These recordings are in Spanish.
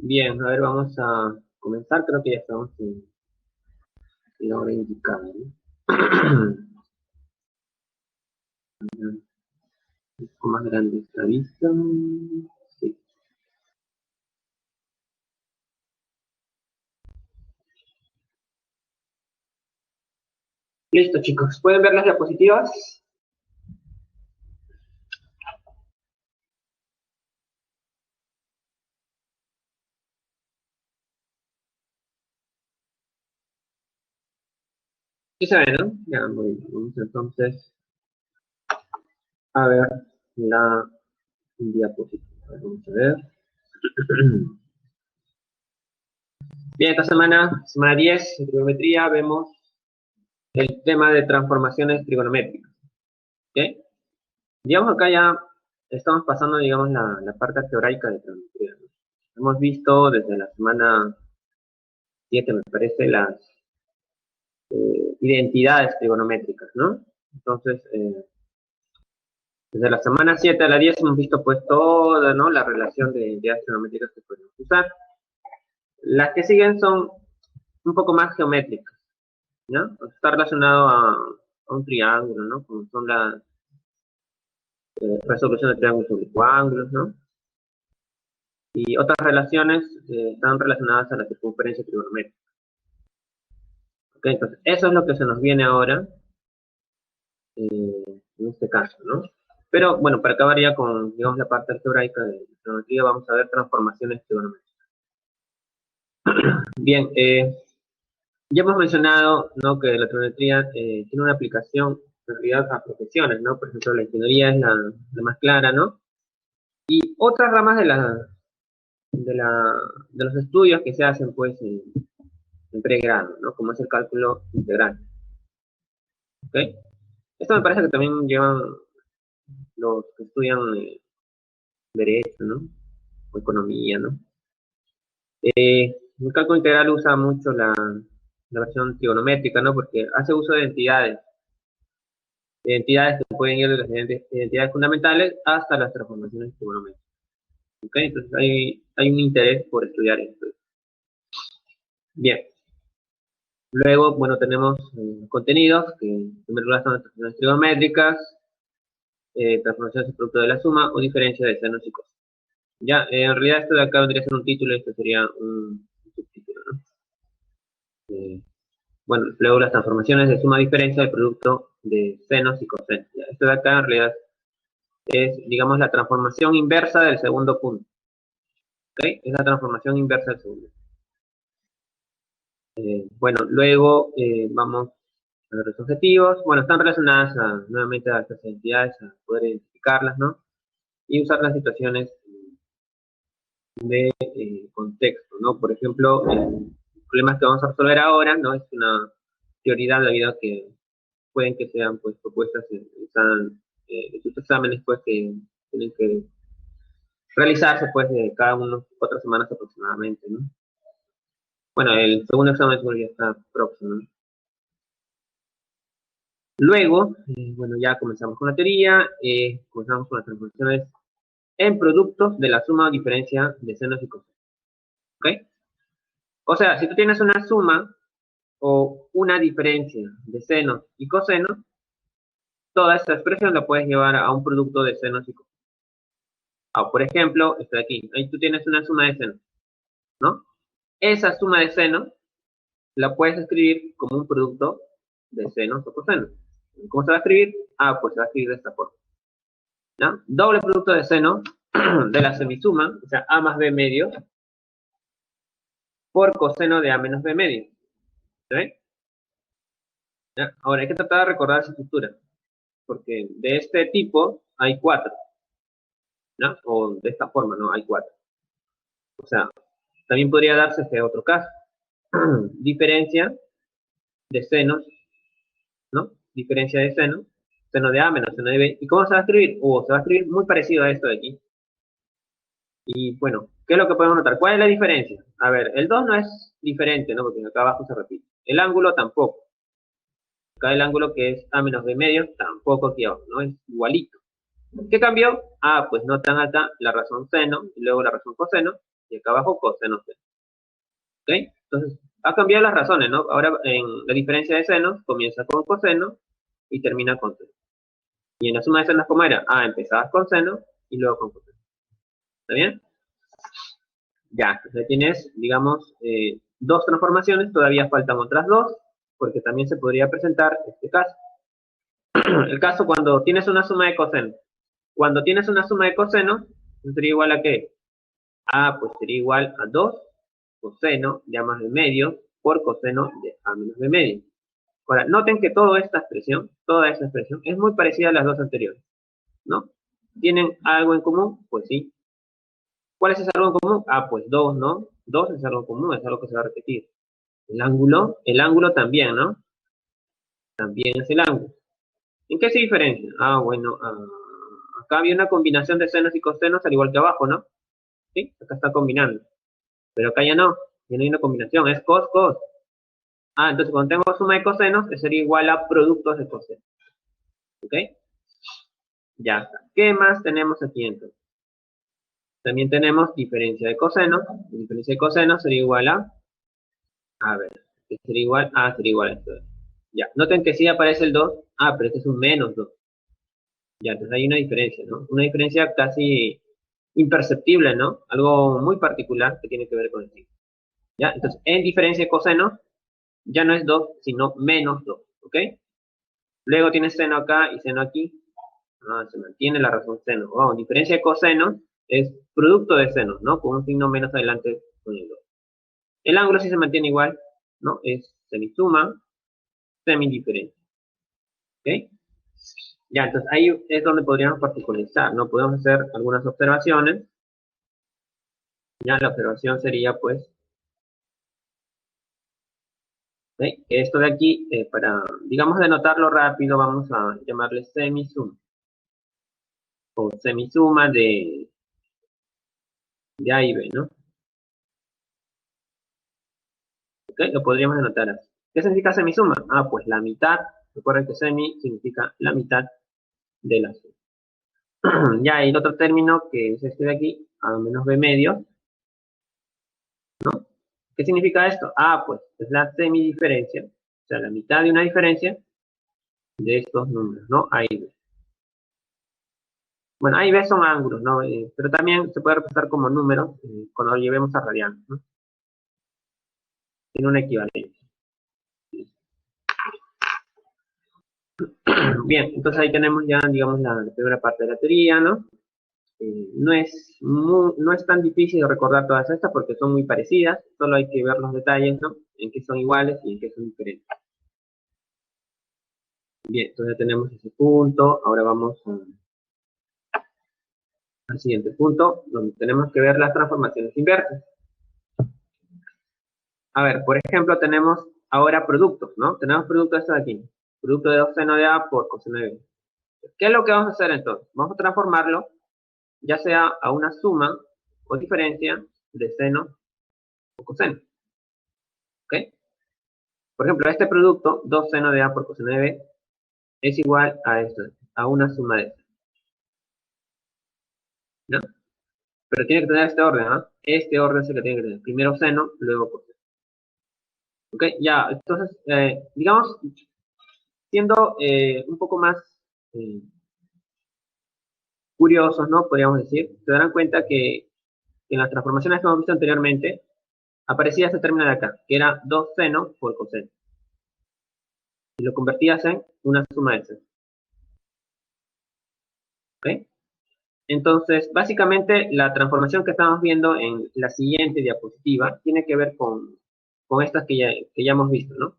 Bien, a ver, vamos a comenzar. Creo que ya estamos en la hora indicada, ¿no? Un poco más grande esta vista. Sí. Listo, chicos. ¿Pueden ver las diapositivas? Sí se ven, ¿no? Ya, muy bien. Vamos entonces a ver la diapositiva. Vamos a ver. Bien, esta semana 10 en trigonometría, vemos el tema de transformaciones trigonométricas. ¿Ok? Digamos acá ya estamos pasando, digamos, la parte algebraica de trigonometría, ¿no? Hemos visto desde la semana 7, me parece, las identidades trigonométricas, ¿no? Entonces, desde la semana 7 a la 10 hemos visto pues toda, ¿no?, la relación de identidades trigonométricas que podemos usar. Las que siguen son un poco más geométricas, ¿no? Está relacionado a un triángulo, ¿no? Como son la resolución de triángulos oblicuos, ¿no? Y otras relaciones están relacionadas a la circunferencia trigonométrica. ¿Ok? Entonces, eso es lo que se nos viene ahora, en este caso, ¿no? Pero bueno, para acabar ya con, digamos, la parte algebraica de la trigonometría, vamos a ver transformaciones trigonométricas. Bien, ya hemos mencionado, ¿no?, que la trigonometría tiene una aplicación en realidad a profesiones, ¿no? Por ejemplo, la ingeniería es la más clara, ¿no? Y otras ramas de, la, de los estudios que se hacen, pues, en pregrado, ¿no? Como es el cálculo integral, ¿ok? Esto me parece que también llevan los que estudian derecho, ¿no? O economía, ¿no? El cálculo integral usa mucho la versión trigonométrica, ¿no? Porque hace uso de identidades que pueden ir de las identidades fundamentales hasta las transformaciones trigonométricas. ¿Ok? Entonces hay un interés por estudiar esto. Bien. Luego, bueno, tenemos contenidos, que en primer lugar son las transformaciones trigonométricas, transformaciones de producto de la suma o diferencia de senos y cosas. Ya, en realidad esto de acá vendría a ser un título y esto sería un subtítulo, ¿no? Bueno, luego las transformaciones de suma diferencia del producto de senos y cosenos. Ya, esto de acá en realidad es, digamos, la transformación inversa del segundo punto. ¿Ok? Es la transformación inversa del segundo. Bueno, luego vamos a ver los objetivos. Bueno, están relacionadas nuevamente a estas entidades, a poder identificarlas, ¿no? Y usar las situaciones de contexto, ¿no? Por ejemplo, problemas que vamos a resolver ahora, ¿no? Es una prioridad debido a que pueden que sean, pues, propuestas en sus exámenes, pues, que tienen que realizarse, pues, de cada unos 4 semanas aproximadamente, ¿no? Bueno, el segundo examen ya está próximo, ¿no? Luego, bueno, ya comenzamos con la teoría, comenzamos con las transformaciones en productos de la suma o diferencia de senos y cosenos, ¿ok? O sea, si tú tienes una suma o una diferencia de senos y cosenos, toda esta expresión la puedes llevar a un producto de senos y cosenos. Ah, por ejemplo, está aquí, ahí tú tienes una suma de senos, ¿no? Esa suma de senos la puedes escribir como un producto de senos o cosenos. ¿Cómo se va a escribir? Ah, pues se va a escribir de esta forma, ¿no? Doble producto de seno de la semisuma, o sea, a más b medio, por coseno de a menos b medio. ¿Sí? ¿Ya? Ahora hay que tratar de recordar esa estructura, porque de este tipo hay 4, ¿no? O de esta forma, ¿no? Hay 4. O sea, también podría darse este otro caso. Diferencia de senos, ¿no? Diferencia de seno, seno de A menos seno de B. ¿Y cómo se va a escribir? Se va a escribir muy parecido a esto de aquí. Y bueno, ¿qué es lo que podemos notar? ¿Cuál es la diferencia? A ver, el 2 no es diferente, ¿no? Porque acá abajo se repite. El ángulo tampoco. Acá el ángulo que es A menos B medio, tampoco aquí abajo, ¿no? Es igualito. ¿Qué cambió? Ah, pues notan acá la razón seno y luego la razón coseno. y acá abajo coseno seno. ¿Ok? Entonces, ha cambiado las razones, ¿no? Ahora en la diferencia de senos comienza con coseno y termina con seno. Y en la suma de senos, ¿cómo era? Ah, empezabas con seno y luego con coseno. ¿Está bien? Ya, entonces tienes, digamos, dos transformaciones, todavía faltan otras dos, porque también se podría presentar este caso. El caso cuando tienes una suma de cosenos. Cuando tienes una suma de cosenos, sería igual a ¿qué? A, pues sería igual a 2 coseno de A más B medio por coseno de A menos B medio. Ahora, noten que toda esta expresión, es muy parecida a las dos anteriores, ¿no? ¿Tienen algo en común? Pues sí. ¿Cuál es ese algo en común? Ah, pues 2, ¿no? 2 es algo común, es algo que se va a repetir. El ángulo también, ¿no? También es el ángulo. ¿En qué se diferencia? Ah, bueno, acá había una combinación de senos y cosenos al igual que abajo, ¿no? ¿Sí? Acá está combinando. Pero acá ya no hay una combinación, es cos, cos. Ah, entonces cuando tengo suma de cosenos, sería igual a productos de cosenos. ¿Ok? Ya está. ¿Qué más tenemos aquí entonces? También tenemos diferencia de cosenos. Diferencia de cosenos sería igual a ver, sería igual a esto. Ya, noten que sí aparece el 2. Ah, pero este es un menos 2. Ya, entonces hay una diferencia, ¿no? Una diferencia casi imperceptible, ¿no? Algo muy particular que tiene que ver con el signo. ¿Ya? Entonces, en diferencia de cosenos, ya no es 2, sino menos 2, ¿ok? Luego tienes seno acá y seno aquí. Ah, se mantiene la razón seno. Oh, diferencia de cosenos es producto de senos, ¿no? Con un signo menos adelante con el 2. El ángulo sí se mantiene igual, ¿no? Es semisuma, semidiferencia. ¿Ok? Ya, entonces ahí es donde podríamos particularizar, ¿no? Podemos hacer algunas observaciones. Ya, la observación sería, pues, ¿ok? Esto de aquí, para, digamos, denotarlo rápido, vamos a llamarle semisuma. O semisuma de A y B, ¿no? ¿Ok? Lo podríamos denotar así. ¿Qué significa semisuma? Ah, pues la mitad. Recuerden que semi significa la mitad de la suma. Ya hay otro término que es este de aquí, A menos B medio, ¿no? ¿Qué significa esto? Ah, pues es la semidiferencia, o sea, la mitad de una diferencia de estos números, ¿no? A y B. Bueno, A y B son ángulos, ¿no? Pero también se puede representar como números cuando lo llevemos a radianes, ¿no? Tiene una equivalencia. Bien, entonces ahí tenemos ya, digamos, la primera parte de la teoría, ¿no? No es tan difícil de recordar todas estas porque son muy parecidas, solo hay que ver los detalles, ¿no? En qué son iguales y en qué son diferentes. Bien, entonces ya tenemos ese punto, ahora vamos al siguiente punto, donde tenemos que ver las transformaciones inversas. A ver, por ejemplo, tenemos ahora productos, ¿no? Tenemos producto de aquí, producto de 2 seno de A por coseno de B. ¿Qué es lo que vamos a hacer entonces? Vamos a transformarlo, ya sea a una suma o diferencia de seno o coseno. ¿Ok? Por ejemplo, este producto, 2 seno de A por coseno de B, es igual a esto, a una suma de esto, ¿no? Pero tiene que tener este orden, ¿no? Este orden es el que tiene que tener. Primero seno, luego coseno. ¿Ok? Ya, entonces, digamos, siendo un poco más eh, curiosos, ¿no? Podríamos decir, se darán cuenta que en las transformaciones que hemos visto anteriormente, aparecía este término de acá, que era 2 seno por coseno. Y lo convertías en una suma de seno. ¿Ok? Entonces, básicamente, la transformación que estamos viendo en la siguiente diapositiva tiene que ver con estas que ya hemos visto, ¿no?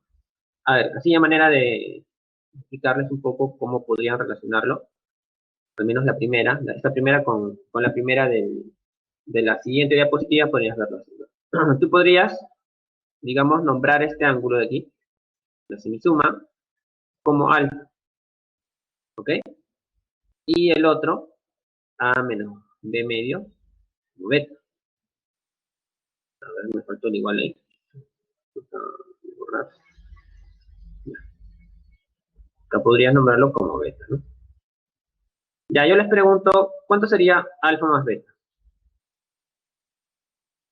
A ver, así de manera de explicarles un poco cómo podrían relacionarlo, al menos la primera, esta primera con la primera de la siguiente diapositiva, podrías verlo así, ¿no? Tú podrías, digamos, nombrar este ángulo de aquí, la semisuma, como alfa, ¿ok? Y el otro, A menos B medio, como beta. A ver, me faltó el igual ahí. Acá podrías nombrarlo como beta, ¿no? Ya, yo les pregunto, ¿cuánto sería alfa más beta?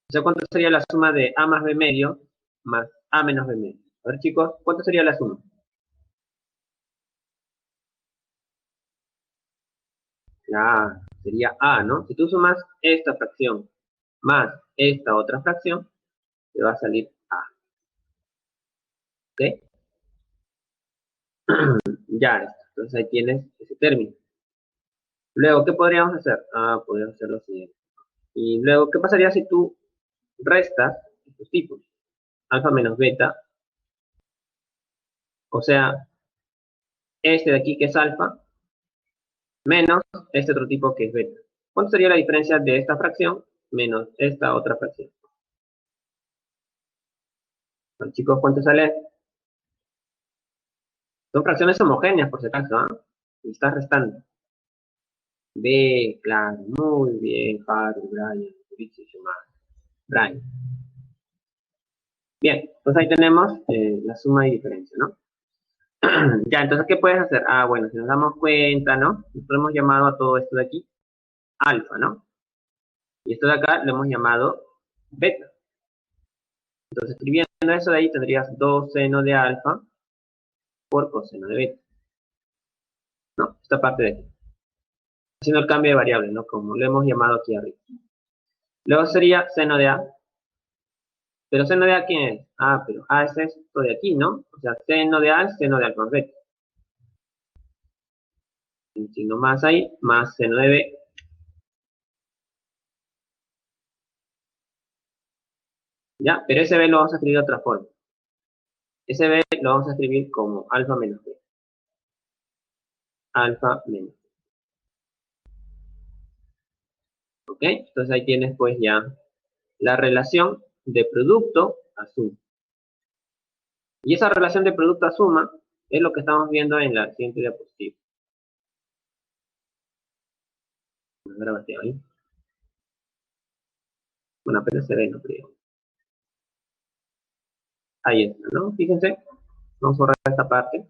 O sea, ¿cuánto sería la suma de a más b medio más a menos b medio? A ver, chicos, ¿cuánto sería la suma? Claro, sería a, ¿no? Si tú sumas esta fracción más esta otra fracción, te va a salir a, ¿ok? Ya está. Entonces ahí tienes ese término. Luego, ¿qué podríamos hacer? Ah, podríamos hacer lo siguiente. Y luego, ¿qué pasaría si tú restas estos tipos? Alfa menos beta, o sea, este de aquí que es alfa, menos este otro tipo que es beta. ¿Cuánto sería la diferencia de esta fracción menos esta otra fracción? Bueno, chicos, ¿cuánto sale? Son fracciones homogéneas, por si acaso, ¿ah? Y estás restando. B, claro, muy bien, Haru, Brian, Mauricio, Brian. Bien, pues ahí tenemos la suma y diferencia, ¿no? Ya, entonces, ¿qué puedes hacer? Ah, bueno, si nos damos cuenta, ¿no? Nosotros hemos llamado a todo esto de aquí alfa, ¿no? Y esto de acá lo hemos llamado beta. Entonces, escribiendo eso de ahí, tendrías 2 seno de alfa por coseno de beta, ¿no? Esta parte de aquí. Haciendo el cambio de variable, ¿no? Como lo hemos llamado aquí arriba. Luego sería seno de A. Pero seno de A, ¿quién es? Ah, pero A es esto de aquí, ¿no? O sea, seno de A es seno de alfa más beta. Un signo más ahí, más seno de B. ¿Ya? Pero ese B lo vamos a escribir de otra forma. Ese B lo vamos a escribir como alfa menos B. Alfa menos. ¿Ok? Entonces ahí tienes pues ya la relación de producto a suma. Y esa relación de producto a suma es lo que estamos viendo en la siguiente diapositiva. Ahí. Bueno, apenas se ve, no creo. Ahí está, ¿no? Fíjense, vamos a borrar esta parte.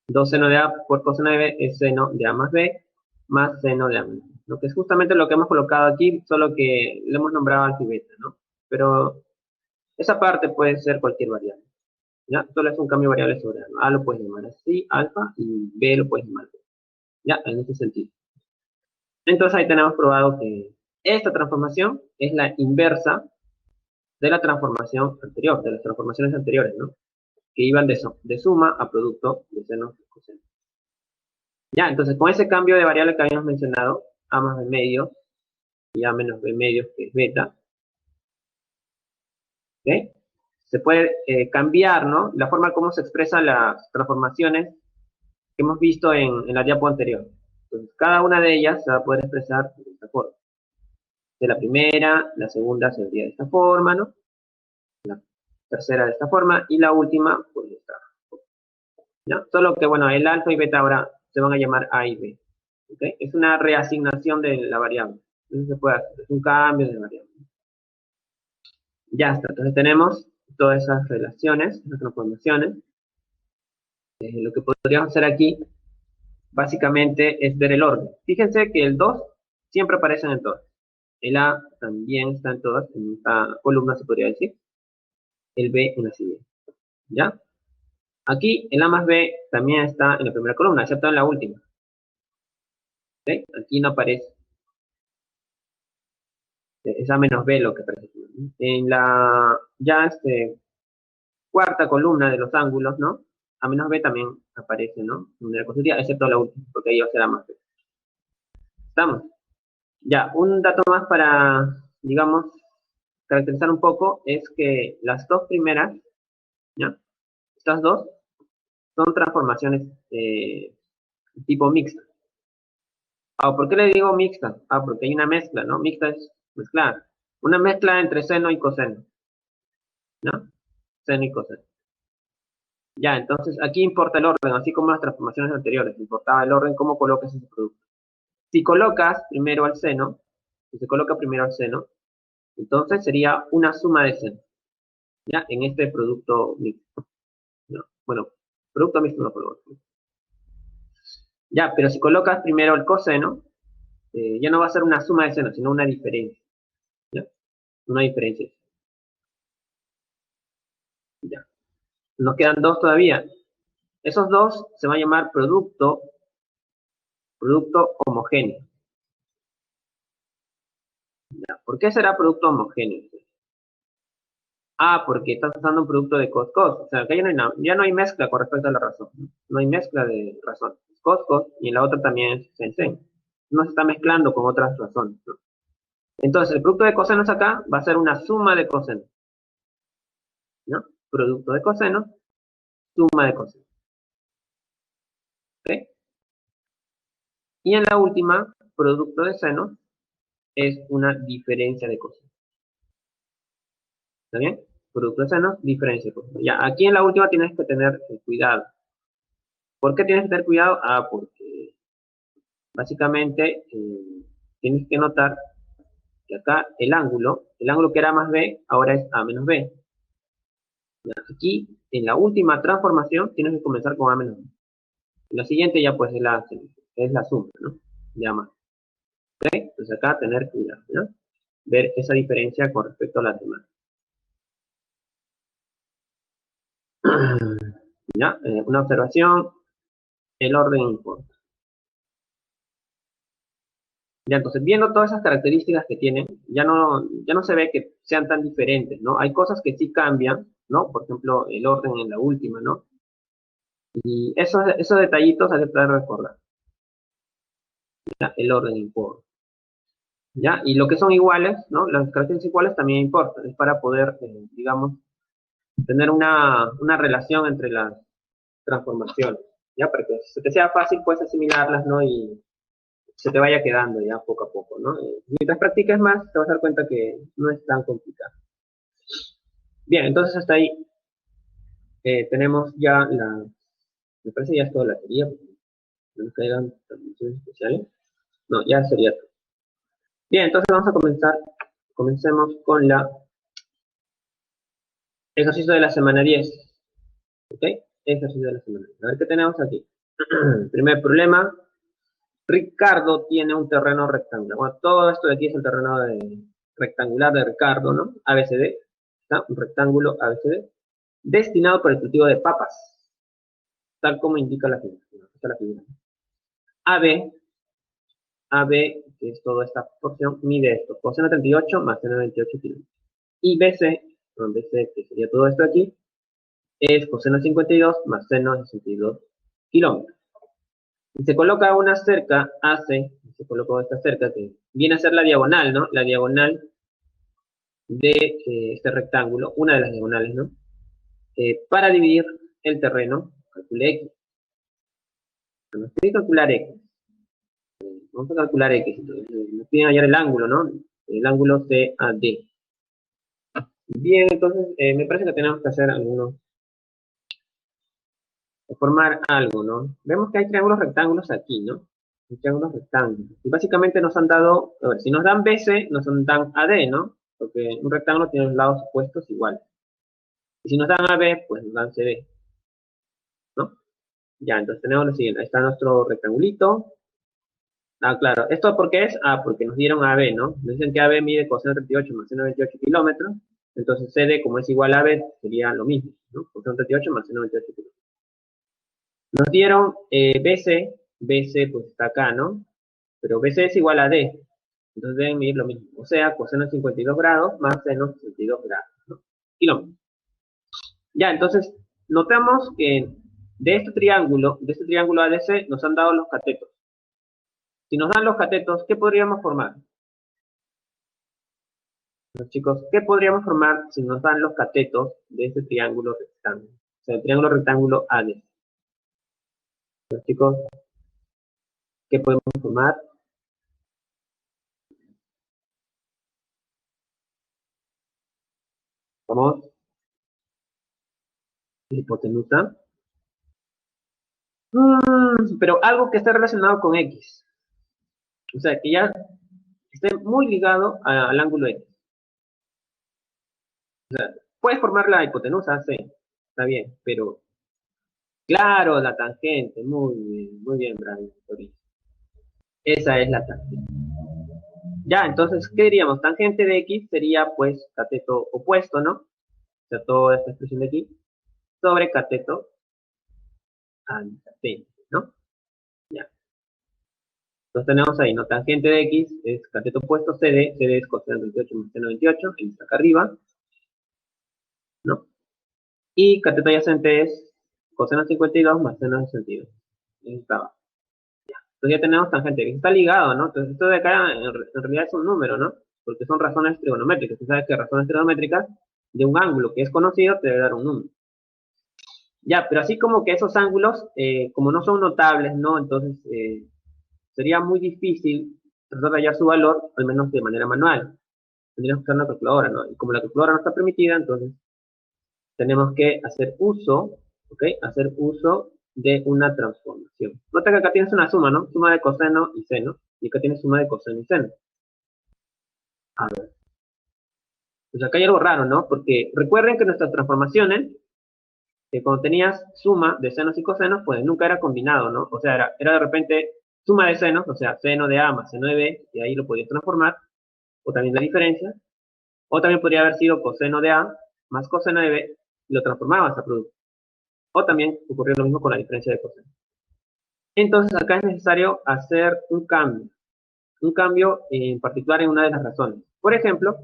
2 seno de A por coseno de B es seno de A más B más seno de A menos B. Lo que es justamente lo que hemos colocado aquí, solo que le hemos nombrado alfa y beta, ¿no? Pero esa parte puede ser cualquier variable. ¿Ya? Solo es un cambio de variable sobre A. A lo puedes llamar así, alfa, y B lo puedes llamar B. Ya, en este sentido. Entonces ahí tenemos probado que esta transformación es la inversa de la transformación anterior, de las transformaciones anteriores, ¿no? Que iban de suma a producto de seno y coseno. Ya, entonces con ese cambio de variable que habíamos mencionado, a más b medio y a menos b medio, que es beta, ¿ok? Se puede cambiar, ¿no? La forma como se expresan las transformaciones que hemos visto en la diapo anterior. Entonces, cada una de ellas se va a poder expresar de esta forma. De la primera, la segunda sería de esta forma, ¿no? La tercera de esta forma y la última, pues de esta. ¿Ya? Solo que, bueno, el alfa y beta ahora se van a llamar A y B. ¿Okay? Es una reasignación de la variable. Entonces se puede hacer, es un cambio de variable. Ya está, entonces tenemos todas esas relaciones, esas transformaciones. Lo que podríamos hacer aquí, básicamente, es ver el orden. Fíjense que el 2 siempre aparece en todas. El A también está en todas, en esta columna se podría decir. El B en la siguiente. ¿Ya? Aquí el A más B también está en la primera columna, excepto en la última. ¿Okay? Aquí no aparece. Es A menos B lo que aparece. En la ya cuarta columna de los ángulos, ¿no? A menos B también aparece, ¿no? En la consecutiva, excepto la última, porque ahí va a ser A más B. ¿Estamos? Ya, un dato más para, digamos, caracterizar un poco es que las dos primeras, ¿ya? Estas dos son transformaciones tipo mixta. Ah, ¿por qué le digo mixta? Ah, porque hay una mezcla, ¿no? Mixta es mezclar. Una mezcla entre seno y coseno, ¿no? Seno y coseno. Ya, entonces aquí importa el orden, así como las transformaciones anteriores. Importaba el orden, cómo colocas ese producto. Si colocas primero al seno, si se coloca primero al seno, entonces sería una suma de seno, ¿ya? En este producto mixto, ¿no? Bueno, producto mixto no coloco. Ya, pero si colocas primero el coseno, ya no va a ser una suma de seno, sino una diferencia, ¿ya? Una diferencia. Ya. Nos quedan dos todavía. Esos dos se van a llamar producto homogéneo. ¿Ya? ¿Por qué será producto homogéneo? Porque estás usando un producto de cos-cos. O sea, acá ya no hay mezcla con respecto a la razón. No hay mezcla de razón. Cos-cos y en la otra también es sen-sen. No se está mezclando con otras razones, ¿no? Entonces, el producto de cosenos acá va a ser una suma de cosenos, ¿no? Producto de cosenos, suma de cosenos. ¿Ok? Y en la última, producto de senos es una diferencia de cosenos. ¿Está bien? Producto de senos, diferencia de cosenos. Ya, aquí en la última tienes que tener cuidado. ¿Por qué tienes que tener cuidado? Porque básicamente tienes que notar que acá el ángulo que era más B, ahora es A menos B. Aquí, en la última transformación, tienes que comenzar con A menos B. En la siguiente ya pues es la suma, ¿no? Ya más. ¿Ok? Entonces acá tener cuidado, ¿no? Ver esa diferencia con respecto a las demás. ¿Ya? Una observación, el orden importa. Ya, entonces, viendo todas esas características que tienen, ya no se ve que sean tan diferentes, ¿no? Hay cosas que sí cambian, ¿no? Por ejemplo, el orden en la última, ¿no? Y esos detallitos hay que tratar de recordar. ¿Ya? El orden importa. ¿Ya? Y lo que son iguales, ¿no? Las características iguales también importan. Es para poder, digamos, tener una relación entre las transformaciones. ¿Ya? Para que se te sea fácil, puedes asimilarlas, ¿no? Y se te vaya quedando ya poco a poco, ¿no? Mientras practiques más, te vas a dar cuenta que no es tan complicado. Bien, entonces hasta ahí tenemos ya me parece ya es toda la teoría, porque no nos caigan transmisiones especiales. No, ya sería todo. Bien, entonces vamos a comencemos con la ejercicio de la semana 10. ¿Ok? Ejercicio de la semana 10. A ver qué tenemos aquí. Primer problema. Ricardo tiene un terreno rectangular. Bueno, todo esto de aquí es el terreno rectangular de Ricardo, ¿no? ABCD. ¿Está? Un rectángulo ABCD. Destinado para el cultivo de papas. Tal como indica la figura. Esta es la figura. AB, AB, que es toda esta porción, mide esto. Coseno 38 más seno 28 kilómetros. Y BC, BC, que sería todo esto aquí, es coseno 52 más seno 62 kilómetros. Y se coloca una cerca AC, se coloca esta cerca que viene a ser la diagonal, ¿no? La diagonal de este rectángulo, una de las diagonales, ¿no? Para dividir el terreno, calcule X. Nos tiene que calcular X. Vamos a calcular X. Entonces, nos piden hallar el ángulo, ¿no? El ángulo CAD. Bien, entonces me parece que tenemos que hacer formar algo, ¿no? Vemos que hay triángulos rectángulos aquí, ¿no? Hay triángulos rectángulos. Y básicamente nos han dado, a ver, si nos dan BC, nos dan AD, ¿no? Porque un rectángulo tiene los lados opuestos iguales. Y si nos dan AB, pues nos dan CD, ¿no? Ya, entonces tenemos lo siguiente. Ahí está nuestro rectangulito. Claro. ¿Esto por qué es? Porque nos dieron AB, ¿no? Nos dicen que AB mide coseno 38 más seno 28 kilómetros. Entonces CD, como es igual a AB, sería lo mismo, ¿no? Coseno 38 más seno 28 kilómetros. Nos dieron BC, BC pues está acá, ¿no? Pero BC es igual a D, entonces deben medir lo mismo. O sea, coseno 52 grados más seno 62 grados, ¿no? Kilómetros. Ya, entonces, notamos que de este triángulo ADC, nos han dado los catetos. Si nos dan los catetos, ¿qué podríamos formar? Los chicos, ¿qué podríamos formar si nos dan los catetos de este triángulo rectángulo? O sea, el triángulo rectángulo ADC. Los chicos, ¿qué podemos formar? Vamos, hipotenusa. Pero algo que esté relacionado con X. O sea, que ya esté muy ligado al ángulo X. Puedes formar la hipotenusa, sí, está bien, pero claro, la tangente, muy bien, Brian. Esa es la tangente. Ya, entonces, ¿qué diríamos? Tangente de X sería, pues, cateto opuesto, ¿no? O sea, toda esta expresión de aquí, sobre cateto adyacente, ¿no? Ya. Entonces tenemos ahí, ¿no? Tangente de X es cateto opuesto, CD es coseno 28 más seno 28, que está acá arriba, ¿no? Y cateto adyacente es coseno 52 más seno 62. Ahí está abajo. Entonces ya tenemos tangente de X. Está ligado, ¿no? Entonces esto de acá en realidad es un número, ¿no? Porque son razones trigonométricas. Tú sabes que razones trigonométricas de un ángulo que es conocido te debe dar un número. Ya, pero así como que esos ángulos, como no son notables, ¿no? Entonces sería muy difícil tratar de hallar su valor, al menos de manera manual. Tendríamos que usar una calculadora, ¿no? Y como la calculadora no está permitida, entonces tenemos que hacer uso, ¿ok? Hacer uso de una transformación. Nota que acá tienes una suma, ¿no? Suma de coseno y seno. Y acá tienes suma de coseno y seno. A ver. Pues acá hay algo raro, ¿no? Porque recuerden que nuestras transformaciones, que cuando tenías suma de senos y cosenos, pues nunca era combinado, ¿no? O sea, era de repente suma de senos, o sea, seno de A más seno de B, y ahí lo podías transformar, o también la diferencia, o también podría haber sido coseno de A más coseno de B, y lo transformabas a producto. O también ocurrió lo mismo con la diferencia de coseno. Entonces acá es necesario hacer un cambio en particular en una de las razones. Por ejemplo,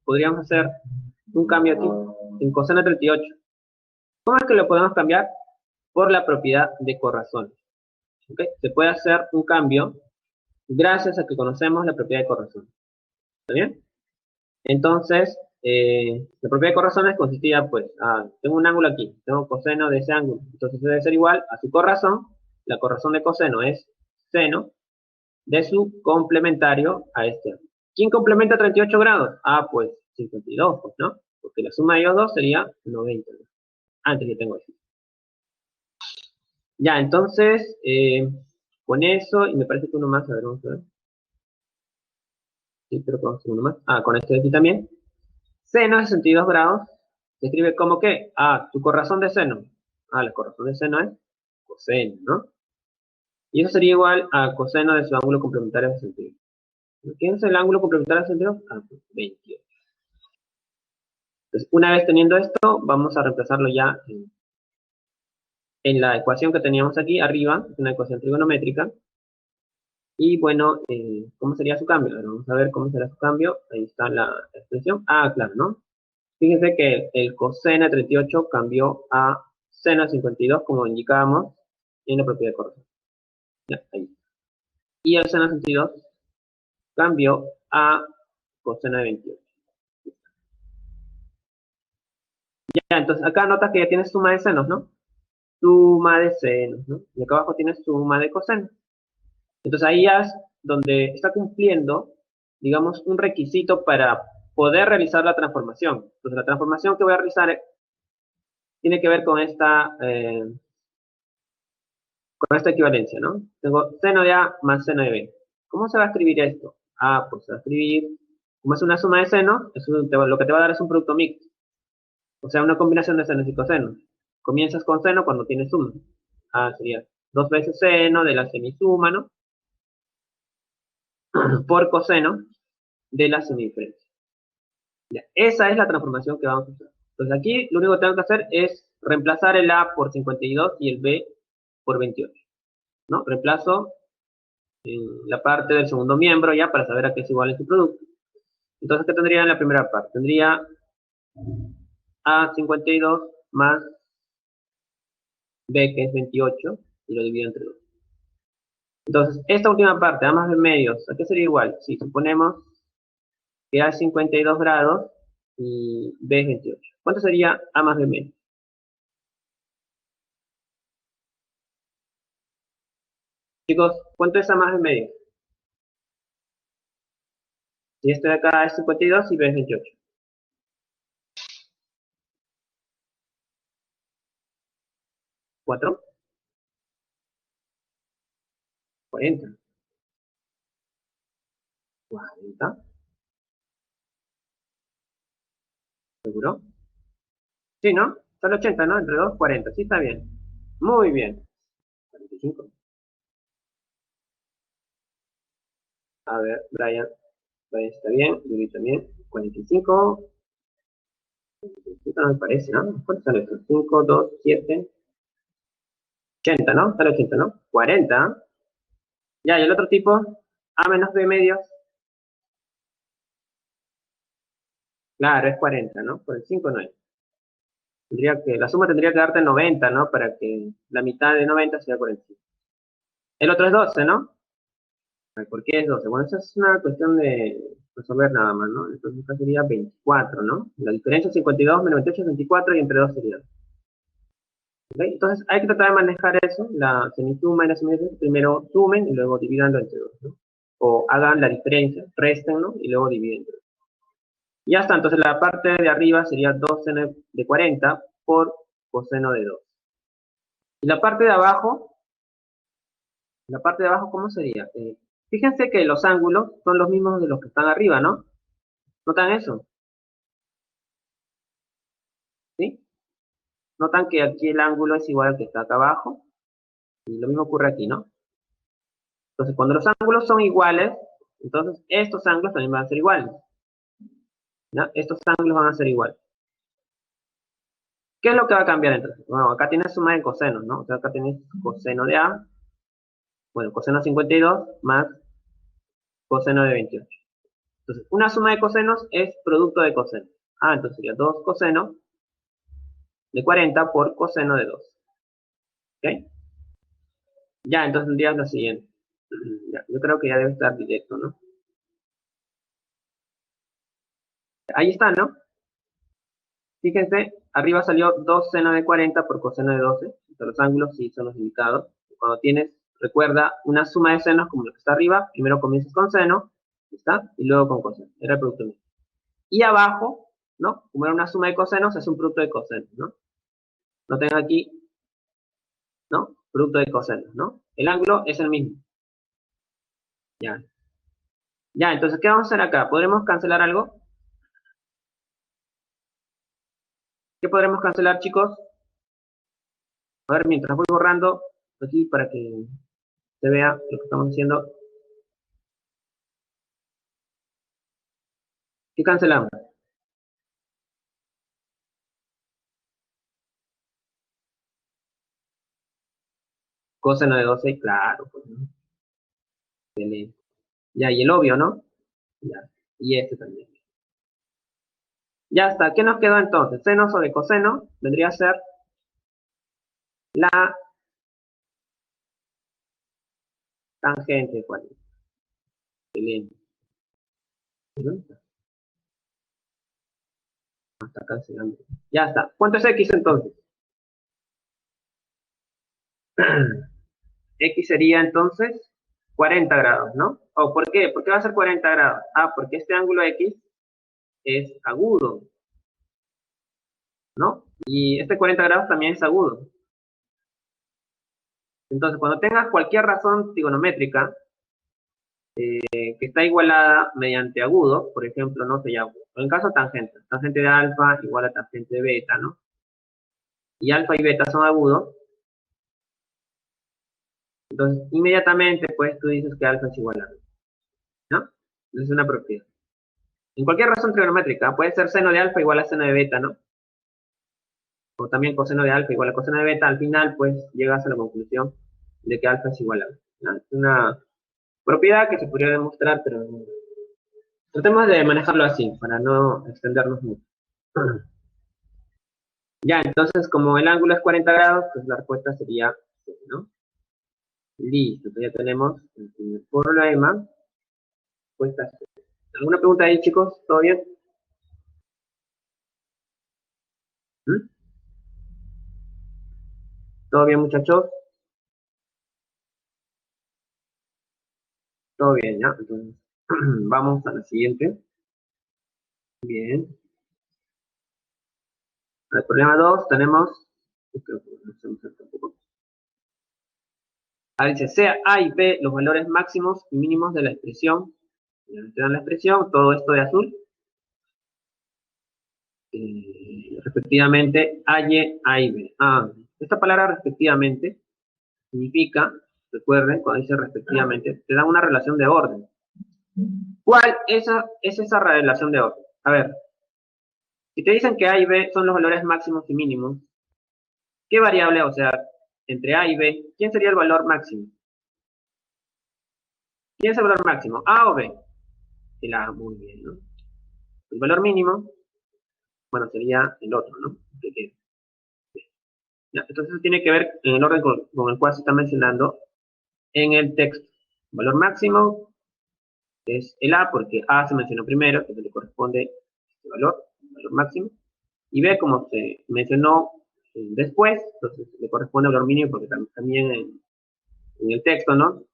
podríamos hacer un cambio aquí, en coseno 38. ¿Cómo es que lo podemos cambiar? Por la propiedad de corrazones. ¿Okay? Se puede hacer un cambio gracias a que conocemos la propiedad de corrazones. ¿Está bien? Entonces, la propiedad de corrazones consistía, pues, tengo un ángulo aquí, tengo coseno de ese ángulo. Entonces debe ser igual a su corrazón. La corrazón de coseno es seno de su complementario a este ángulo. ¿Quién complementa 38 grados? Pues 52, pues, ¿no? Porque la suma de ellos dos sería 90. Antes que tengo eso. Ya, entonces, con eso, y me parece que uno más, a ver, vamos a ver. Sí, creo que vamos a hacer uno más. Con este de aquí también. Seno de 62 grados se escribe como que, tu corrazón de seno. La corrazón de seno es coseno, ¿no? Y eso sería igual a coseno de su ángulo complementario de 62. ¿Quién es el ángulo complementario de 62? Pues 28. Entonces, una vez teniendo esto, vamos a reemplazarlo ya en la ecuación que teníamos aquí arriba, es una ecuación trigonométrica. Y bueno, ¿cómo sería su cambio? Ahora vamos a ver cómo será su cambio. Ahí está la expresión. Claro, ¿no? Fíjense que el coseno de 38 cambió a seno de 52, como indicábamos en la propiedad de corrección. Ya, ahí. Y el seno de 62 cambió a coseno de 28. Ya, entonces acá notas que ya tienes suma de senos, ¿no? Suma de senos, ¿no? Y acá abajo tienes suma de cosenos. Entonces ahí ya es donde está cumpliendo, digamos, un requisito para poder realizar la transformación. Entonces la transformación que voy a realizar tiene que ver con esta equivalencia, ¿no? Tengo seno de A más seno de B. ¿Cómo se va a escribir esto? Pues se va a escribir, como es una suma de senos, lo que te va a dar es un producto mixto. O sea, una combinación de senos y cosenos. Comienzas con seno cuando tienes suma. Sería 2 veces seno de la semisuma, ¿no? Por coseno de la semidiferencia. Ya, esa es la transformación que vamos a usar. Entonces aquí lo único que tengo que hacer es reemplazar el A por 52 y el B por 28. ¿No? Reemplazo la parte del segundo miembro ya para saber a qué es igual en su producto. Entonces, ¿qué tendría en la primera parte? Tendría A 52 más B, que es 28, y lo divido entre 2. Entonces, esta última parte, A más B medios, ¿a qué sería igual? Si suponemos que A es 52 grados y B es 28. ¿Cuánto sería A más B medios? Chicos, ¿cuánto es A más B medios? Si este de acá es 52 y B es 28. 4, 40. 40, ¿seguro? Sí, ¿no? Son 80, ¿no? Entre 2, 40. Sí, está bien. Muy bien. 45. A ver, Brian. Ahí está bien, y también. 45. Esto no me parece, ¿no? ¿Cuántos son estos? 5, 2, 7, 80, ¿no? Sale 80, ¿no? 40. Ya, y el otro tipo, A menos B medios. Claro, es 40, ¿no? Por el 5 no es. La suma tendría que darte 90, ¿no? Para que la mitad de 90 sea 45. El otro es 12, ¿no? ¿Por qué es 12? Bueno, esa es una cuestión de resolver nada más, ¿no? Entonces acá sería 24, ¿no? La diferencia es 52 menos 28 es 24 y entre 2 sería 2. ¿Okay? Entonces hay que tratar de manejar eso, la semisuma y la semidifferencia. Primero sumen y luego dividanlo entre 2, ¿no? O hagan la diferencia, resten, ¿no? Y luego dividen entre 2. Ya está, entonces la parte de arriba sería 2 seno de 40 por coseno de 2. Y la parte de abajo, ¿cómo sería? Fíjense que los ángulos son los mismos de los que están arriba, ¿no? ¿Notan eso? ¿Sí? Notan que aquí el ángulo es igual al que está acá abajo. Y lo mismo ocurre aquí, ¿no? Entonces, cuando los ángulos son iguales, entonces estos ángulos también van a ser iguales. ¿No? Estos ángulos van a ser iguales. ¿Qué es lo que va a cambiar entonces? Bueno, acá tienes suma de cosenos, ¿no? O sea, acá tienes coseno de A, bueno, coseno de 52 más coseno de 28. Entonces, una suma de cosenos es producto de cosenos. Ah, entonces sería 2 coseno de 40 por coseno de 2. ¿Ok? Ya, entonces tendrías lo siguiente. Ya, yo creo que ya debe estar directo, ¿no? Ahí está, ¿no? Fíjense, arriba salió 2 seno de 40 por coseno de 12. Entonces, los ángulos sí son los indicados. Cuando tienes, recuerda, una suma de senos como lo que está arriba, primero comienzas con seno, ¿está? Y luego con coseno. Era el producto mismo. Y abajo, ¿no? Como era una suma de cosenos, es un producto de cosenos, ¿no? No tengo aquí, ¿no? Producto de cosenos, ¿no? El ángulo es el mismo. Ya. Ya, entonces, ¿qué vamos a hacer acá? ¿Podremos cancelar algo? ¿Qué podremos cancelar, chicos? A ver, mientras voy borrando aquí para que se vea lo que estamos haciendo. ¿Qué cancelamos? Coseno de 12, claro, pues, ¿no? Ya, y el obvio, ¿no? Ya, y este también. Ya está, ¿qué nos quedó entonces? Seno sobre coseno vendría a ser la tangente, ¿cuál es? Excelente. ¿No? Está cancelando. Ya está. ¿Cuánto es X entonces? X sería entonces 40 grados, ¿no? ¿O por qué? ¿Por qué va a ser 40 grados? Ah, porque este ángulo X es agudo, ¿no? Y este 40 grados también es agudo. Entonces, cuando tengas cualquier razón trigonométrica que está igualada mediante agudo, por ejemplo, no sé, ya, en caso tangente, tangente de alfa igual a tangente de beta, ¿no? Y alfa y beta son agudos, entonces inmediatamente pues tú dices que alfa es igual a beta, ¿no? Es una propiedad. En cualquier razón trigonométrica, puede ser seno de alfa igual a seno de beta, ¿no? O también coseno de alfa igual a coseno de beta, al final pues llegas a la conclusión de que alfa es igual a beta, ¿no? Es una propiedad que se podría demostrar, pero tratemos de manejarlo así, para no extendernos mucho. Ya, entonces, como el ángulo es 40 grados, pues la respuesta sería C, ¿no? Listo, pues ya tenemos el primer problema. Respuesta C. ¿Alguna pregunta ahí, chicos? ¿Todo bien? ¿Mm? ¿Todo bien, muchachos? Todo bien, ¿ya? Entonces, vamos a la siguiente. Bien. El problema 2 tenemos... Creo que no se me salta un poco. Ahora dice, sea A y B los valores máximos y mínimos de la expresión. Ya te dan la expresión, todo esto de azul. Respectivamente A y B. Ah, esta palabra respectivamente significa, recuerden, cuando dice respectivamente, te da una relación de orden. ¿Cuál es esa relación de orden? A ver, si te dicen que A y B son los valores máximos y mínimos, ¿qué variable, o sea, entre A y B, quién sería el valor máximo? ¿Quién es el valor máximo? ¿A o B? El A, muy bien, ¿no? El valor mínimo, bueno, sería el otro, ¿no? Ya, entonces eso tiene que ver en el orden con el cual se está mencionando en el texto. El valor máximo es el A, porque A se mencionó primero, entonces le corresponde este valor, el valor máximo. Y B, como se mencionó después, entonces le corresponde el valor mínimo, porque también en el texto, ¿no?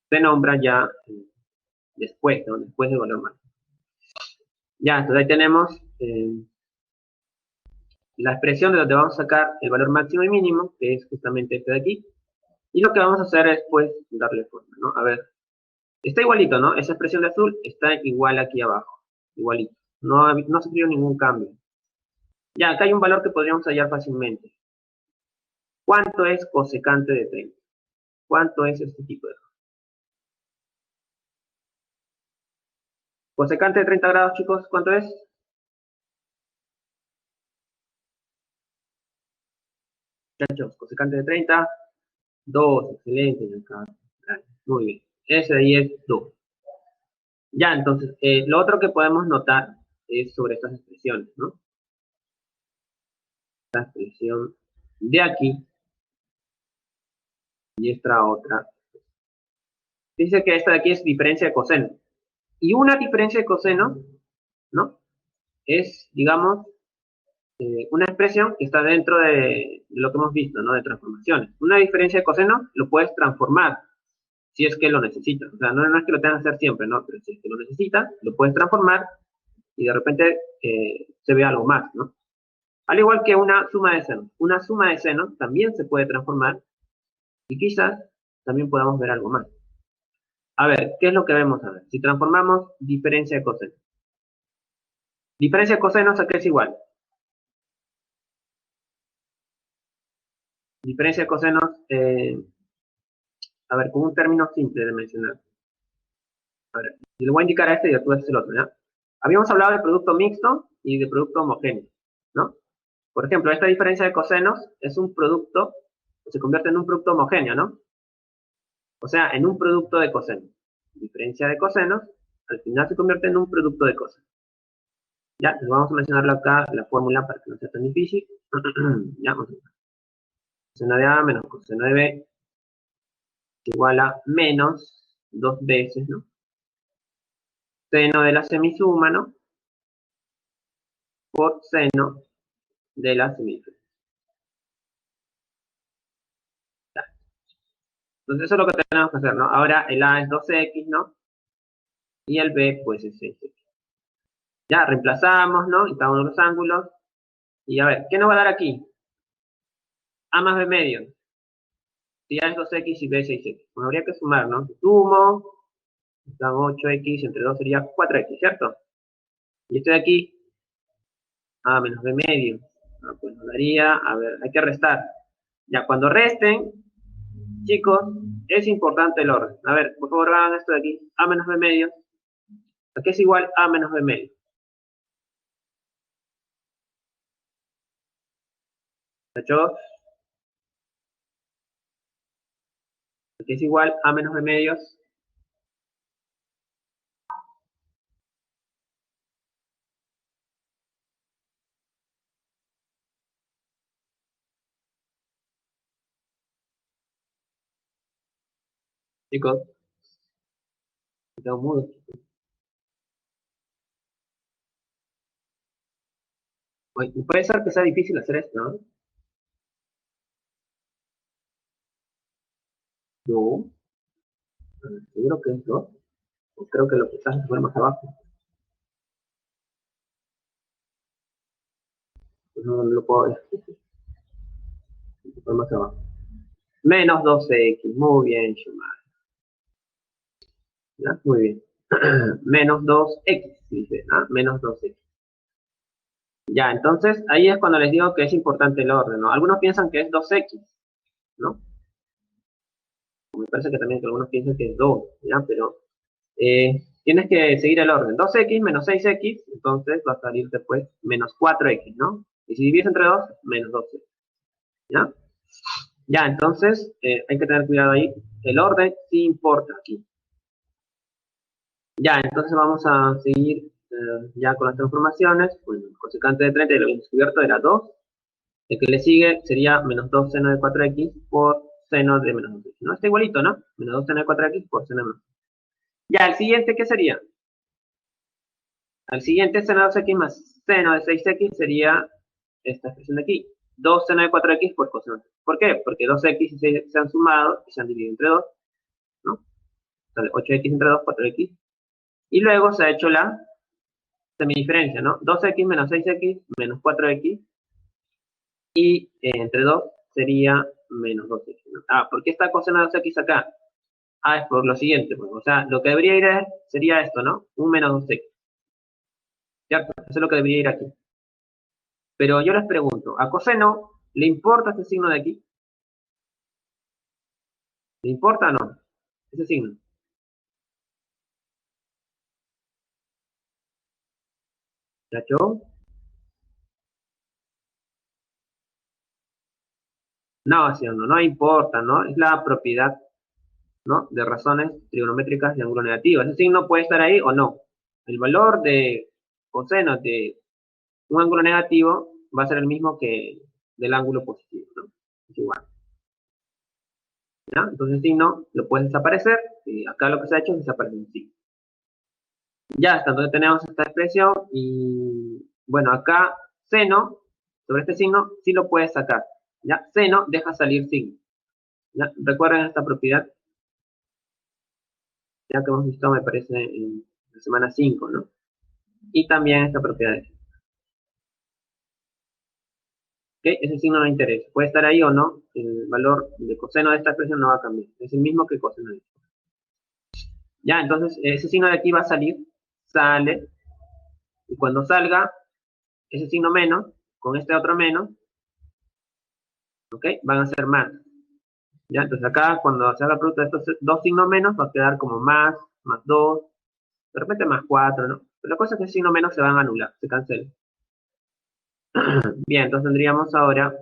Se nombra ya después, ¿no? Después del valor máximo. Ya, entonces ahí tenemos la expresión de donde vamos a sacar el valor máximo y mínimo, que es justamente este de aquí. Y lo que vamos a hacer es, pues, darle forma, ¿no? A ver, está igualito, ¿no? Esa expresión de azul está igual aquí abajo, igualito. No ha sufrido ningún cambio. Ya, acá hay un valor que podríamos hallar fácilmente. ¿Cuánto es cosecante de 30? ¿Cuánto es este tipo de error? Cosecante de 30 grados, chicos, ¿cuánto es? Muchachos, cosecante de 30, 2, excelente. Muy bien, ese de ahí es 2. Ya, entonces, lo otro que podemos notar es sobre estas expresiones, ¿no? Esta expresión de aquí y esta otra. Dice que esta de aquí es diferencia de coseno. Y una diferencia de coseno, ¿no? Es, digamos, una expresión que está dentro de lo que hemos visto, ¿no? De transformaciones. Una diferencia de coseno lo puedes transformar si es que lo necesitas. O sea, no es que lo tengas que hacer siempre, ¿no? Pero si es que lo necesitas, lo puedes transformar y de repente se ve algo más, ¿no? Al igual que una suma de senos. Una suma de senos también se puede transformar y quizás también podamos ver algo más. A ver, ¿qué es lo que vemos a ver? Si transformamos diferencia de coseno. Diferencia de cosenos, ¿a qué es igual? Diferencia de cosenos, a ver, con un término simple de mencionar. A ver, y le voy a indicar a este y después el otro, ¿ya? Habíamos hablado de producto mixto y de producto homogéneo, ¿no? Por ejemplo, esta diferencia de cosenos es un producto que se convierte en un producto homogéneo, ¿no? O sea, en un producto de cosenos. Diferencia de cosenos, al final se convierte en un producto de cosenos. Ya, entonces vamos a mencionarlo acá, la fórmula para que no sea tan difícil. Ya, vamos a ver. Coseno de A menos coseno de B igual a menos 2 veces, ¿no? Seno de la semisuma, ¿no? Por seno de la semidiferencia. Entonces eso es lo que tenemos que hacer, ¿no? Ahora el A es 2x, ¿no? Y el B, pues es 6x. Ya, reemplazamos, ¿no? En cada uno de los ángulos. Y a ver, ¿qué nos va a dar aquí? A más B medio. Si A es 2x y B es 6x. Bueno, habría que sumar, ¿no? Sumo, dan 8x, entre 2 sería 4x, ¿cierto? Y este de aquí, A menos B medio. Ah, pues nos daría, a ver, hay que restar. Ya, cuando resten, chicos, es importante el orden. A ver, por favor, hagan esto de aquí. A menos B medio. ¿A qué es igual A menos B medio? ¿Cachó? ¿A qué es igual A menos B medios? Chicos, tengo mudo. Oye, puede ser que sea difícil hacer esto, ¿no? Yo, seguro que es 2. O creo que lo que estás fue más abajo. Pues no lo puedo ver. Fue más abajo. Menos 12x. Muy bien, Schumann. ¿Ya? Muy bien. Menos 2x, dice, ¿no? Menos 2x. Ya, entonces ahí es cuando les digo que es importante el orden, ¿no? Algunos piensan que es 2x, ¿no? Me parece que también que algunos piensan que es 2, ¿ya? Pero tienes que seguir el orden. 2x menos 6x, entonces va a salir después menos 4x, ¿no? Y si divides entre 2, menos 12. ¿Ya? Ya, entonces hay que tener cuidado ahí. El orden sí importa aquí. Ya, entonces vamos a seguir ya con las transformaciones. Bueno, el cosecante de 30 ya lo habíamos descubierto, era 2. El que le sigue sería menos 2 seno de 4x por seno de menos 2x. ¿No? Está igualito, ¿no? Menos 2 seno de 4x por seno de menos 2x. Ya, el siguiente, ¿qué sería? Al siguiente, seno de 2x más seno de 6x sería esta expresión de aquí. 2 seno de 4x por coseno. ¿Por qué? Porque 2x y 6 se han sumado y se han dividido entre 2, ¿no? Sale 8x entre 2, 4x. Y luego se ha hecho la semidiferencia, ¿no? 2x menos 6x menos 4x. Y entre 2 sería menos 2x, ¿no? Ah, ¿por qué está coseno de 2x acá? Ah, es por lo siguiente, pues. O sea, lo que debería ir sería esto, ¿no? Un menos 2x. ¿Cierto? Eso es lo que debería ir aquí. Pero yo les pregunto, ¿a coseno le importa este signo de aquí? ¿Le importa o no? Ese signo. ¿Chacho? No, sí o no, no importa, ¿no? Es la propiedad, ¿no? De razones trigonométricas de ángulo negativo. Ese signo puede estar ahí o no. El valor de coseno de un ángulo negativo va a ser el mismo que del ángulo positivo, ¿no? Es igual. ¿Ya? Entonces el signo lo puedes desaparecer y acá lo que se ha hecho es desaparecer el signo. Ya está, entonces tenemos esta expresión y bueno, acá seno, sobre este signo, sí lo puedes sacar. ¿Ya? Seno deja salir signo. ¿Ya? Recuerden esta propiedad, ya que hemos visto, me parece, en la semana 5, ¿no? Y también esta propiedad. ¿Ok? Ese signo no interesa. Puede estar ahí o no, el valor de coseno de esta expresión no va a cambiar. Es el mismo que coseno de esta. Ya, entonces ese signo de aquí va a salir, sale, y cuando salga ese signo menos, con este otro menos, ¿ok? Van a ser más. ¿Ya? Entonces acá cuando se haga el producto de estos dos signos menos va a quedar como más 2, de repente más 4, ¿no? Pero la cosa es que el signo menos se van a anular, se cancela. Bien, entonces tendríamos ahora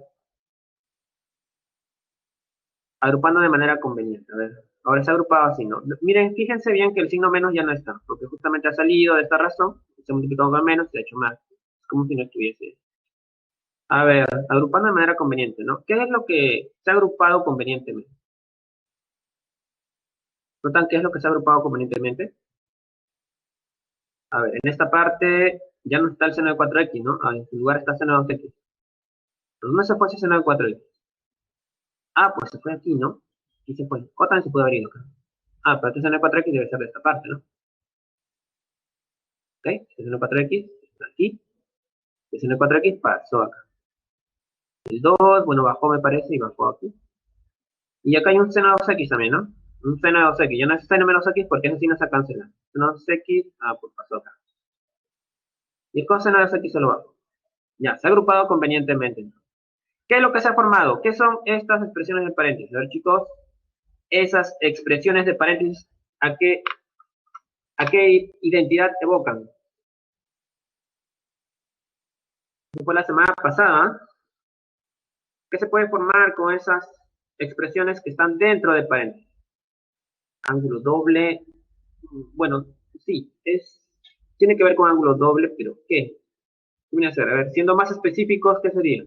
agrupando de manera conveniente. A ver, ahora está agrupado así, ¿no? Miren, fíjense bien que el signo menos ya no está, porque justamente ha salido de esta razón, se ha multiplicado con menos, se ha hecho más. Es como si no estuviese. A ver, agrupando de manera conveniente, ¿no? ¿Qué es lo que se ha agrupado convenientemente? ¿Notan qué es lo que se ha agrupado convenientemente? A ver, en esta parte ya no está el seno de 4x, ¿no? Ah, en su lugar está el seno de 2x. ¿Dónde se fue ese seno de 4x? Ah, pues se fue aquí, ¿no? Aquí se fue. O también se puede haber ido acá. Ah, pero este seno de 4x debe ser de esta parte, ¿no? ¿Ok? Este seno de 4x está aquí. El seno de 4x pasó acá. El 2, bueno, bajó me parece y bajó aquí. Y acá hay un seno de 2x también, ¿no? Un seno de 2x. Ya no es seno menos x porque ese sí no se cancela. Seno de 2x, ah, pues pasó acá. Y el coseno de 2x solo bajó. Ya, se ha agrupado convenientemente. ¿Qué es lo que se ha formado? ¿Qué son estas expresiones de paréntesis? A ver, chicos, esas expresiones de paréntesis, ¿a qué identidad evocan? Eso fue la semana pasada. ¿Qué se puede formar con esas expresiones que están dentro de paréntesis? Ángulo doble. Bueno, sí, tiene que ver con ángulo doble, pero ¿qué? ¿Qué viene a ser? A ver, siendo más específicos, ¿qué sería?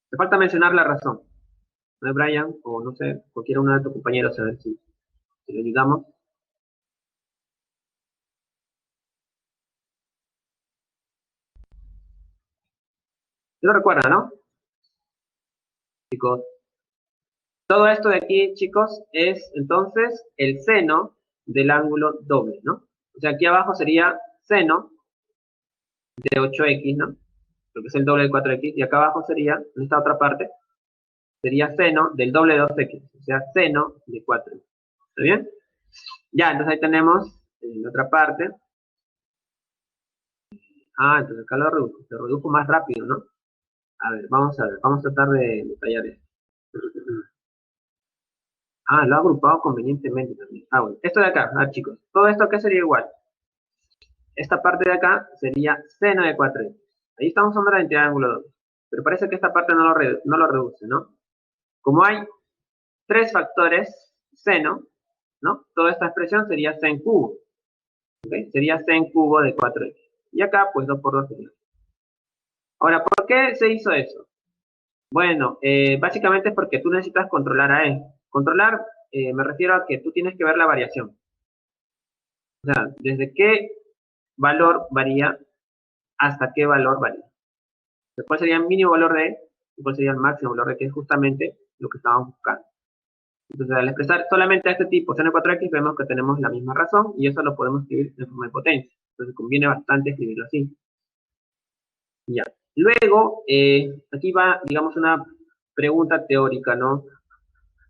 Te falta mencionar la razón. ¿No es Brian? O no sé, cualquiera uno de tus compañeros, a ver si le digamos. ¿Se lo recuerda, no? Chicos, todo esto de aquí, chicos, es entonces el seno del ángulo doble, ¿no? O sea, aquí abajo sería seno de 8x, ¿no? Lo que es el doble de 4x, y acá abajo sería, en esta otra parte, sería seno del doble de 2x, o sea, seno de 4. ¿Está bien? Ya, entonces ahí tenemos en la otra parte. Ah, entonces acá lo redujo, se redujo más rápido, ¿no? A ver, vamos a tratar de detallar esto. Ah, lo ha agrupado convenientemente también. Ah, bueno. Esto de acá, a ver chicos, todo esto acá sería igual. Esta parte de acá sería seno de 4x. Ahí estamos usando la identidad de ángulo doble. Pero parece que esta parte no lo reduce, ¿no? Como hay tres factores seno, ¿no? Toda esta expresión sería sen cubo. ¿Okay? Sería sen cubo de 4x. Y acá, pues 2 por 2 sería. Ahora, ¿por qué se hizo eso? Bueno, básicamente es porque tú necesitas controlar a E. Controlar, me refiero a que tú tienes que ver la variación. O sea, desde qué valor varía hasta qué valor varía. ¿Cuál sería el mínimo valor de E y cuál sería el máximo valor de E? Que es justamente lo que estábamos buscando. Entonces, al expresar solamente a este tipo, seno de 4x, vemos que tenemos la misma razón y eso lo podemos escribir en forma de potencia. Entonces, conviene bastante escribirlo así. Ya. Luego, aquí va, digamos, una pregunta teórica, ¿no?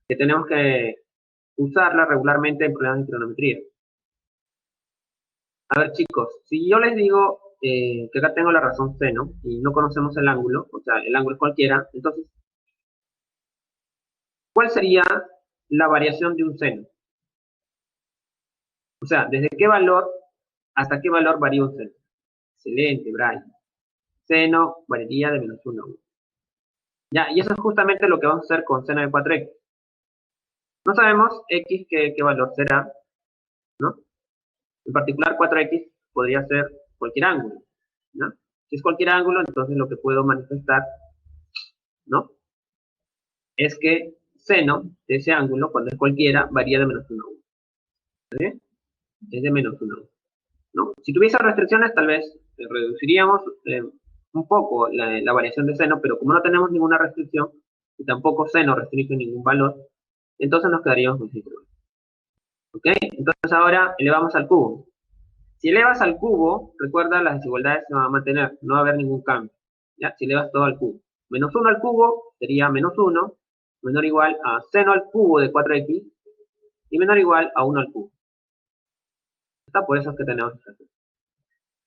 Que tenemos que usarla regularmente en problemas de trigonometría. A ver, chicos, si yo les digo que acá tengo la razón seno y no conocemos el ángulo, o sea, el ángulo es cualquiera, entonces, ¿cuál sería la variación de un seno? O sea, ¿desde qué valor hasta qué valor varía un seno? Excelente, Brian. Seno variaría de -1 a 1. Ya, y eso es justamente lo que vamos a hacer con seno de 4x. No sabemos x qué valor será, ¿no? En particular, 4x podría ser cualquier ángulo, ¿no? Si es cualquier ángulo, entonces lo que puedo manifestar, ¿no? Es que seno de ese ángulo, cuando es cualquiera, varía de -1 a 1. ¿Sí? Es de -1 a 1, ¿no? Si tuviese restricciones, tal vez reduciríamos un poco la variación de seno, pero como no tenemos ninguna restricción, y tampoco seno restringe ningún valor, entonces nos quedaríamos con ese problema. ¿Ok? Entonces ahora elevamos al cubo. Si elevas al cubo, recuerda, las desigualdades se van a mantener, no va a haber ningún cambio. ¿Ya? Si elevas todo al cubo. -1 al cubo sería -1, menor o igual a seno al cubo de 4x, y menor o igual a 1 al cubo. ¿Está? Por eso es que tenemos esta expresión.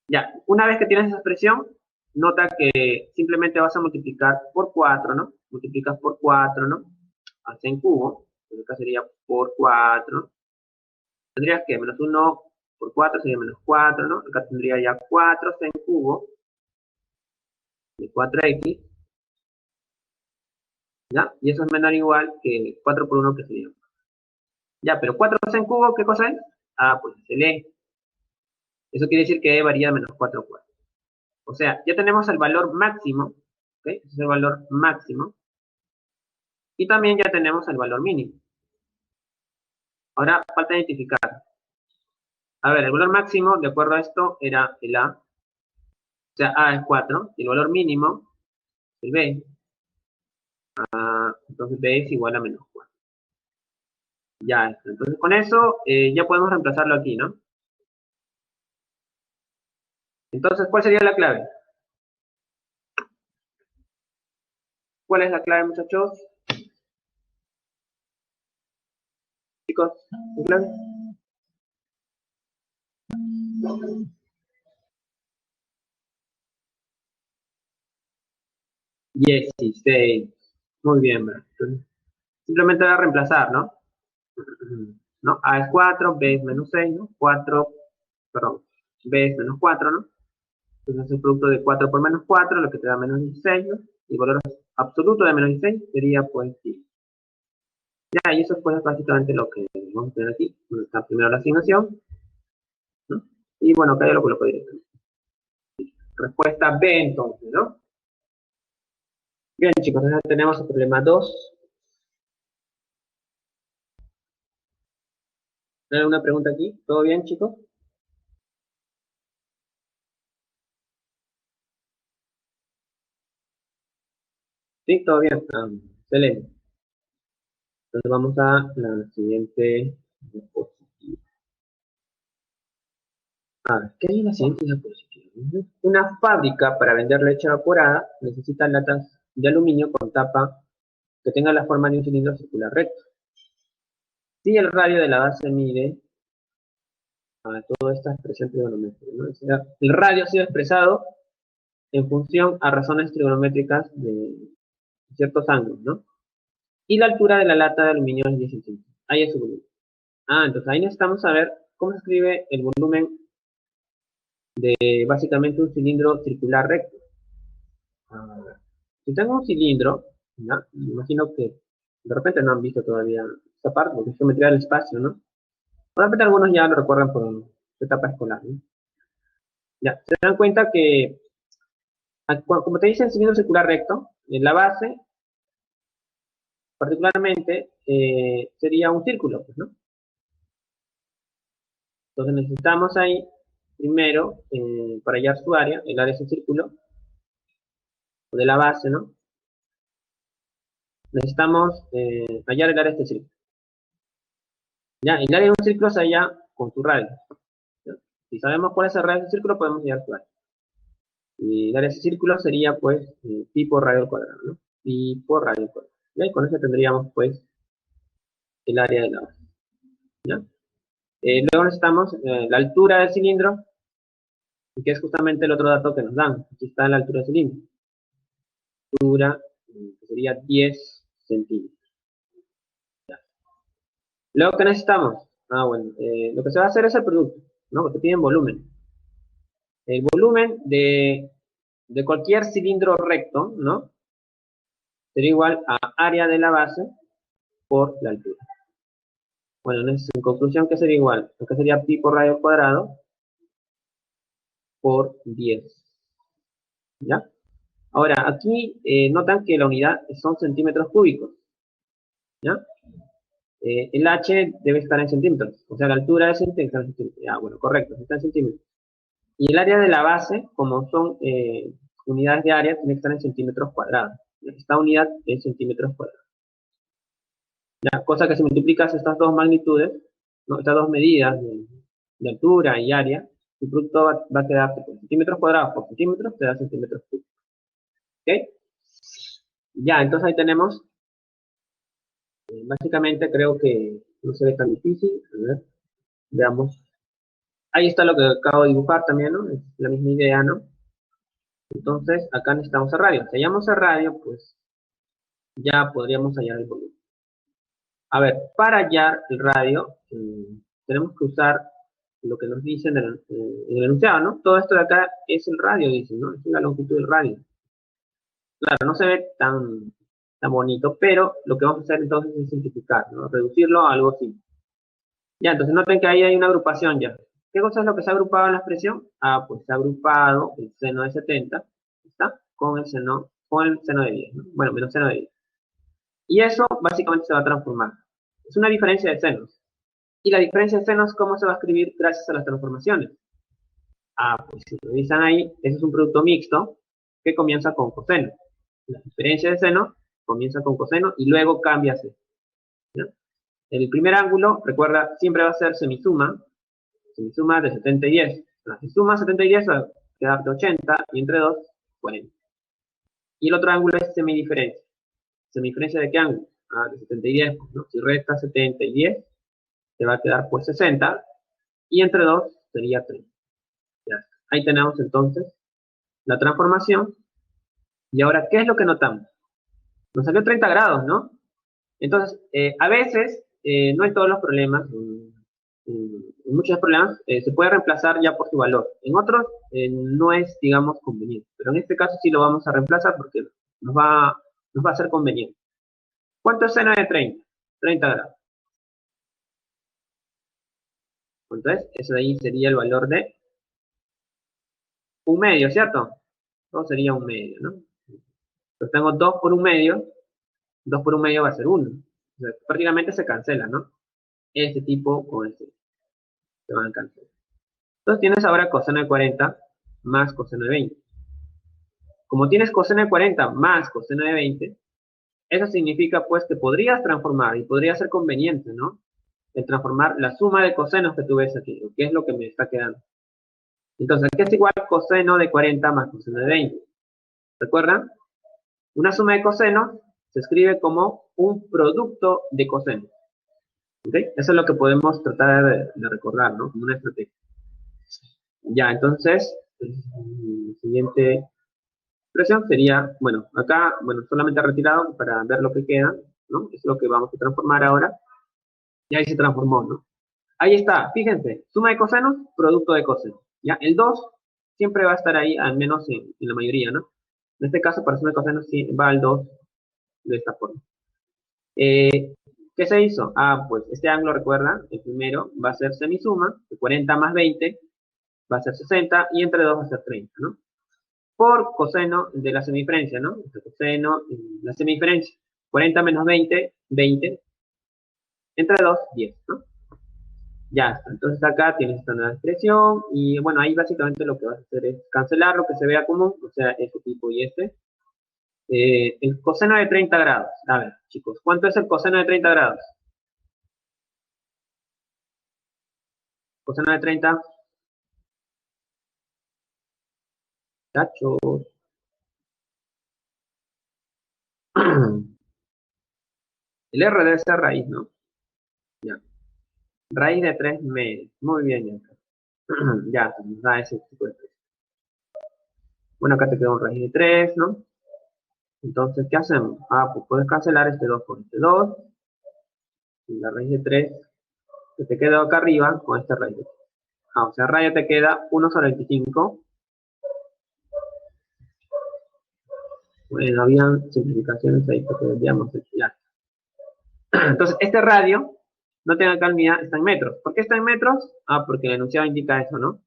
Ya, una vez que tienes esa expresión, nota que simplemente vas a multiplicar por 4, ¿no? Multiplicas por 4, ¿no? Hace en cubo, entonces acá sería por 4. Tendrías que -1 por 4 sería -4, ¿no? Acá tendría ya 4 en cubo de 4x, ¿ya? Y eso es menor o igual que 4 por 1, que sería. Ya, pero 4 en cubo, ¿qué cosa es? Ah, pues es el E. Eso quiere decir que E varía de -4 a 4. O sea, ya tenemos el valor máximo, ¿ok? Ese es el valor máximo. Y también ya tenemos el valor mínimo. Ahora falta identificar. A ver, el valor máximo, de acuerdo a esto, era el A. O sea, A es 4. Y el valor mínimo, el B. Entonces B es igual a -4. Ya está. Entonces con eso ya podemos reemplazarlo aquí, ¿no? Entonces, ¿cuál sería la clave? ¿Cuál es la clave, muchachos? Chicos, ¿la clave? 16. Muy bien, ¿verdad? Entonces, simplemente voy a reemplazar, ¿no? ¿No? A es 4, B es -6, ¿no? 4, perdón, B es -4, ¿no? Entonces el producto de 4 por -4, lo que te da -16, ¿no? Y el valor absoluto de -16 sería pues 10. Ya, y eso pues es básicamente lo que vamos a tener aquí. Bueno, está primero la asignación, ¿no? Y bueno, acá ya lo coloco directamente. Respuesta B entonces, ¿no? Bien, chicos, ahora tenemos el problema 2. ¿Hay alguna pregunta aquí? ¿Todo bien, chicos? Sí, todo bien. Excelente. Entonces vamos a la siguiente diapositiva. A ver, ¿qué hay en la siguiente diapositiva? Una fábrica para vender leche evaporada necesita latas de aluminio con tapa que tenga la forma de un cilindro circular recto. Si el radio de la base mide a toda esta expresión trigonométrica, ¿no? O sea, el radio ha sido expresado en función a razones trigonométricas de ciertos ángulos, ¿no? Y la altura de la lata de aluminio es 10 centímetros. Ahí es su volumen. Entonces ahí necesitamos saber cómo se escribe el volumen de básicamente un cilindro circular recto. Si tengo un cilindro, ¿ya? Me imagino que de repente no han visto todavía esta parte, porque es geometría del espacio, ¿no? De repente algunos ya lo recuerdan por su etapa escolar, ¿no? Ya, se dan cuenta que, como te dice el cilindro circular recto, en la base, particularmente, sería un círculo, pues, ¿no? Entonces necesitamos ahí, primero, para hallar su área, el área es un círculo, de la base, ¿no? Necesitamos hallar el área de este círculo. Ya, el área de un círculo se halla con su radio. ¿Ya? Si sabemos cuál es el radio de ese círculo, podemos hallar su área. Y el área de ese círculo sería, pues, pi por radio al cuadrado, ¿no? Pi por radio al cuadrado. ¿Ya? Y con eso tendríamos, pues, el área de la base. ¿Ya? Luego necesitamos la altura del cilindro, que es justamente el otro dato que nos dan. Aquí está la altura del cilindro. Altura, que sería 10 centímetros. ¿Ya? Luego, ¿qué necesitamos? Bueno, lo que se va a hacer es el producto, ¿no? Porque piden volumen. El volumen de cualquier cilindro recto, ¿no? Sería igual a área de la base por la altura. Bueno, en conclusión, ¿qué sería igual? Acá sería pi por radio al cuadrado por 10. ¿Ya? Ahora, aquí notan que la unidad son centímetros cúbicos. ¿Ya? El h debe estar en centímetros. O sea, la altura de centímetros. Bueno, correcto, está en centímetros. Y el área de la base, como son unidades de área, tiene que estar en centímetros cuadrados. Esta unidad es centímetros cuadrados. ¿Ya? Cosa que si multiplicas estas dos magnitudes, ¿no? Estas dos medidas de altura y área, tu producto va a quedar por centímetros cuadrados por centímetros, te da centímetros cúbicos. ¿Ok? Ya, entonces ahí tenemos, básicamente creo que no se ve tan difícil. A ver, veamos. Ahí está lo que acabo de dibujar también, ¿no? Es la misma idea, ¿no? Entonces, acá necesitamos el radio. Si hallamos el radio, pues ya podríamos hallar el volumen. A ver, para hallar el radio, tenemos que usar lo que nos dicen en el enunciado, ¿no? Todo esto de acá es el radio, dicen, ¿no? Es la longitud del radio. Claro, no se ve tan bonito, pero lo que vamos a hacer entonces es simplificar, ¿no? Reducirlo a algo simple. Ya, entonces noten que ahí hay una agrupación ya. ¿Qué cosa es lo que se ha agrupado en la expresión? Pues se ha agrupado el seno de 70, ¿está? Con el seno de 10, ¿no? Bueno, menos seno de 10. Y eso básicamente se va a transformar. Es una diferencia de senos. Y la diferencia de senos, ¿cómo se va a escribir gracias a las transformaciones? Pues si revisan ahí, ese es un producto mixto que comienza con coseno. La diferencia de seno comienza con coseno y luego cambia a seno. ¿Ya? El primer ángulo, recuerda, siempre va a ser semisuma de 70 y 10. Si suma 70 y 10 va a quedar de 80 y entre 2, 40. Y el otro ángulo es semidiferencia. ¿Semidiferencia de qué ángulo? De 70 y 10. ¿No? Si resta 70 y 10, te va a quedar pues 60 y entre 2 sería 30. Ya. Ahí tenemos entonces la transformación. Y ahora, ¿qué es lo que notamos? Nos salió 30 grados, ¿no? Entonces, a veces, no en todos los problemas, en muchos problemas, se puede reemplazar ya por su valor. En otros, no es, digamos, conveniente. Pero en este caso sí lo vamos a reemplazar porque nos va a ser conveniente. ¿Cuánto es seno de 30? 30 grados. Entonces, eso de ahí sería el valor de un medio, ¿cierto? Todo sería un medio, ¿no? Entonces tengo 2 por un medio. 2 por un medio va a ser 1. O sea, prácticamente se cancela, ¿no? Este tipo con este. Se van a cancelar. Entonces tienes ahora coseno de 40 más coseno de 20. Como tienes coseno de 40 más coseno de 20, eso significa pues que podrías transformar y podría ser conveniente, ¿no? El transformar la suma de cosenos que tú ves aquí, que es lo que me está quedando. Entonces, ¿qué es igual coseno de 40 más coseno de 20? ¿Recuerdan? Una suma de cosenos se escribe como un producto de cosenos. ¿Okay? Eso es lo que podemos tratar de recordar, ¿no? Como una estrategia. Ya, entonces, la siguiente expresión sería, bueno, acá, bueno, solamente retirado para ver lo que queda, ¿no? Es lo que vamos a transformar ahora. Y ahí se transformó, ¿no? Ahí está, fíjense, suma de cosenos, producto de cosenos. ¿Ya? El 2 siempre va a estar ahí, al menos en la mayoría, ¿no? En este caso, para suma de cosenos, sí, va al 2 de esta forma. ¿Qué se hizo? Ah, pues este ángulo, recuerda, el primero va a ser semisuma, de 40 más 20 va a ser 60 y entre 2 va a ser 30, ¿no? Por coseno de la semidiferencia, ¿no? El coseno de la semidiferencia. 40 menos 20, 20. Entre 2, 10, ¿no? Ya está. Entonces acá tienes esta nueva expresión y bueno, ahí básicamente lo que vas a hacer es cancelar lo que se vea común, o sea, este tipo y este. El coseno de 30 grados. A ver, chicos, ¿cuánto es el coseno de 30 grados? Coseno de 30, tachos. El R debe ser raíz, ¿no? Ya. Raíz de 3 medios. Muy bien, ya. Ya, nos da ese tipo de expresión. Bueno, acá te quedó un raíz de 3, ¿no? Entonces, ¿qué hacemos? Ah, pues puedes cancelar este 2 por este 2. Y la raíz de 3 que te queda acá arriba con esta raíz. Ah, o sea, rayo te queda 1 sobre 25. Bueno, habían simplificaciones ahí que deberíamos ya. Entonces, este radio, no tenga calmidad, está en metros. ¿Por qué está en metros? Ah, porque el enunciado indica eso, ¿no?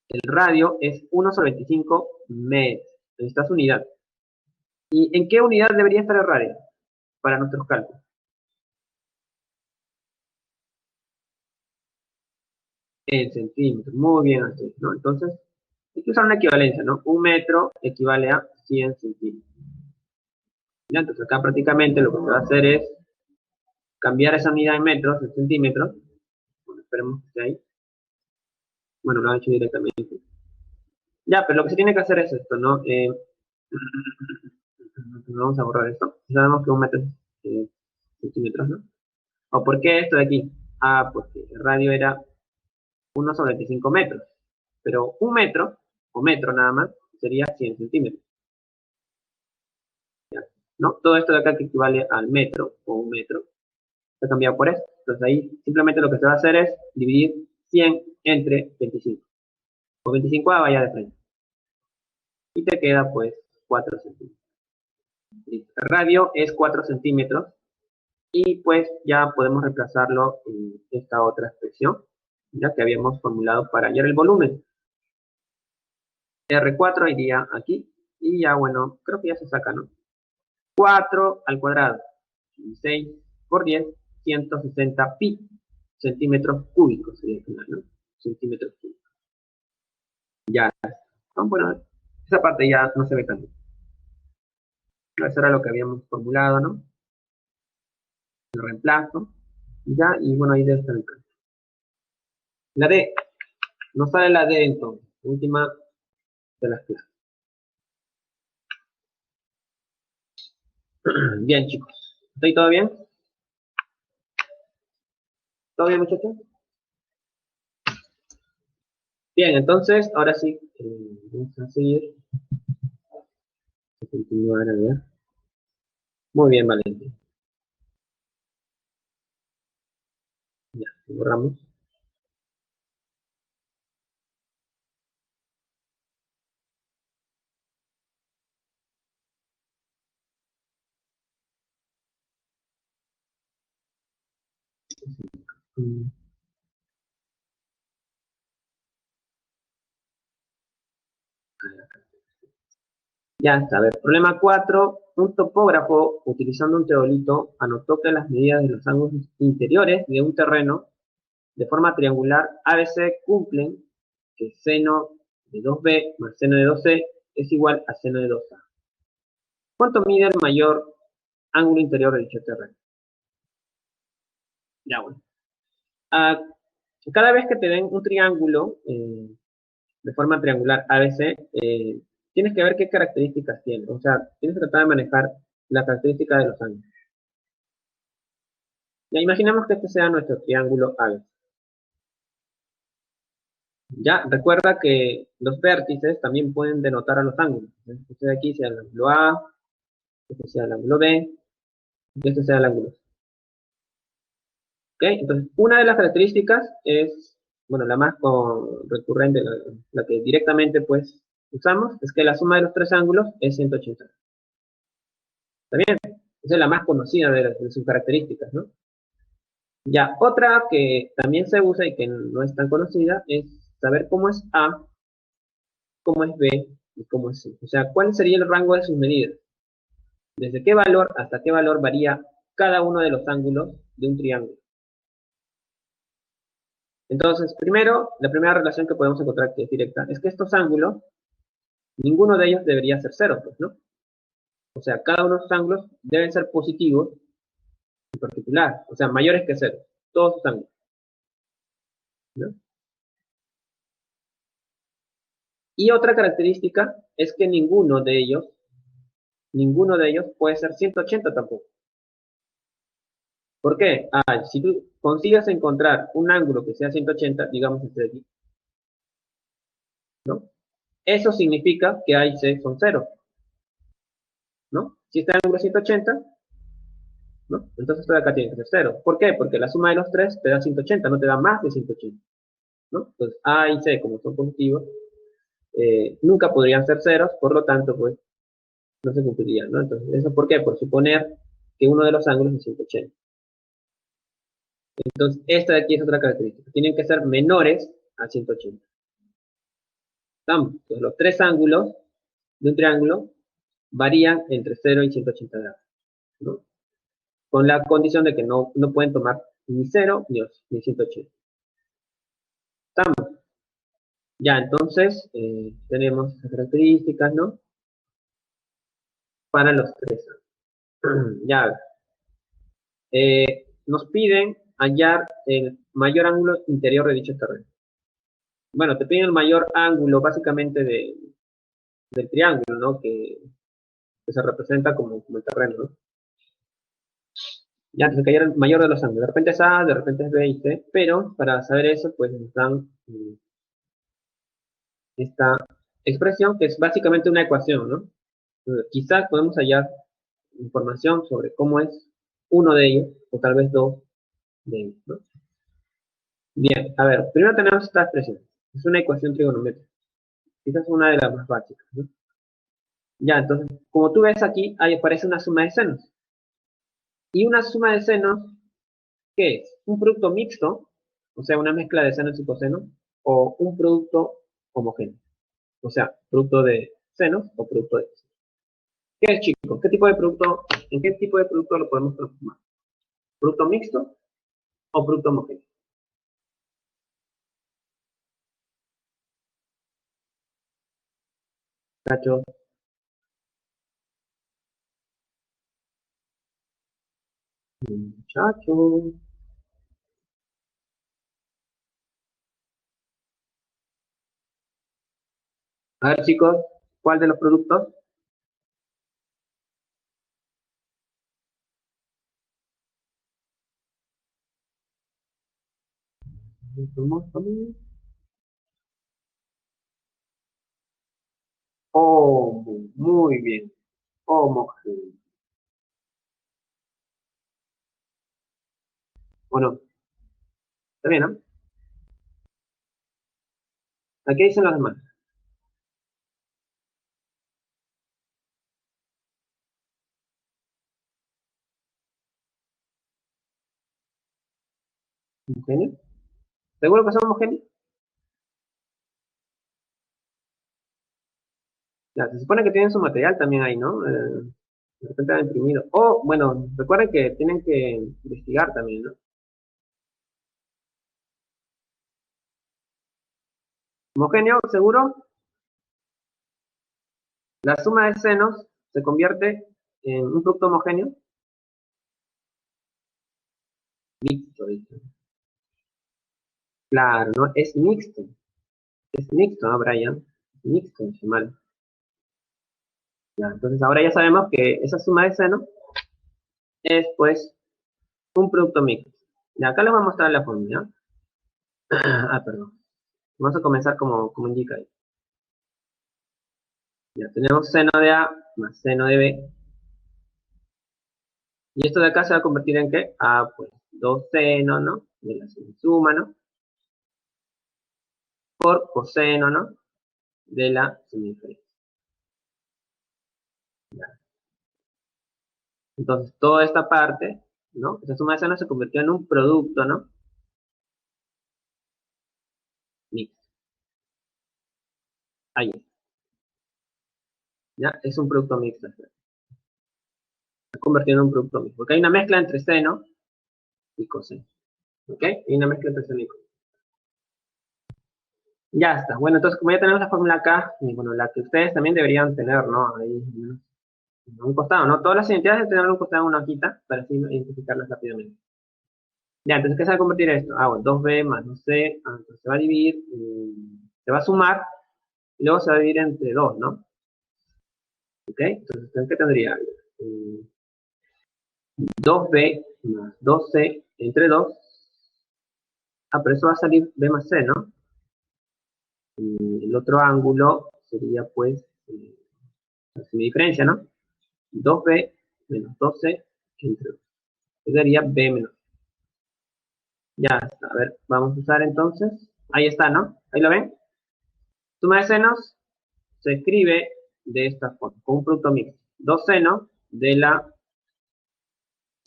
El radio es 1 sobre 25 metros. Necesitas unidad. ¿Y en qué unidad debería estar el radio para nuestros cálculos? En centímetros. Muy bien, así, ¿no? Entonces, hay que usar una equivalencia, ¿no? Un metro equivale a 100 centímetros. ¿Ya? Entonces, acá prácticamente lo que se va a hacer es cambiar esa unidad en metros, en centímetros. Bueno, esperemos que esté ahí. Bueno, lo ha hecho directamente. Ya, pero lo que se tiene que hacer es esto, ¿no? Vamos a borrar esto. Sabemos que un metro es centímetros, ¿no? ¿O por qué esto de aquí? Ah, porque el radio era 1 sobre 25 metros. Pero un metro, o metro nada más, sería 100 centímetros. ¿Ya? ¿No? Todo esto de acá que equivale al metro, o un metro, se ha cambiado por esto. Entonces ahí simplemente lo que se va a hacer es dividir 100 entre 25. O 25 vaya de frente. Y te queda pues 4 centímetros. El radio es 4 centímetros y pues ya podemos reemplazarlo en esta otra expresión, ya que habíamos formulado para hallar el volumen. R4 iría aquí y ya bueno, creo que ya se saca, ¿no? 4 al cuadrado, 6 por 10, 160 pi centímetros cúbicos sería el final, ¿no? Centímetros cúbicos. Ya, bueno, esa parte ya no se ve tanto. Eso era lo que habíamos formulado, ¿no? El reemplazo, ya, y bueno, ahí debe estar el cálculo. La D, no sale la D entonces, última de las clases. Bien, chicos, ¿estoy todo bien? ¿Todo bien, muchachos? Bien, entonces, ahora sí, vamos a seguir. A continuar a ver. Muy bien, Valentín. Ya, borramos. Mm, Ya está, a ver, problema 4. Un topógrafo, utilizando un teodolito, anotó que las medidas de los ángulos interiores de un terreno de forma triangular ABC cumplen que seno de 2B más seno de 2C es igual a seno de 2A. ¿Cuánto mide el mayor ángulo interior de dicho terreno? Ya, bueno. Ah, cada vez que te den un triángulo de forma triangular ABC, tienes que ver qué características tiene. O sea, tienes que tratar de manejar la característica de los ángulos. Ya imaginemos que este sea nuestro triángulo ABC. Ya, recuerda que los vértices también pueden denotar a los ángulos. Este de aquí sea el ángulo A, este sea el ángulo B, y este sea el ángulo C. Entonces, una de las características es, bueno, la más recurrente, la que directamente pues usamos, es que la suma de los tres ángulos es 180. ¿Está bien? Esa es la más conocida de sus características, ¿no? Ya, otra que también se usa y que no es tan conocida es saber cómo es A, cómo es B y cómo es C. O sea, ¿cuál sería el rango de sus medidas? ¿Desde qué valor hasta qué valor varía cada uno de los ángulos de un triángulo? Entonces, primero, la primera relación que podemos encontrar que es directa es que estos ángulos, ninguno de ellos debería ser cero, pues, ¿no? O sea, cada uno de los ángulos deben ser positivos en particular, o sea, mayores que cero, todos los ángulos, ¿no? Y otra característica es que ninguno de ellos puede ser 180 tampoco. ¿Por qué? Si tú consigues encontrar un ángulo que sea 180, digamos este de aquí, ¿no? Eso significa que A y C son cero, ¿no? Si este ángulo es 180, ¿no? Entonces esto de acá tiene que ser cero. ¿Por qué? Porque la suma de los tres te da 180, no te da más de 180, ¿no? Entonces A y C, como son positivos, nunca podrían ser ceros, por lo tanto, pues, no se cumplirían, ¿no? Entonces, ¿eso por qué? Por suponer que uno de los ángulos es 180. Entonces, esta de aquí es otra característica. Tienen que ser menores a 180. ¿Estamos? Entonces, los tres ángulos de un triángulo varían entre 0 y 180 grados, ¿no? Con la condición de que no pueden tomar ni 0 ni 180. ¿Estamos? Ya, entonces, tenemos esas características, ¿no? Para los tres. Ya, nos piden hallar el mayor ángulo interior de dicho terreno. Bueno, te piden el mayor ángulo básicamente del triángulo, ¿no? Que se representa como el terreno, ¿no? Ya, entonces que hallar el mayor de los ángulos. De repente es A, de repente es B y C, pero para saber eso, pues nos dan esta expresión que es básicamente una ecuación, ¿no? Quizás podemos hallar información sobre cómo es uno de ellos, o tal vez dos de ellos, ¿no? Bien, a ver, primero tenemos esta expresión. Es una ecuación trigonométrica. Quizás una de las más básicas, ¿no? Ya, entonces, como tú ves aquí, ahí aparece una suma de senos. Y una suma de senos, ¿qué es? Un producto mixto, o sea, una mezcla de senos y cosenos, o un producto homogéneo, o sea, producto de senos o producto de cosenos. ¿Qué es, chicos? ¿Qué tipo de producto, en qué tipo de producto lo podemos transformar? ¿Producto mixto o producto homogéneo? Muchachos, muchachos. A ver, chicos, ¿cuál de los productos? Oh, muy bien. Homogéneo. Bueno, está bien, ¿no? Aquí dicen los demás. ¿Homogéneo? ¿Seguro que son homogéneos? Ya, se supone que tienen su material también ahí, ¿no? De repente han imprimido. O, bueno, recuerden que tienen que investigar también, ¿no? Homogéneo, seguro, la suma de senos se convierte en un producto homogéneo. Mixto, dice. Claro, ¿no? Es mixto. Es mixto, ¿no, Brian? Es mixto, dice mal. Ya, entonces ahora ya sabemos que esa suma de senos es, pues, un producto mixto. Y acá les voy a mostrar la fórmula. Perdón. Vamos a comenzar como indica ahí. Ya tenemos seno de A más seno de B. Y esto de acá se va a convertir en ¿qué? A, pues, 2 seno, ¿no? De la semisuma, ¿no? Por coseno, ¿no? De la semidiferencia. Entonces, toda esta parte, ¿no? Esta suma de seno se convirtió en un producto, ¿no? Mixto. Ahí. ¿Ya? Es un producto mixto. Se convirtió en un producto mixto. Porque hay una mezcla entre seno y coseno. ¿Ok? Hay una mezcla entre seno y coseno. Ya está. Bueno, entonces, como ya tenemos la fórmula acá, y bueno, la que ustedes también deberían tener, ¿no? Ahí, en un costado, ¿no? Todas las identidades deben tener un costado en una hojita para así identificarlas rápidamente. Ya, entonces, ¿qué se va a convertir esto? Ah, bueno, 2b más 2c, entonces se va a dividir, se va a sumar, y luego se va a dividir entre 2, ¿no? ¿Ok? Entonces, ¿qué tendría? 2b más 2c entre 2. Ah, pero eso va a salir b más c, ¿no? Y el otro ángulo sería, pues, la semidiferencia, ¿no? 2b menos 2c entre 2. Eso sería b menos. Ya está. A ver, vamos a usar entonces. Ahí está, ¿no? ¿Ahí lo ven? Suma de senos se escribe de esta forma, con un producto mixto. 2 senos de la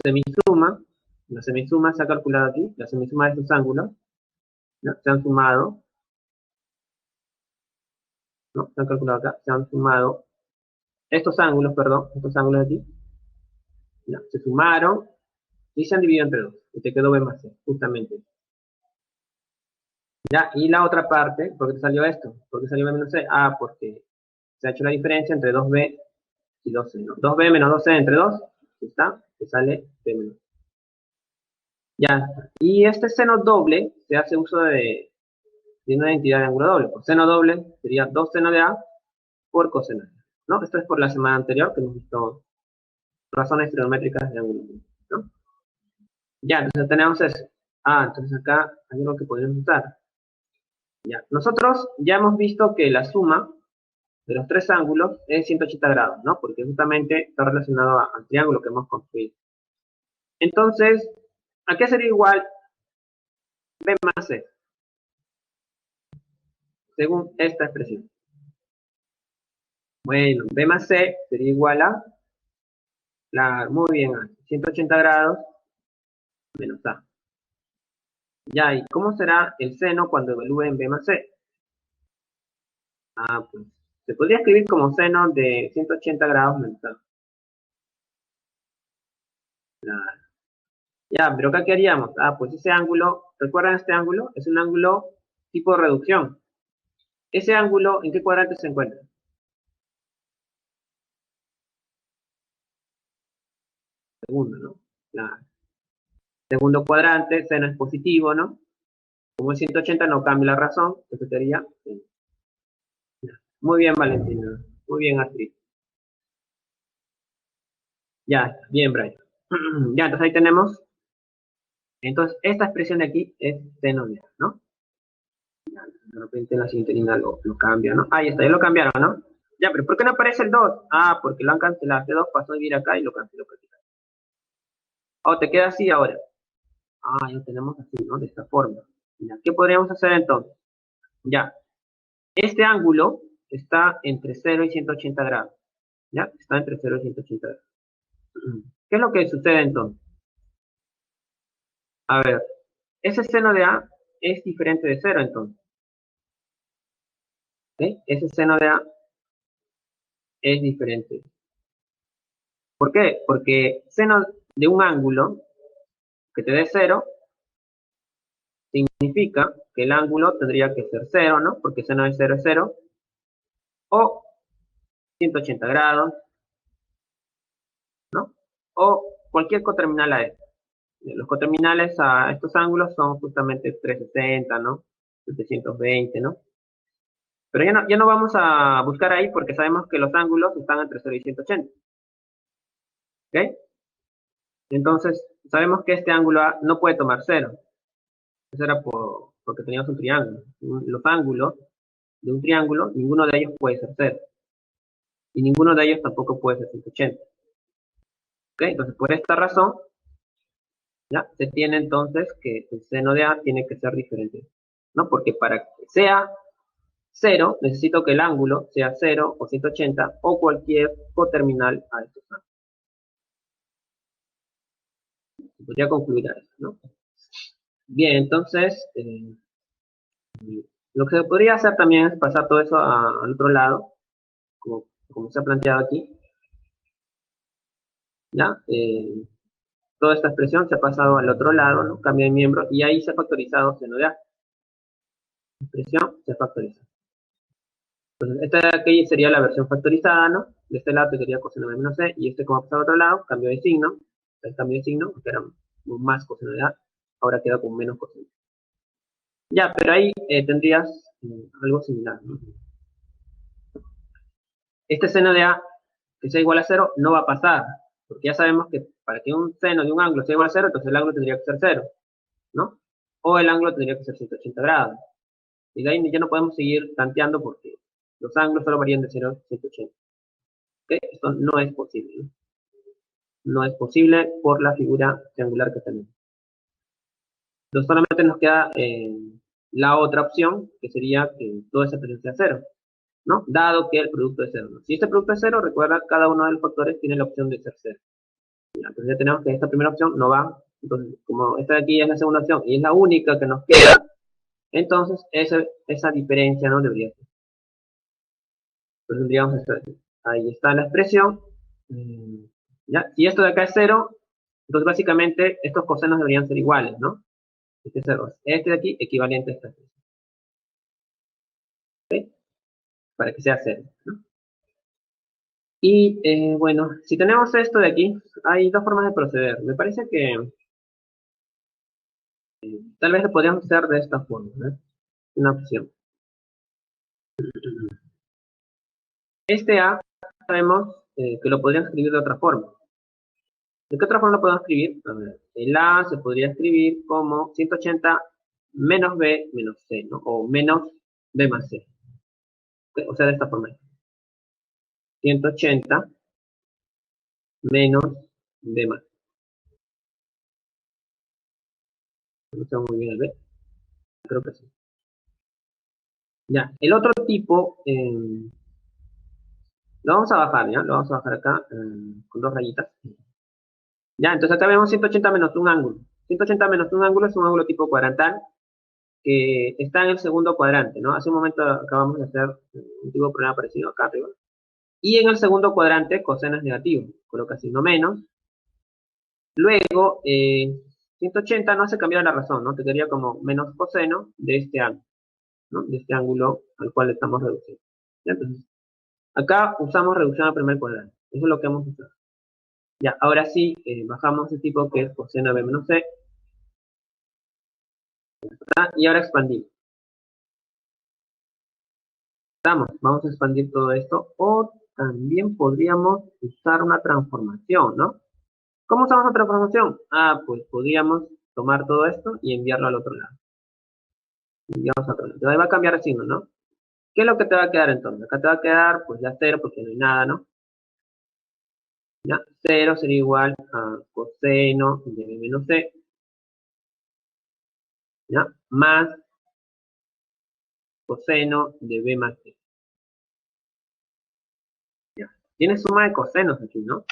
semisuma. La semisuma se ha calculado aquí. La semisuma de estos ángulos, ¿no? Se han sumado. ¿No? Se han calculado acá. Se han sumado estos ángulos, perdón. Estos ángulos de aquí. ¿No? Se sumaron y se han dividido entre 2. Y te quedó B más C, justamente. Ya, y la otra parte, ¿por qué salió esto? ¿Por qué salió B menos C? Ah, porque se ha hecho la diferencia entre 2B y 2C, ¿no? 2B menos 2C entre 2, ¿sí está? Te sale B menos. Ya está. Y este seno doble se hace uso de una identidad de ángulo doble. Por seno doble sería 2 seno de A por coseno de A, ¿no? Esto es por la semana anterior que hemos visto razones trigonométricas de ángulo doble, ¿no? Ya, entonces tenemos eso. Ah, entonces acá hay algo que podemos usar. Ya. Nosotros ya hemos visto que la suma de los tres ángulos es 180 grados, ¿no? Porque justamente está relacionado al triángulo que hemos construido. Entonces, ¿a qué sería igual B más C? Según esta expresión. Bueno, B más C sería igual a, claro, muy bien, 180 grados menos A. Ya, ¿y cómo será el seno cuando evalúe en B más C? Ah, pues, se podría escribir como seno de 180 grados menos A. Claro. Ya, pero acá, ¿qué haríamos? Ah, pues ese ángulo, ¿recuerdan este ángulo? Es un ángulo tipo reducción. Ese ángulo, ¿en qué cuadrante se encuentra? Segundo, ¿no? Claro. Segundo cuadrante, seno es positivo, ¿no? Como es 180 no cambia la razón, eso sería. Muy bien, Valentina. Muy bien, Astrid. Ya, bien, Brian. Ya, entonces ahí tenemos. Entonces, esta expresión de aquí es seno de A, ¿no? Ya, de repente en la siguiente línea lo cambia, ¿no? Ahí está, ya lo cambiaron, ¿no? Ya, pero ¿por qué no aparece el 2? Ah, porque lo han cancelado. Este 2 pasó a vivir acá y lo canceló. Oh, te queda así ahora. Ah, ya tenemos así, ¿no? De esta forma. Mira, ¿qué podríamos hacer entonces? Ya, este ángulo está entre 0 y 180 grados. ¿Ya? Está entre 0 y 180 grados. ¿Qué es lo que sucede entonces? A ver, ese seno de A es diferente de 0 entonces. ¿Sí? Ese seno de A es diferente. ¿Por qué? Porque seno de un ángulo que te dé 0 significa que el ángulo tendría que ser 0, ¿no? Porque seno de 0 es 0. O 180 grados, ¿no? O cualquier coterminal a esto. Los coterminales a estos ángulos son justamente 360, ¿no? 720, ¿no? Pero ya no vamos a buscar ahí porque sabemos que los ángulos están entre 0 y 180. ¿Ok? Entonces, sabemos que este ángulo A no puede tomar 0. Eso era porque teníamos un triángulo. Los ángulos de un triángulo, ninguno de ellos puede ser 0. Y ninguno de ellos tampoco puede ser 180. ¿Ok? Entonces, por esta razón, ¿Ya? Se tiene entonces que el seno de A tiene que ser diferente, ¿no? Porque para que sea cero, necesito que el ángulo sea 0 o 180 o cualquier coterminal a estos ángulos. Podría concluir a eso, ¿no? Bien, entonces, lo que se podría hacer también es pasar todo eso al otro lado, como se ha planteado aquí, ¿ya? Toda esta expresión se ha pasado al otro lado, ¿no? Cambia de miembro y ahí se ha factorizado seno de A. La expresión se factoriza. Entonces, esta de aquí sería la versión factorizada, ¿no? De este lado sería coseno de menos C, y este como ha pasado al otro lado, cambio de signo, el cambio de signo, que era más coseno de A, ahora queda con menos coseno. Ya, pero ahí tendrías algo similar, ¿no? Este seno de A, que sea igual a 0, no va a pasar, porque ya sabemos que para que un seno de un ángulo sea igual a 0, entonces el ángulo tendría que ser 0, ¿no? O el ángulo tendría que ser 180 grados. Y de ahí ya no podemos seguir tanteando porque los ángulos solo varían de 0 a 180. ¿Okay? Esto no es posible, ¿no? No es posible por la figura triangular que tenemos. Entonces solamente nos queda la otra opción, que sería que todo esa expresión sea 0, ¿no? Dado que el producto es 0, ¿no? Si este producto es 0, recuerda, cada uno de los factores tiene la opción de ser 0. ¿Ya? Entonces ya tenemos que esta primera opción no va. Entonces, como esta de aquí es la segunda opción y es la única que nos queda, entonces esa diferencia no debería ser. Entonces tendríamos esto. Ahí está la expresión. ¿Ya? Si esto de acá es 0, entonces básicamente estos cosenos deberían ser iguales, ¿no? Este 0. Este de aquí equivalente a esta expresión. ¿Okay? Para que sea 0, ¿no? Y bueno, si tenemos esto de aquí, hay dos formas de proceder. Me parece que tal vez lo podríamos hacer de esta forma, ¿no? Una opción. Este A sabemos que lo podríamos escribir de otra forma. ¿De qué otra forma lo podemos escribir? A ver, el A se podría escribir como 180 menos B menos C, ¿no? O menos B más C. ¿Okay? O sea, de esta forma. 180 menos B más C. No sé muy bien el B. Creo que sí. Ya, el otro tipo, lo vamos a bajar, ¿ya? Lo vamos a bajar acá con dos rayitas. Ya, entonces acá vemos 180 menos un ángulo. 180 menos un ángulo es un ángulo tipo cuadrantal que está en el segundo cuadrante, ¿no? Hace un momento acabamos de hacer un tipo de problema parecido acá arriba. Y en el segundo cuadrante, coseno es negativo, coloca signo menos. Luego, 180 no hace cambiar la razón, ¿no? Te quedaría como menos coseno de este ángulo, ¿no? De este ángulo al cual estamos reduciendo. ¿Ya? Entonces, acá usamos reducción al primer cuadrante. Eso es lo que hemos usado. Ya, ahora sí, bajamos el tipo que es coseno de B menos C. ¿Está? Y ahora expandimos. Vamos a expandir todo esto. O también podríamos usar una transformación, ¿no? ¿Cómo usamos la transformación? Ah, pues podríamos tomar todo esto y enviarlo al otro lado. Enviamos a otro lado. Ahí va a cambiar el signo, ¿no? ¿Qué es lo que te va a quedar entonces? Acá te va a quedar, pues ya 0 porque no hay nada, ¿no? Ya, 0 sería igual a coseno de B menos C, ¿ya? Más coseno de B más C. Ya. Tienes suma de cosenos aquí, ¿no?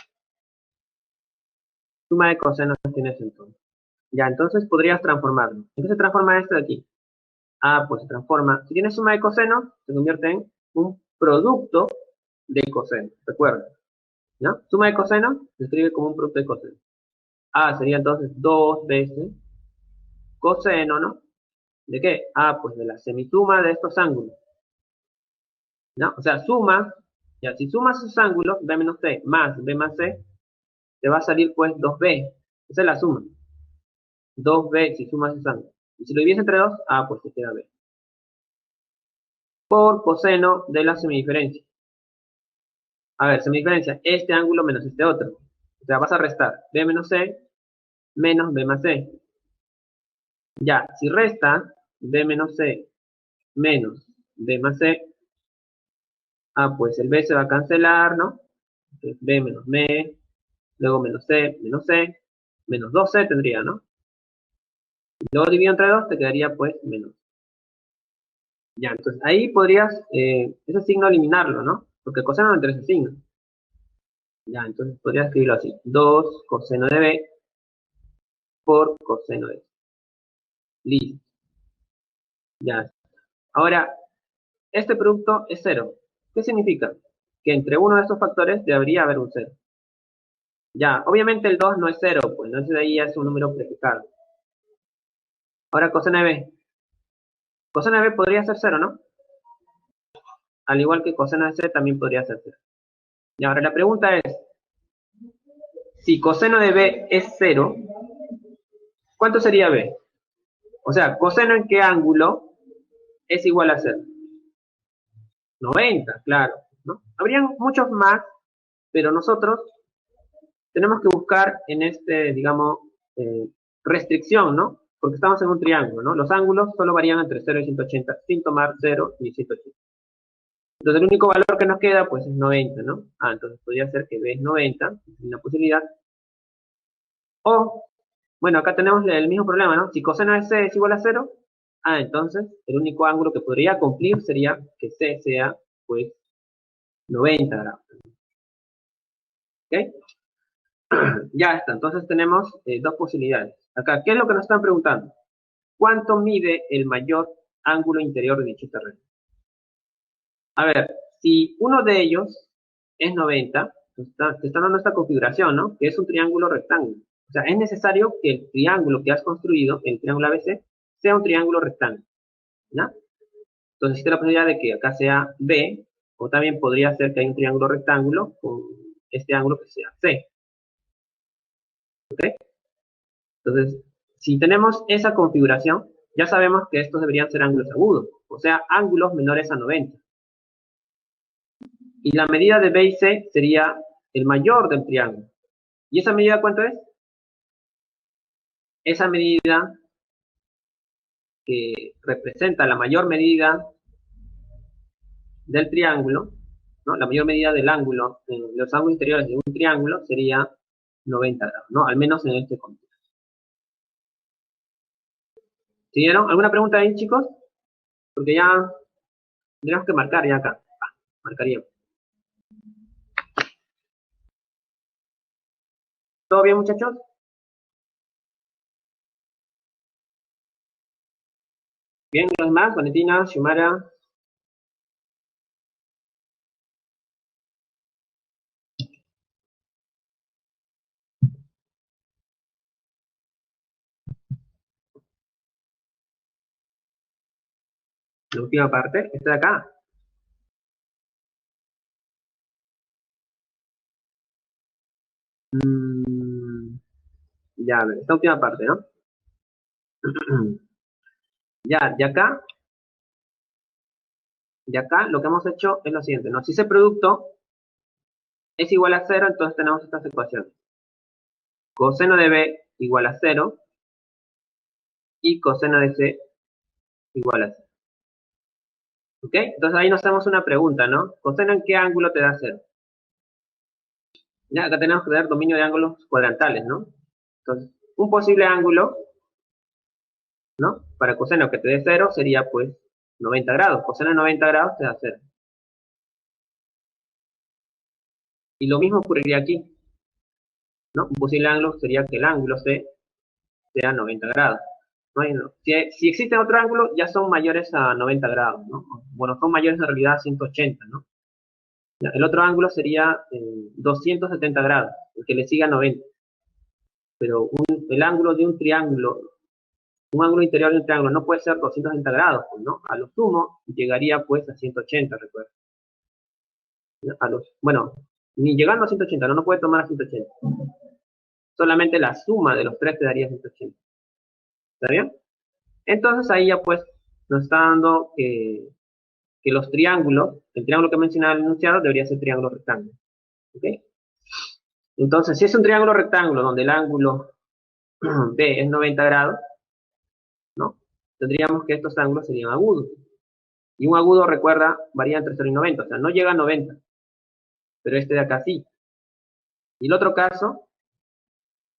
Suma de cosenos tienes entonces. Ya, entonces podrías transformarlo. ¿En qué se transforma esto de aquí? Ah, pues se transforma. Si tienes suma de cosenos, se convierte en un producto de coseno. Recuerda, ¿no? Suma de cosenos se escribe como un producto de coseno. Ah, sería entonces 2 veces coseno, ¿no? ¿De qué? Ah, pues de la semisuma de estos ángulos, ¿no? O sea, suma, ya, si sumas esos ángulos, B menos C más B más C, te va a salir pues 2B. Esa es la suma. 2B si sumas esos ángulos. Y si lo divides entre 2, ah, pues te queda B. Por coseno de la semidiferencia. A ver, semidiferencia, este ángulo menos este otro. O sea, vas a restar B menos C menos B más C. Ya, si resta B menos C menos B más C, ah, pues el B se va a cancelar, ¿no? Entonces B menos B, luego menos C, Menos 2c tendría, ¿no? Luego dividido entre 2 te quedaría pues menos. Ya, entonces ahí podrías ese signo eliminarlo, ¿no? Porque coseno no interesa ese signo. Ya, entonces podrías escribirlo así. 2 coseno de b por coseno de c. Listo. Ya. Ahora, este producto es cero. ¿Qué significa? Que entre uno de estos factores debería haber un cero. Ya, obviamente el 2 no es cero, pues no es de ahí, es un número prefijado. Ahora coseno de b. Coseno de b podría ser cero, ¿no? Al igual que coseno de c también podría ser cero. Y ahora la pregunta es, si coseno de b es cero, ¿cuánto sería b? O sea, coseno en qué ángulo es igual a cero. 90, claro, ¿no? Habrían muchos más, pero nosotros tenemos que buscar en este, digamos, restricción, ¿no? Porque estamos en un triángulo, ¿no? Los ángulos solo varían entre 0 y 180, sin tomar 0 y 180. Entonces el único valor que nos queda, pues, es 90, ¿no? Entonces podría ser que b es 90, una posibilidad. O, bueno, acá tenemos el mismo problema, ¿no? Si coseno de c es igual a 0, entonces el único ángulo que podría cumplir sería que c sea, pues, 90 grados. ¿Ok? Ya está, entonces tenemos dos posibilidades. Acá, ¿qué es lo que nos están preguntando? ¿Cuánto mide el mayor ángulo interior de dicho terreno? A ver, si uno de ellos es 90, te están dando esta configuración, ¿no? Que es un triángulo rectángulo. O sea, es necesario que el triángulo que has construido, el triángulo ABC, sea un triángulo rectángulo, ¿ya? Entonces existe la posibilidad de que acá sea B, o también podría ser que hay un triángulo rectángulo con este ángulo que sea C, ¿ok? Entonces, si tenemos esa configuración, ya sabemos que estos deberían ser ángulos agudos, o sea, ángulos menores a 90. Y la medida de B y C sería el mayor del triángulo. ¿Y esa medida cuánto es? Esa medida que representa la mayor medida del triángulo, ¿no? La mayor medida del ángulo, en los ángulos interiores de un triángulo sería 90 grados, ¿no? Al menos en este contexto. ¿Siguieron? ¿Alguna pregunta ahí, chicos? Porque ya tenemos que marcar ya acá. Marcaríamos. ¿Todo bien, muchachos? Bien, los demás, Valentina, Xiomara. La última parte, esta de acá. Ya, a ver, esta última parte, ¿no? Ya, de acá lo que hemos hecho es lo siguiente, ¿no? Si ese producto es igual a 0, entonces tenemos estas ecuaciones. Coseno de b igual a 0 y coseno de c igual a 0. ¿Ok? Entonces ahí nos hacemos una pregunta, ¿no? ¿Coseno en qué ángulo te da 0? Ya, acá tenemos que dar dominio de ángulos cuadrantales, ¿no? Entonces, un posible ángulo, ¿no? Para coseno que te dé 0 sería, pues, 90 grados. Coseno de 90 grados te da 0. Y lo mismo ocurriría aquí, ¿no? Un posible ángulo sería que el ángulo C sea 90 grados. ¿No? Si existe otro ángulo, ya son mayores a 90 grados, ¿no? Bueno, son mayores en realidad a 180, ¿no? El otro ángulo sería 270 grados, el que le siga a 90. Pero el ángulo de un triángulo, un ángulo interior de un triángulo no puede ser 260 grados, pues, ¿no? A lo sumo llegaría pues a 180, recuerda. Bueno, ni llegando a 180, no puede tomar a 180. Solamente la suma de los tres te daría 180. ¿Está bien? Entonces ahí ya pues nos está dando que los triángulos, el triángulo que mencionaba el enunciado debería ser triángulo rectángulo. ¿Ok? Entonces, si es un triángulo rectángulo donde el ángulo B es 90 grados, ¿no? Tendríamos que estos ángulos serían agudos. Y un agudo, recuerda, varía entre 0 y 90, o sea, no llega a 90, pero este de acá sí. Y el otro caso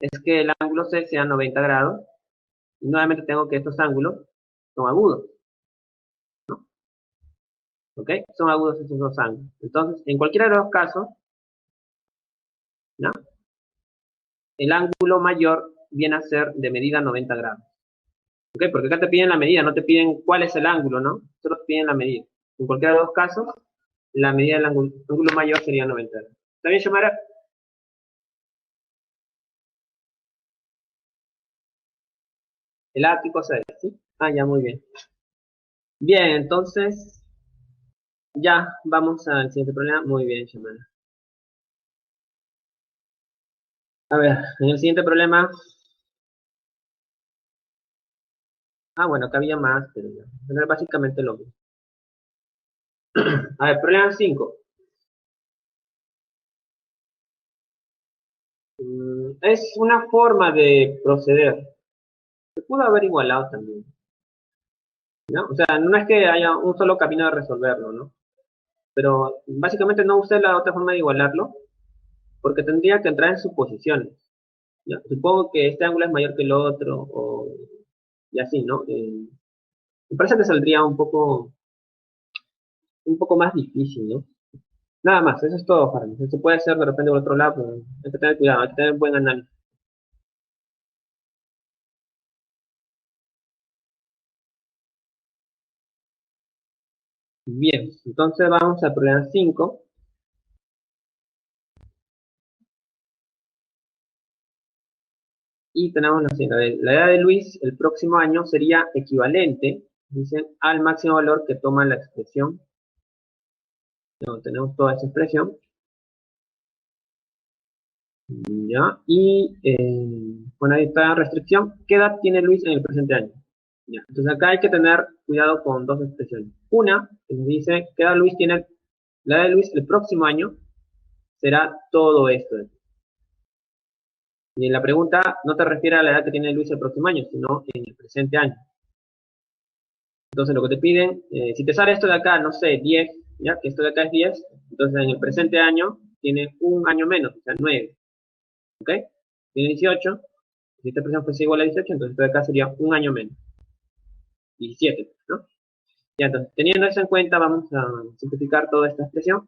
es que el ángulo C sea 90 grados. Y nuevamente tengo que estos ángulos son agudos, ¿ok? Son agudos estos dos ángulos. Entonces, en cualquiera de los casos, ¿no? El ángulo mayor viene a ser de medida 90 grados. ¿Ok? Porque acá te piden la medida, no te piden cuál es el ángulo, ¿no? Solo te piden la medida. En cualquiera de los casos, la medida del ángulo mayor sería 90 grados. ¿Está bien, Xiomara? El ático C, ¿sí? Ah, ya, muy bien. Bien, entonces, ya vamos al siguiente problema. Muy bien, Xiomara. A ver, en el siguiente problema. Ah, bueno, acá había más, pero ya. Era básicamente lo mismo. A ver, problema 5. Es una forma de proceder. Se pudo haber igualado también, ¿no? O sea, no es que haya un solo camino de resolverlo, ¿no? Pero básicamente no usé la otra forma de igualarlo porque tendría que entrar en suposiciones, ¿ya? Supongo que este ángulo es mayor que el otro y así, ¿no? Me parece que saldría un poco más difícil, ¿no? Nada más, eso es todo, para mí. Se puede hacer de repente por otro lado, pero hay que tener cuidado, hay que tener buen análisis. Bien, entonces vamos al problema 5 y tenemos la siguiente. A ver, la edad de Luis el próximo año sería equivalente, dicen, al máximo valor que toma la expresión. No, tenemos toda esa expresión, ¿ya? Y con esta restricción, ¿qué edad tiene Luis en el presente año? ¿Ya? Entonces acá hay que tener cuidado con dos expresiones. Una, que nos dice, ¿qué edad Luis tiene? La edad de Luis el próximo año será todo esto. Y en la pregunta no te refiere a la edad que tiene Luis el próximo año, sino en el presente año. Entonces lo que te piden, si te sale esto de acá, no sé, 10, ¿ya? Que esto de acá es 10, entonces en el presente año tiene un año menos, o sea, 9, ¿ok? Tiene 18, si esta expresión fuese igual a 18, entonces esto de acá sería un año menos, 17, ¿no? Ya, entonces, teniendo eso en cuenta, vamos a simplificar toda esta expresión,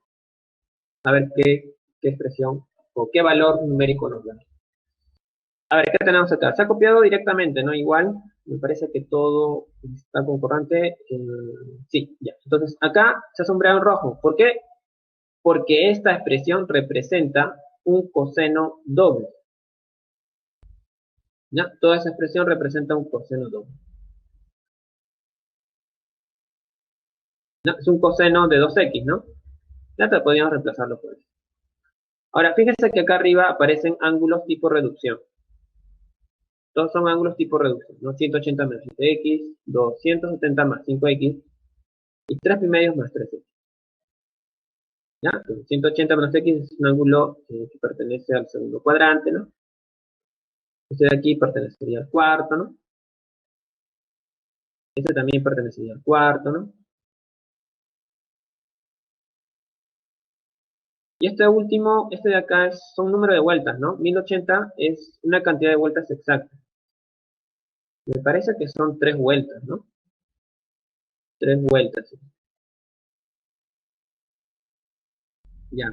a ver qué expresión o qué valor numérico nos da. A ver, ¿qué tenemos acá? Se ha copiado directamente, ¿no? Igual, me parece que todo está concordante. Sí, ya. Entonces, acá se ha sombreado en rojo. ¿Por qué? Porque esta expresión representa un coseno doble. ¿Ya? Toda esa expresión representa un coseno doble. ¿Ya? Es un coseno de 2x, ¿no? Ya te podríamos reemplazarlo por eso. Ahora, fíjense que acá arriba aparecen ángulos tipo reducción. Todos son ángulos tipo reducción, ¿no? 180 menos 7x, 270 más 5x y 3 primerios más 3x. ¿Ya? Entonces, 180 menos x es un ángulo que pertenece al segundo cuadrante, ¿no? Este de aquí pertenecería al cuarto, ¿no? Este también pertenecería al cuarto, ¿no? Y este último, este de acá son un número de vueltas, ¿no? 1080 es una cantidad de vueltas exacta. Me parece que son 3 vueltas, ¿no? 3 vueltas, ¿sí? Ya.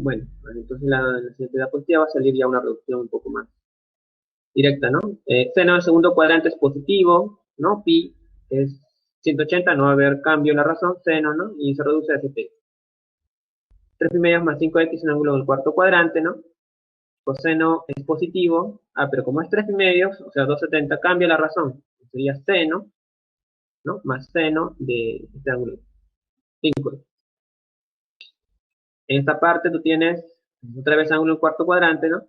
Bueno, entonces la siguiente diapositiva va a salir ya una reducción un poco más directa, ¿no? Seno del segundo cuadrante es positivo, ¿no? Pi es 180, no va a haber cambio en la razón, seno, ¿no? Y se reduce a st. 3 primerios más 5x, un ángulo del cuarto cuadrante, ¿no? Coseno es positivo, pero como es 3 primerios, o sea, 270, cambia la razón. Sería seno, ¿no? Más seno de este ángulo, 5. En esta parte tú tienes otra vez ángulo del cuarto cuadrante, ¿no?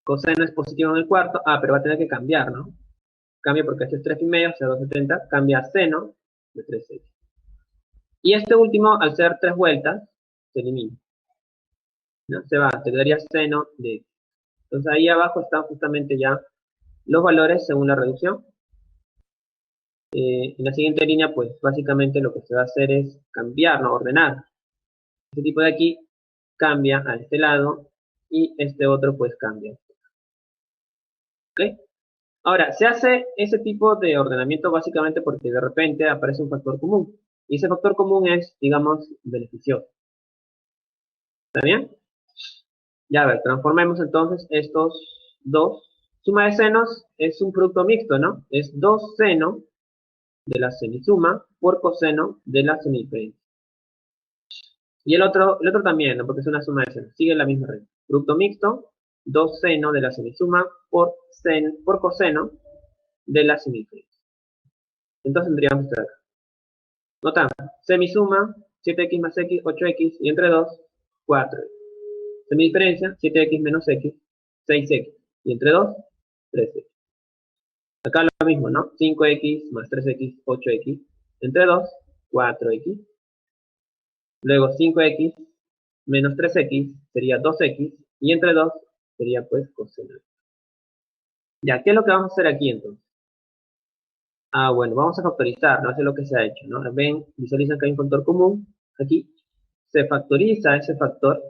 Coseno es positivo en el cuarto, pero va a tener que cambiar, ¿no? Cambia porque este es 3 primerios, o sea, 270, cambia a seno de 3x. Y este último, al ser 3 vueltas, se elimina, ¿no? Se va, te quedaría seno de x. Entonces ahí abajo están justamente ya los valores según la reducción. En la siguiente línea, pues básicamente lo que se va a hacer es cambiar, ¿no? Ordenar. Este tipo de aquí cambia a este lado y este otro pues cambia. ¿Ok? Ahora, se hace ese tipo de ordenamiento básicamente porque de repente aparece un factor común. Y ese factor común es, digamos, beneficioso. ¿Está bien? Ya, a ver, transformemos entonces estos dos. Suma de senos es un producto mixto, ¿no? Es 2 seno de la semisuma por coseno de la semidiferencia. Y el otro también, ¿no? Porque es una suma de senos. Sigue la misma regla. Producto mixto, 2 seno de la semisuma por coseno de la semidiferencia. Entonces tendríamos que acá. Notamos, semisuma, 7x más x, 8x, y entre 2, 4. Semidiferencia, 7x menos x, 6x. Y entre 2, 3x. Acá lo mismo, ¿no? 5x más 3x, 8x. Entre 2, 4x. Luego 5x menos 3x sería 2x. Y entre 2 sería pues coseno. Ya, ¿qué es lo que vamos a hacer aquí entonces? Ah, bueno, vamos a factorizar, no sé lo que se ha hecho, ¿no? Ven, visualizan que hay un factor común. Aquí se factoriza ese factor,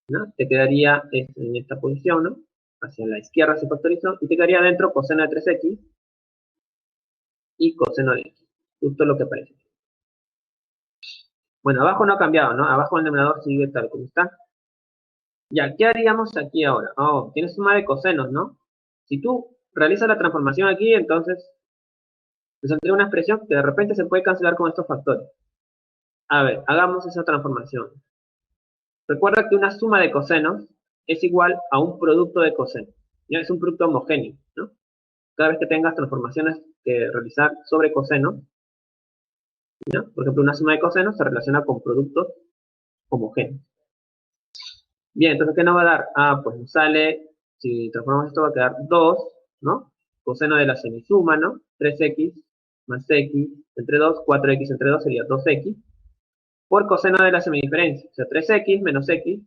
¿no? Te quedaría en esta posición, ¿no? Hacia la izquierda se factorizó y te quedaría dentro coseno de 3x y coseno de x. Justo lo que aparece. Bueno, abajo no ha cambiado, ¿no? Abajo el denominador sigue tal como está. Ya, ¿qué haríamos aquí ahora? Oh, tienes suma de cosenos, ¿no? Si tú realizas la transformación aquí, entonces te saldría una expresión que de repente se puede cancelar con estos factores. A ver, hagamos esa transformación. Recuerda que una suma de cosenos es igual a un producto de cosenos. Ya es un producto homogéneo, ¿no? Cada vez que tengas transformaciones que realizar sobre cosenos, ¿ya? Por ejemplo, una suma de cosenos se relaciona con productos homogéneos. Bien, entonces, ¿qué nos va a dar? Ah, pues nos sale, si transformamos esto va a quedar 2, ¿no? Coseno de la semisuma, ¿no? 3x más x entre 2, 4x entre 2 sería 2x, por coseno de la semidiferencia, o sea, 3x menos x,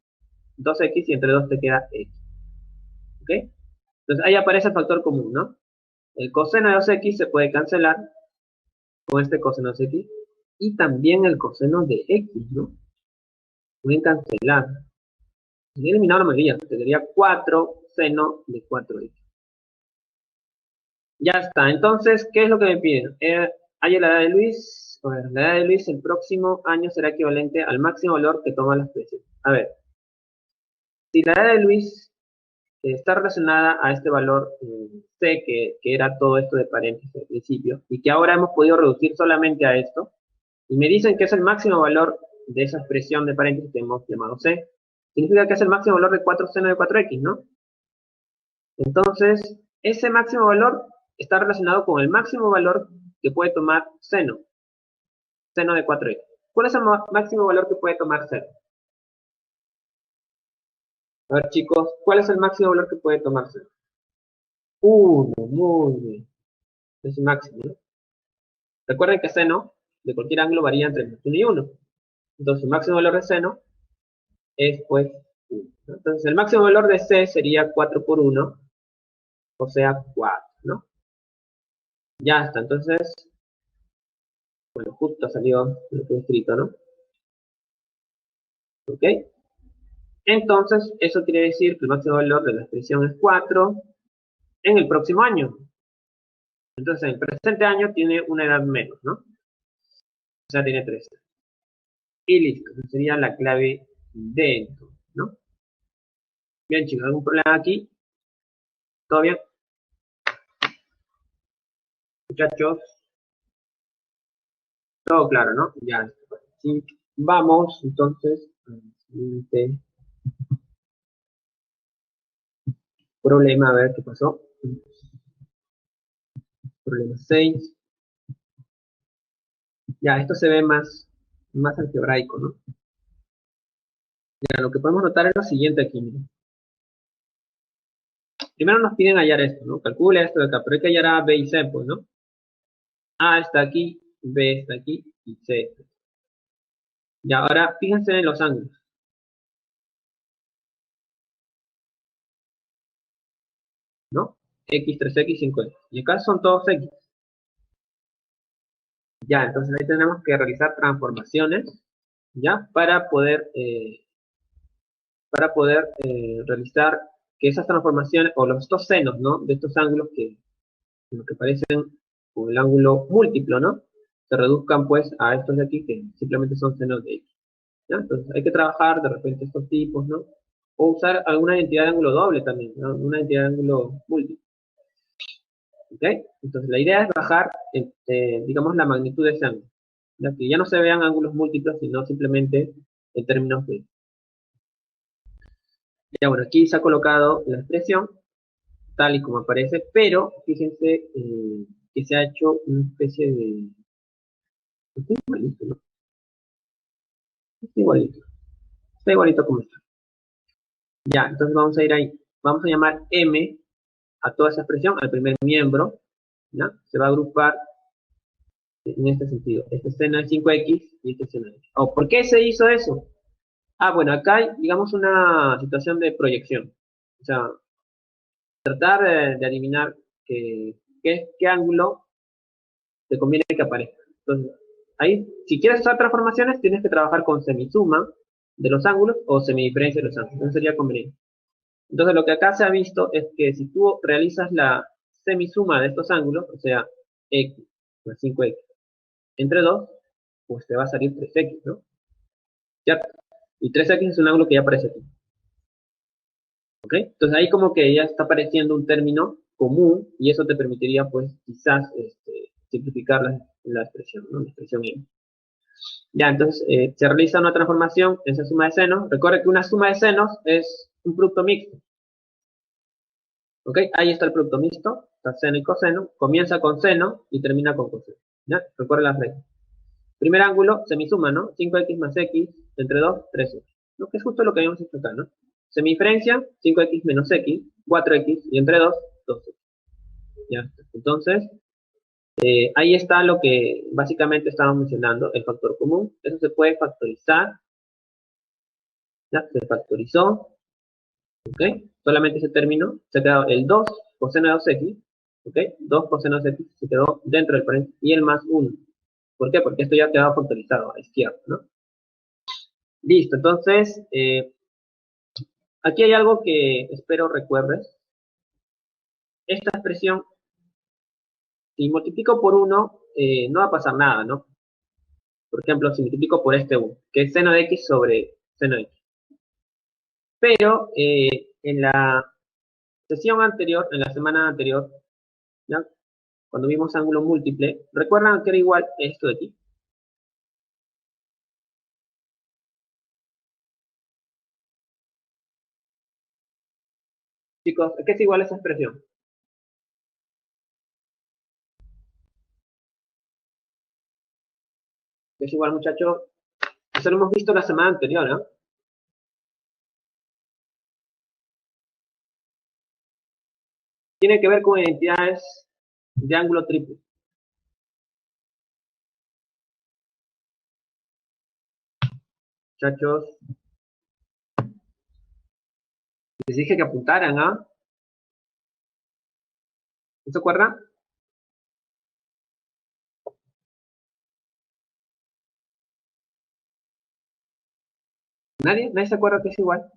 2x y entre 2 te queda x. ¿Ok? Entonces ahí aparece el factor común, ¿no? El coseno de 2x se puede cancelar con este coseno de x y también el coseno de x, ¿no? Pueden cancelar. Si eliminar la mayoría, te quedaría 4 seno de 4x. Ya está. Entonces, ¿qué es lo que me piden? Hay la edad de Luis. A ver, la edad de Luis el próximo año será equivalente al máximo valor que toma la especie. A ver, si la edad de Luis está relacionada a este valor C, que era todo esto de paréntesis al principio, y que ahora hemos podido reducir solamente a esto, y me dicen que es el máximo valor de esa expresión de paréntesis que hemos llamado C, significa que es el máximo valor de 4 seno de 4x, ¿no? Entonces, ese máximo valor está relacionado con el máximo valor que puede tomar seno de 4x. ¿Cuál es el máximo valor que puede tomar seno? A ver, chicos, ¿cuál es el máximo valor que puede tomar seno? 1, muy bien. Es el máximo, ¿no? Recuerden que seno de cualquier ángulo varía entre 1 y 1. Entonces, el máximo valor de seno es, pues, 1. Entonces, el máximo valor de C sería 4 por 1, o sea, 4, ¿no? Ya está. Entonces, bueno, justo salió lo que he escrito, ¿no? ¿Ok? Entonces, eso quiere decir que el máximo valor de la expresión es 4 en el próximo año. Entonces, en el presente año tiene una edad menos, ¿no? O sea, tiene 13. Y listo. Esa sería la clave de esto, ¿no? Bien, chicos, ¿algún problema aquí? ¿Todo bien? Muchachos, todo claro, ¿no? Ya. Sí. Vamos, entonces, al siguiente problema, a ver qué pasó. Problema 6. Ya, esto se ve más algebraico, ¿no? Ya, lo que podemos notar es lo siguiente aquí, miren. Primero nos piden hallar esto, ¿no? Calcula esto de acá, pero hay que hallar A, B y C, pues, ¿no? A está aquí, B está aquí y C está aquí. Ya, ahora fíjense en los ángulos, ¿no? X, 3x, 5x. Y acá son todos X. Ya, entonces ahí tenemos que realizar transformaciones, ¿ya? Para poder para poder realizar que esas transformaciones, o los dos senos, ¿no? De estos ángulos que, lo que parecen con el ángulo múltiplo, ¿no? Se reduzcan pues a estos de aquí que simplemente son senos de X. ¿Ya? Entonces hay que trabajar de repente estos tipos, ¿no? O usar alguna identidad de ángulo doble también, ¿no? Una identidad de ángulo múltiple. ¿Ok? Entonces la idea es bajar, digamos, la magnitud de ese ángulo. ¿Ya? Que ya no se vean ángulos múltiplos, sino simplemente en términos de... Ya bueno, aquí se ha colocado la expresión tal y como aparece, pero fíjense que se ha hecho una especie de... Está igualito, ¿no? Está igualito. Está igualito como está. Ya, entonces vamos a ir ahí. Vamos a llamar M a toda esa expresión, al primer miembro, ¿ya? Se va a agrupar en este sentido. Este seno es 5X y este seno es X. Oh, ¿por qué se hizo eso? Ah, bueno, acá hay, digamos, una situación de proyección. O sea, tratar de adivinar qué ángulo te conviene que aparezca. Entonces, ahí, si quieres usar transformaciones, tienes que trabajar con semisuma de los ángulos o semidiferencia de los ángulos. Entonces sería conveniente. Entonces, lo que acá se ha visto es que si tú realizas la semisuma de estos ángulos, o sea, X más 5X entre 2, pues te va a salir 3X, ¿no? ¿Cierto? Y 3X es un ángulo que ya aparece aquí. ¿Ok? Entonces ahí como que ya está apareciendo un término común y eso te permitiría, pues, quizás simplificar la expresión, ¿no? La expresión Y. Ya, entonces se realiza una transformación en esa suma de senos. Recuerda que una suma de senos es un producto mixto. ¿Ok? Ahí está el producto mixto, está seno y coseno. Comienza con seno y termina con coseno. ¿Ya? Recuerda las reglas. Primer ángulo, semisuma, ¿no? 5X más X entre 2, 3X. ¿No? Que es justo lo que habíamos hecho acá, ¿no? Semidiferencia, 5X menos X, 4X y entre 2, 2X. ¿Ya? Entonces, ahí está lo que básicamente estábamos mencionando, el factor común. Eso se puede factorizar. ¿Ya? Se factorizó. ¿Ok? Solamente ese término se ha quedado el 2 coseno de 2X. ¿Ok? 2 coseno de 2X se quedó dentro del paréntesis y el más 1. ¿Por qué? Porque esto ya quedaba factorizado a la izquierda, ¿no? Listo, entonces, aquí hay algo que espero recuerdes. Esta expresión, si multiplico por 1, no va a pasar nada, ¿no? Por ejemplo, si multiplico por este 1, que es seno de x sobre seno de x. Pero en la sesión anterior, en la semana anterior, ¿ya? Cuando vimos ángulo múltiple, ¿recuerdan que era igual esto de aquí? Chicos, ¿qué es igual a esa expresión? ¿Qué es igual, muchachos? Eso lo hemos visto la semana anterior, ¿no? Tiene que ver con identidades de ángulo triple. Muchachos, les dije que apuntaran, ¿ah? ¿No se acuerdan? ¿Nadie? ¿Nadie se acuerda que es igual?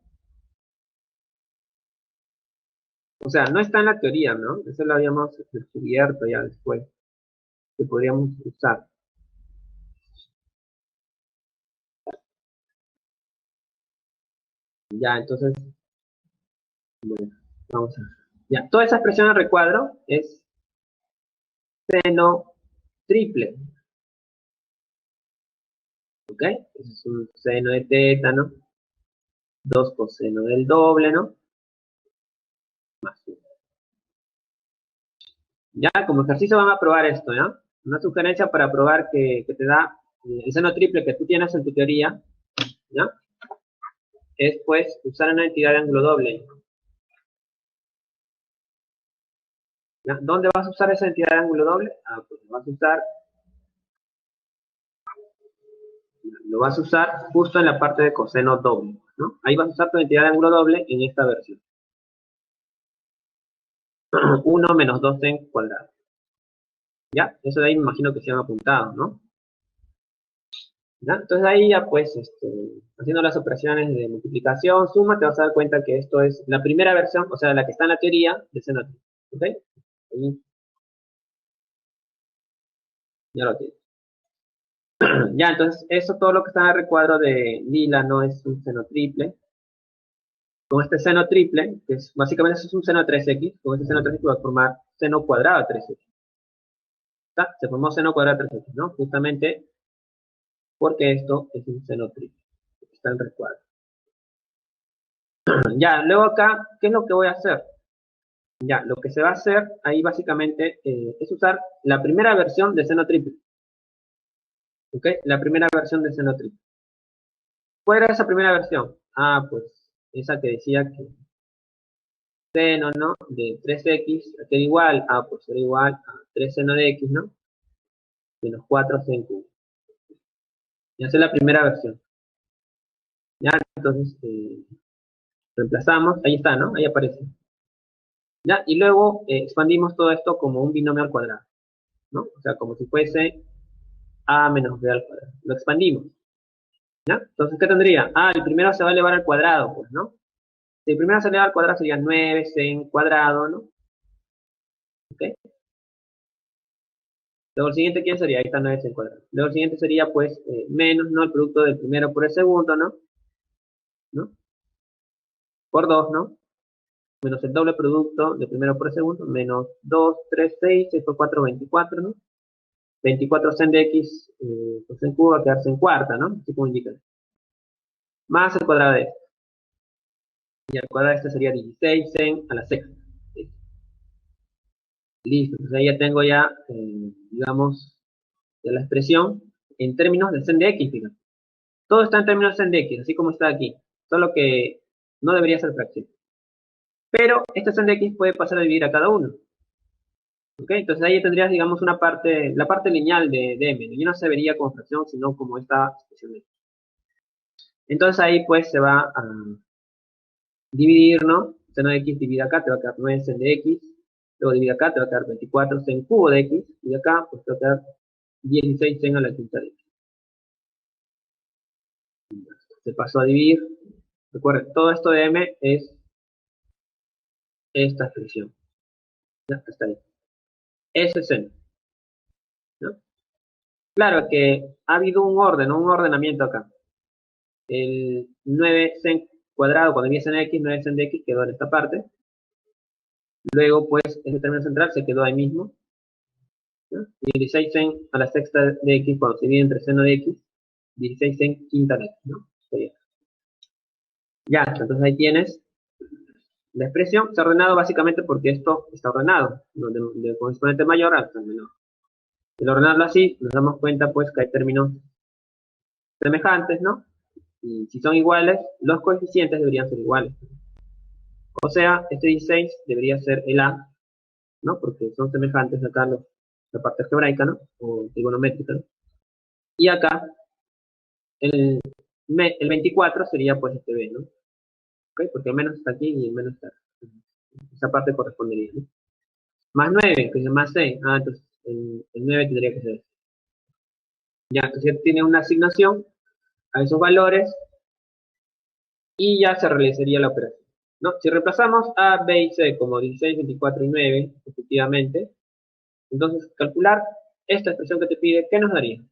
O sea, no está en la teoría, ¿no? Eso lo habíamos descubierto ya después, que podríamos usar. Ya, entonces, bueno, vamos a ver. Ya, toda esa expresión al recuadro es seno triple, ¿ok? Eso es un seno de teta, ¿no? 2 coseno del doble, ¿no? Más 1. Ya, como ejercicio van a probar esto, ¿ya? Una sugerencia para probar que te da el seno triple que tú tienes en tu teoría, ¿ya? Es, pues, usar una entidad de ángulo doble. ¿Ya? ¿Dónde vas a usar esa entidad de ángulo doble? Ah, pues lo vas a usar justo en la parte de coseno doble, ¿no? Ahí vas a usar tu entidad de ángulo doble en esta versión. 1 menos 2 en cuadrado. ¿Ya? Eso de ahí me imagino que se han apuntado, ¿no? ¿ya? Entonces ahí ya pues, haciendo las operaciones de multiplicación, suma, te vas a dar cuenta que esto es la primera versión, o sea, la que está en la teoría de seno triple. ¿Ok? Ahí ya lo tienes. Ya, entonces, eso todo lo que está en el recuadro de Lila no es un seno triple. Con este seno triple, que es básicamente eso es un seno de 3x, con este seno 3x va a formar seno cuadrado de 3x. ¿Está? Se formó seno cuadrado de 3x, ¿no? Justamente porque esto es un seno triple. Está en el recuadro. Ya, luego acá, ¿qué es lo que voy a hacer? Ya, lo que se va a hacer ahí básicamente es usar la primera versión de seno triple. ¿Ok? La primera versión de seno triple. ¿Cuál era esa primera versión? Ah, pues esa que decía que seno, ¿no? De 3x era igual, pues era igual a 3 seno de x, ¿no? Menos 4 seno cubo. Y esa es la primera versión. Ya, entonces reemplazamos, ahí está, ¿no? Ahí aparece. Ya, y luego expandimos todo esto como un binomio al cuadrado, ¿no? O sea, como si fuese a menos b al cuadrado. Lo expandimos, ¿ya? Entonces, ¿qué tendría? Ah, el primero se va a elevar al cuadrado, pues, ¿no? Si el primero se eleva al cuadrado sería 9 en cuadrado, ¿no? ¿Ok? Luego el siguiente, ¿quién sería? Ahí está 9 en cuadrado. Luego el siguiente sería, pues, menos, ¿no? El producto del primero por el segundo, ¿no? ¿No? Por 2, ¿no? Menos el doble producto del primero por el segundo, menos 2, 3, 6, 6 por 4, 24, ¿no? 24 sen de x, pues en cubo va a quedarse en cuarta, ¿no? Así como indica. Más el cuadrado de este. Y el cuadrado de este sería 16 sen a la sexta. Listo, entonces ahí ya tengo ya, digamos, ya la expresión en términos de sen de x, fíjate. Todo está en términos de sen de x, así como está aquí. Solo que no debería ser fracción. Pero este sen de x puede pasar a dividir a cada uno. ¿Ok? Entonces ahí tendrías, digamos, una parte, la parte lineal de m. Y no se vería como fracción, sino como esta expresión de x. Entonces ahí pues se va a dividir, ¿no? Seno de x divide acá, te va a quedar 9 sen de x. Luego divide acá, te va a quedar 24 sen cubo de x. Y de acá, pues te va a quedar 16 sen a la quinta de x. Se pasó a dividir. Recuerden, todo esto de m es esta expresión. ¿Ya? Hasta ahí. Ese es seno, ¿no? Claro que ha habido un orden, un ordenamiento acá. El 9 sen cuadrado, cuando viene en x, 9 sen de x quedó en esta parte. Luego, pues, este término central se quedó ahí mismo. ¿No? Y 16 sen a la sexta de x cuando se divide entre seno de x, 16 en quinta de x, ¿no? Sería. Ya, entonces ahí tienes la expresión. Se ha ordenado básicamente porque esto está ordenado, de correspondiente mayor al menor. Al ordenarlo así, nos damos cuenta pues que hay términos semejantes, ¿no? Y si son iguales, los coeficientes deberían ser iguales. O sea, este 16 debería ser el A, ¿no? Porque son semejantes acá la parte algebraica, ¿no? O trigonométrica, ¿no? Y acá, el, el 24 sería pues este B, ¿no? ¿Ok? Porque el menos está aquí y el menos está. Esa parte correspondería, ¿no? Más 9, que es más 6. Ah, entonces el 9 tendría que ser este. Ya, entonces tiene una asignación a esos valores y ya se realizaría la operación, ¿no? Si reemplazamos A, B y C como 16, 24 y 9, efectivamente, entonces calcular esta expresión que te pide, ¿qué nos daría?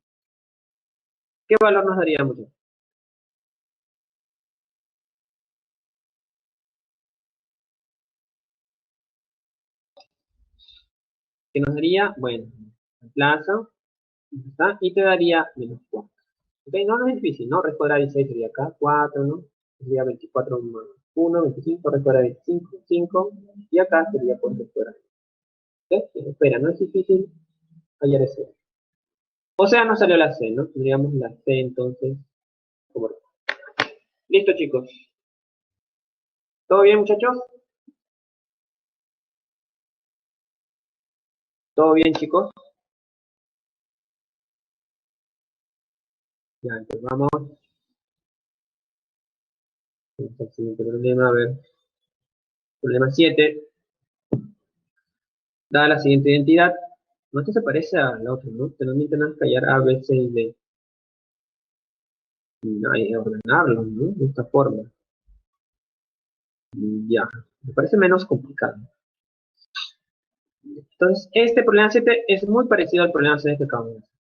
¿Qué valor nos daría, muchachos? ¿Qué nos daría? Bueno, reemplazo, ¿está? Y te daría menos 4. ¿Ok? No, no es difícil, ¿no? Raíz cuadrada de 16 sería acá, 4, ¿no? Sería 24 más 1, 25, raíz cuadrada de 25, 5, y acá sería por raíz cuadrada. ¿Ok? Espera, no es difícil hallar ese. O sea, no salió la C, ¿no? Tendríamos la C entonces. Como... Listo, chicos. ¿Todo bien, muchachos? ¿Todo bien, chicos? Ya, entonces vamos al siguiente problema. A ver, problema 7. Dada la siguiente identidad. No, esto se parece a la otra, ¿no? Te permiten hallar A, B, C y D. No hay que ordenarlo, ¿no? De esta forma. Ya, me parece menos complicado. Entonces, este problema 7 es muy parecido al problema 6 que acabamos de hacer.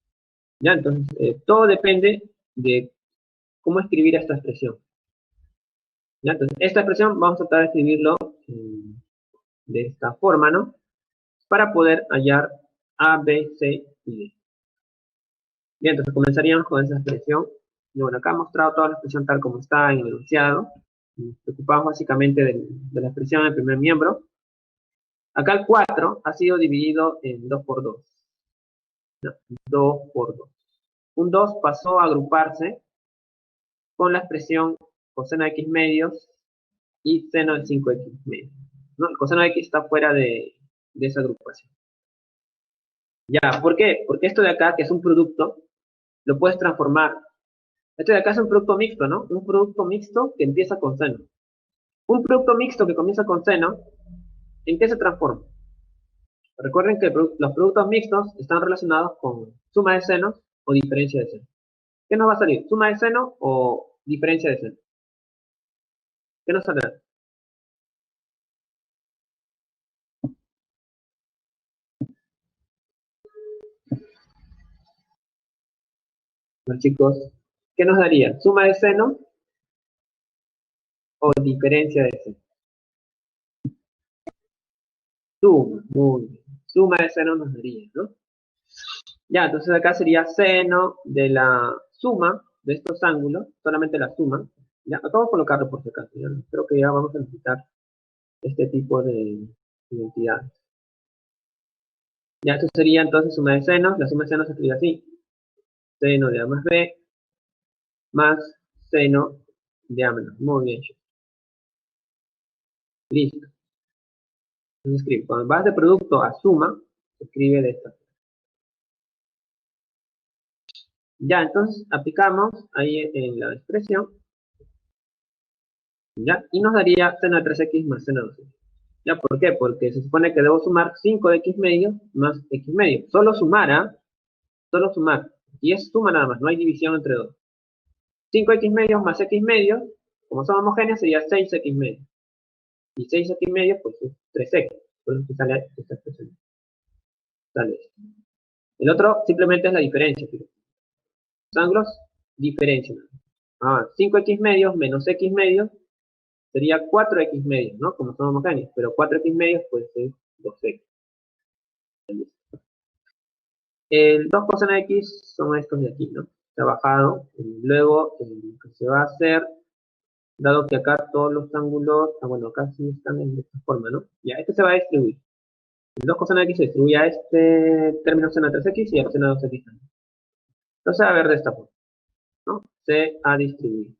¿Ya? Entonces, todo depende de cómo escribir esta expresión. ¿Ya? Entonces, esta expresión vamos a tratar de escribirlo de esta forma, ¿no? Para poder hallar A, B, C y D. Bien, entonces comenzaríamos con esa expresión. Y bueno, acá he mostrado toda la expresión tal como está en el enunciado. Nos preocupamos básicamente de la expresión del primer miembro. Acá el 4 ha sido dividido en 2 por 2. No, 2 por 2. Un 2 pasó a agruparse con la expresión coseno de x medios y seno de 5x medios. ¿No? El coseno de x está fuera de esa agrupación. Ya, ¿por qué? Porque esto de acá, que es un producto, lo puedes transformar. Esto de acá es un producto mixto, ¿no? Un producto mixto que empieza con seno. Un producto mixto que comienza con seno, ¿en qué se transforma? Recuerden que los productos mixtos están relacionados con suma de senos o diferencia de seno. ¿Qué nos va a salir? ¿Suma de seno o diferencia de seno? ¿Qué nos saldrá? Bueno, chicos, ¿qué nos daría? ¿Suma de seno o diferencia de seno? Suma, muy bien. Suma de seno nos daría, ¿no? Ya, entonces acá sería seno de la suma de estos ángulos, solamente la suma. Ya, acabo de colocarlo por si acaso. Ya, creo que ya vamos a necesitar este tipo de identidades. Ya, esto sería entonces suma de senos. La suma de senos se escribe así. Seno de A más B más seno de A menos. Muy bien, chicos. Listo. Entonces escribe, cuando vas de producto a suma, se escribe de esta forma. Ya, entonces aplicamos ahí en la expresión, ¿ya? Y nos daría seno de 3x más seno de 2x. ¿Ya? ¿Por qué? Porque se supone que debo sumar 5 de x medio más x medio. Solo sumar, ¿ah? Solo sumar. Y es suma nada más, no hay división entre dos. 5x medios más x medios, como son homogéneos, sería 6x medios. Y 6x medios, pues es 3x. Por eso sale esta expresión. Sale esto. El otro simplemente es la diferencia. Los ángulos diferencian. 5x medios menos x medios sería 4x medios, ¿no? Como son homogéneos. Pero 4x medios, pues es 2x. El 2 coseno de x son estos de aquí, ¿no? Trabajado. Luego, lo que se va a hacer, dado que acá todos los ángulos, bueno, acá sí están de esta forma, ¿no? Ya, este se va a distribuir. El 2 coseno de x se distribuye a este término seno de 3x y a seno de 2x también. Entonces se va a ver de esta forma, ¿no? Se ha distribuido.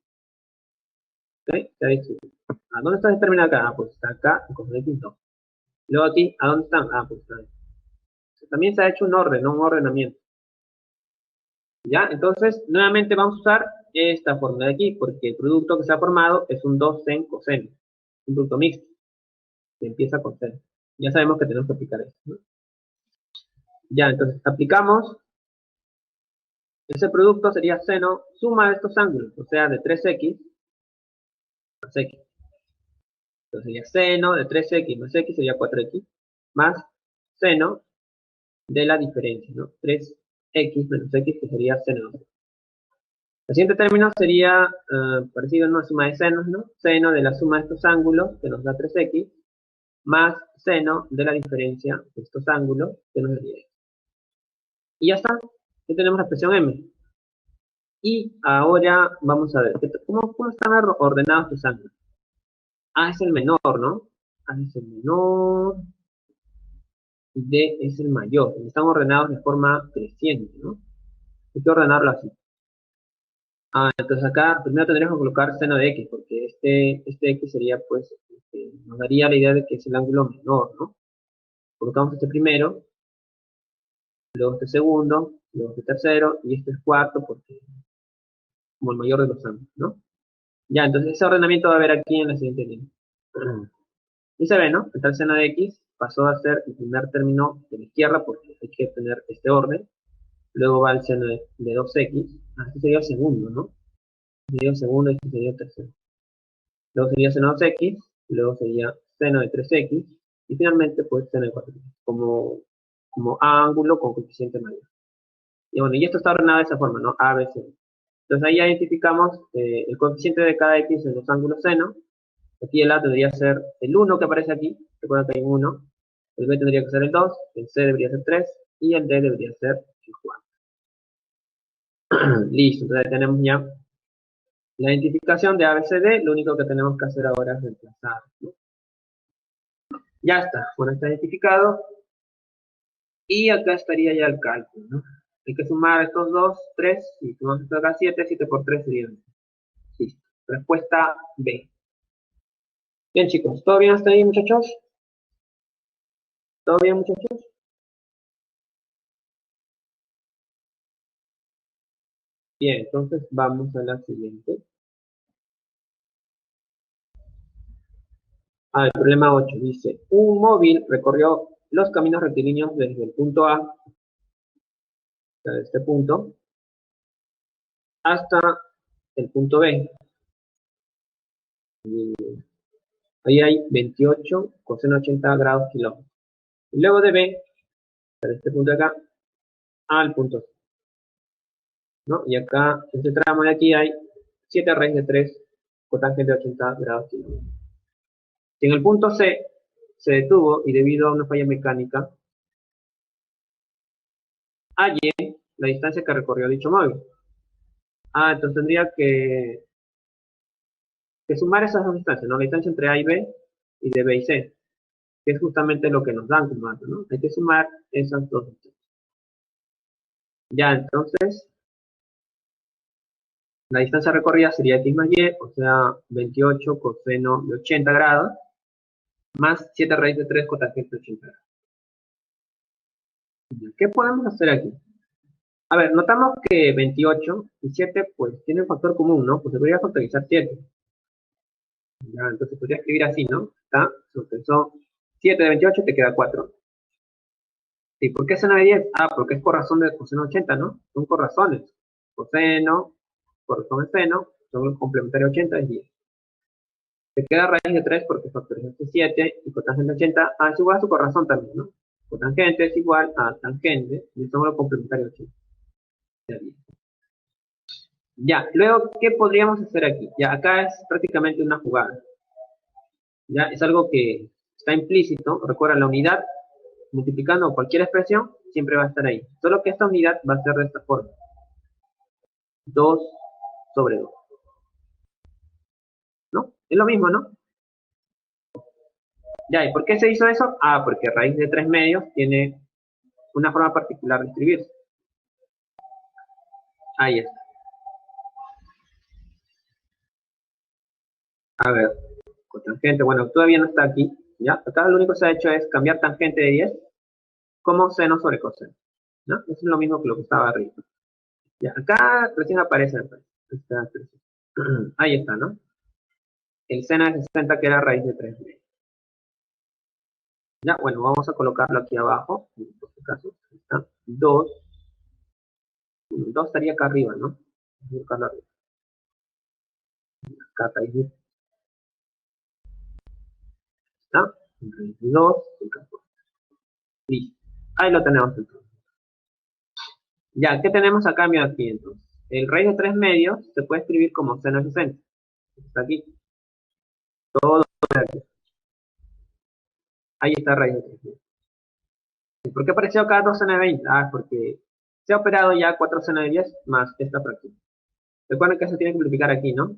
¿Ok? Se ha distribuido. ¿A dónde está este término acá? Pues está acá, en coseno de x 2. Luego aquí, ¿a dónde están? Pues está ahí. También se ha hecho un orden, ¿no? Un ordenamiento. ¿Ya? Entonces, nuevamente vamos a usar esta fórmula de aquí, porque el producto que se ha formado es un 2 sen coseno, un producto mixto, que empieza con seno. Ya sabemos que tenemos que aplicar esto, ¿no? Ya, entonces aplicamos, ese producto sería seno, suma de estos ángulos, o sea, de 3x más x. Entonces sería seno de 3x más x sería 4x, más seno de la diferencia, ¿no? 3x menos x, que sería seno de 2. El siguiente término sería parecido a una suma de senos, ¿no? Seno de la suma de estos ángulos, que nos da 3x, más seno de la diferencia de estos ángulos, que nos daría x. Y ya está. Ya tenemos la expresión m. Y ahora vamos a ver, ¿cómo están ordenados tus ángulos? A es el menor, ¿no? A es el menor, y D es el mayor. Están ordenados de forma creciente, ¿no? Hay que ordenarlo así. Entonces acá primero tendríamos que colocar seno de x, porque este x sería, pues, nos daría la idea de que es el ángulo menor, ¿no? Colocamos este primero, luego este segundo, luego este tercero, y este es cuarto, porque como el mayor de los ángulos, ¿no? Ya, entonces ese ordenamiento va a haber aquí en la siguiente línea. Y se ve, ¿no? El tal seno de x pasó a ser el primer término de la izquierda, porque hay que tener este orden. Luego va el seno de 2x, este sería el segundo, ¿no? sería segundo y este sería tercero. Luego sería seno de 2x, luego sería seno de 3x, y finalmente pues seno de 4x, como ángulo con coeficiente mayor. Y bueno, y esto está ordenado de esa forma, ¿no? A, B, C. Entonces ahí ya identificamos el coeficiente de cada x en los ángulos seno. Aquí el A tendría que ser el 1 que aparece aquí, recuerda que hay un 1, el B tendría que ser el 2, el C debería ser 3, y el D debería ser el 4. Listo, entonces tenemos ya la identificación de ABCD, lo único que tenemos que hacer ahora es reemplazar, ¿no? Ya está, bueno, está identificado, y acá estaría ya el cálculo, ¿no? Hay que sumar estos dos, 3, y sumamos esto acá 7, 7 por 3 sería 20. Listo, respuesta B. Bien chicos, ¿todo bien hasta ahí muchachos? ¿Todo bien muchachos? Bien, entonces vamos a la siguiente. El problema 8 dice, un móvil recorrió los caminos rectilíneos desde el punto A, o sea, de este punto, hasta el punto B. Y ahí hay 28 coseno 80 grados kilómetros. Y luego de B, de este punto de acá, al punto C, ¿no? Y acá, en este tramo de aquí hay 7 raíz de 3 cotangente de 80 grados kilómetros. Si en el punto C se detuvo y debido a una falla mecánica, halle la distancia que recorrió dicho móvil. Entonces tendría que sumar esas dos distancias, ¿no? La distancia entre A y B y de B y C, que es justamente lo que nos dan como datos, ¿no? Hay que sumar esas dos distancias. Ya, entonces, la distancia recorrida sería x más y, o sea, 28 coseno de 80 grados, más 7 raíz de 3 cotangente de 80 grados. ¿Qué podemos hacer aquí? A ver, notamos que 28 y 7 pues tienen factor común, ¿no? Pues se podría factorizar 7. Ya, entonces podría escribir así, ¿no? Está, son 7 de 28 te queda 4. ¿Y por qué seno de 10? Porque es por razón de coseno 80, ¿no? Son por razones. Coseno, por razón de seno, son complementarios 80 es 10. Te queda raíz de 3 porque factorizaste 7 y cotangente 80, es igual a su corrazón también, ¿no? Cotangente es igual a tangente y son los complementarios 80. Ya, luego, ¿qué podríamos hacer aquí? Ya, acá es prácticamente una jugada. Ya, es algo que está implícito. Recuerda, la unidad multiplicando cualquier expresión siempre va a estar ahí. Solo que esta unidad va a ser de esta forma. 2 sobre 2. ¿No? Es lo mismo, ¿no? Ya, ¿y por qué se hizo eso? Porque raíz de 3 medios tiene una forma particular de escribirse. Ahí está. A ver, cotangente, bueno, todavía no está aquí. ¿Ya? Acá lo único que se ha hecho es cambiar tangente de 10 como seno sobre coseno. ¿No? Eso es lo mismo que lo que estaba arriba. Ya, acá recién aparece. Ahí está, ¿no? El seno de 60 que era raíz de 3 medios. Ya, bueno, vamos a colocarlo aquí abajo. En este caso, está 2. 2 estaría acá arriba, ¿no? Acá arriba. Acá raíz está. 2. Listo. Ahí lo tenemos entonces. Ya, ¿qué tenemos a cambio aquí entonces? El raíz de 3 medios se puede escribir como seno de 60. Está aquí. Todo aquí. Ahí está raíz de 3 medios. ¿Por qué apareció acá 2 seno de 20? Porque se ha operado ya 4 seno de 10 más esta fracción. Recuerden que se tiene que multiplicar aquí, ¿no?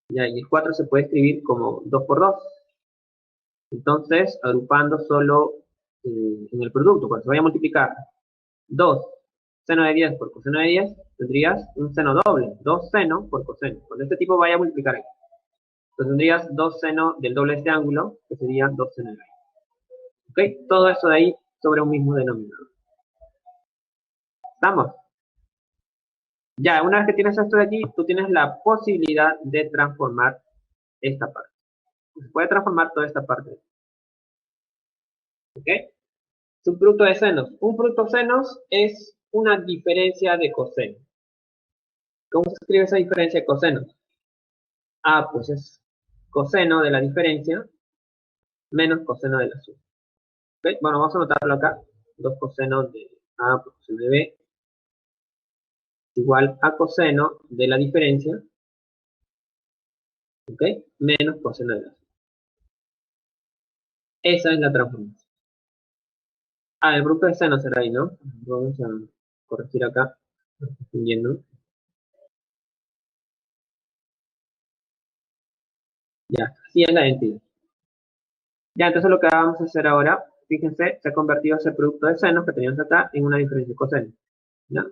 Ya, y el 4 se puede escribir como 2 por 2. Entonces, agrupando solo en el producto, cuando se vaya a multiplicar 2 seno de 10 por coseno de 10, tendrías un seno doble, 2 seno por coseno. Cuando este tipo vaya a multiplicar aquí, entonces tendrías 2 seno del doble de este ángulo, que sería 2 seno de 20. ¿Ok? Todo eso de ahí sobre un mismo denominador. ¿Estamos? Ya, una vez que tienes esto de aquí, tú tienes la posibilidad de transformar esta parte. Se puede transformar toda esta parte. ¿Ok? Es un producto de senos. Un producto senos es una diferencia de coseno. ¿Cómo se escribe esa diferencia de cosenos? Pues es coseno de la diferencia menos coseno de la suma. ¿Ok? Bueno, vamos a anotarlo acá. 2 cosenos de A por coseno de B igual a coseno de la diferencia, ¿ok? Menos coseno de la suma. Esa es la transformación. El producto de seno será ahí, ¿no? Vamos a corregir acá. Estoy viendo. Ya, así es la identidad. Ya, entonces lo que vamos a hacer ahora, fíjense, se ha convertido ese producto de senos que teníamos acá en una diferencia de coseno. ¿Ya?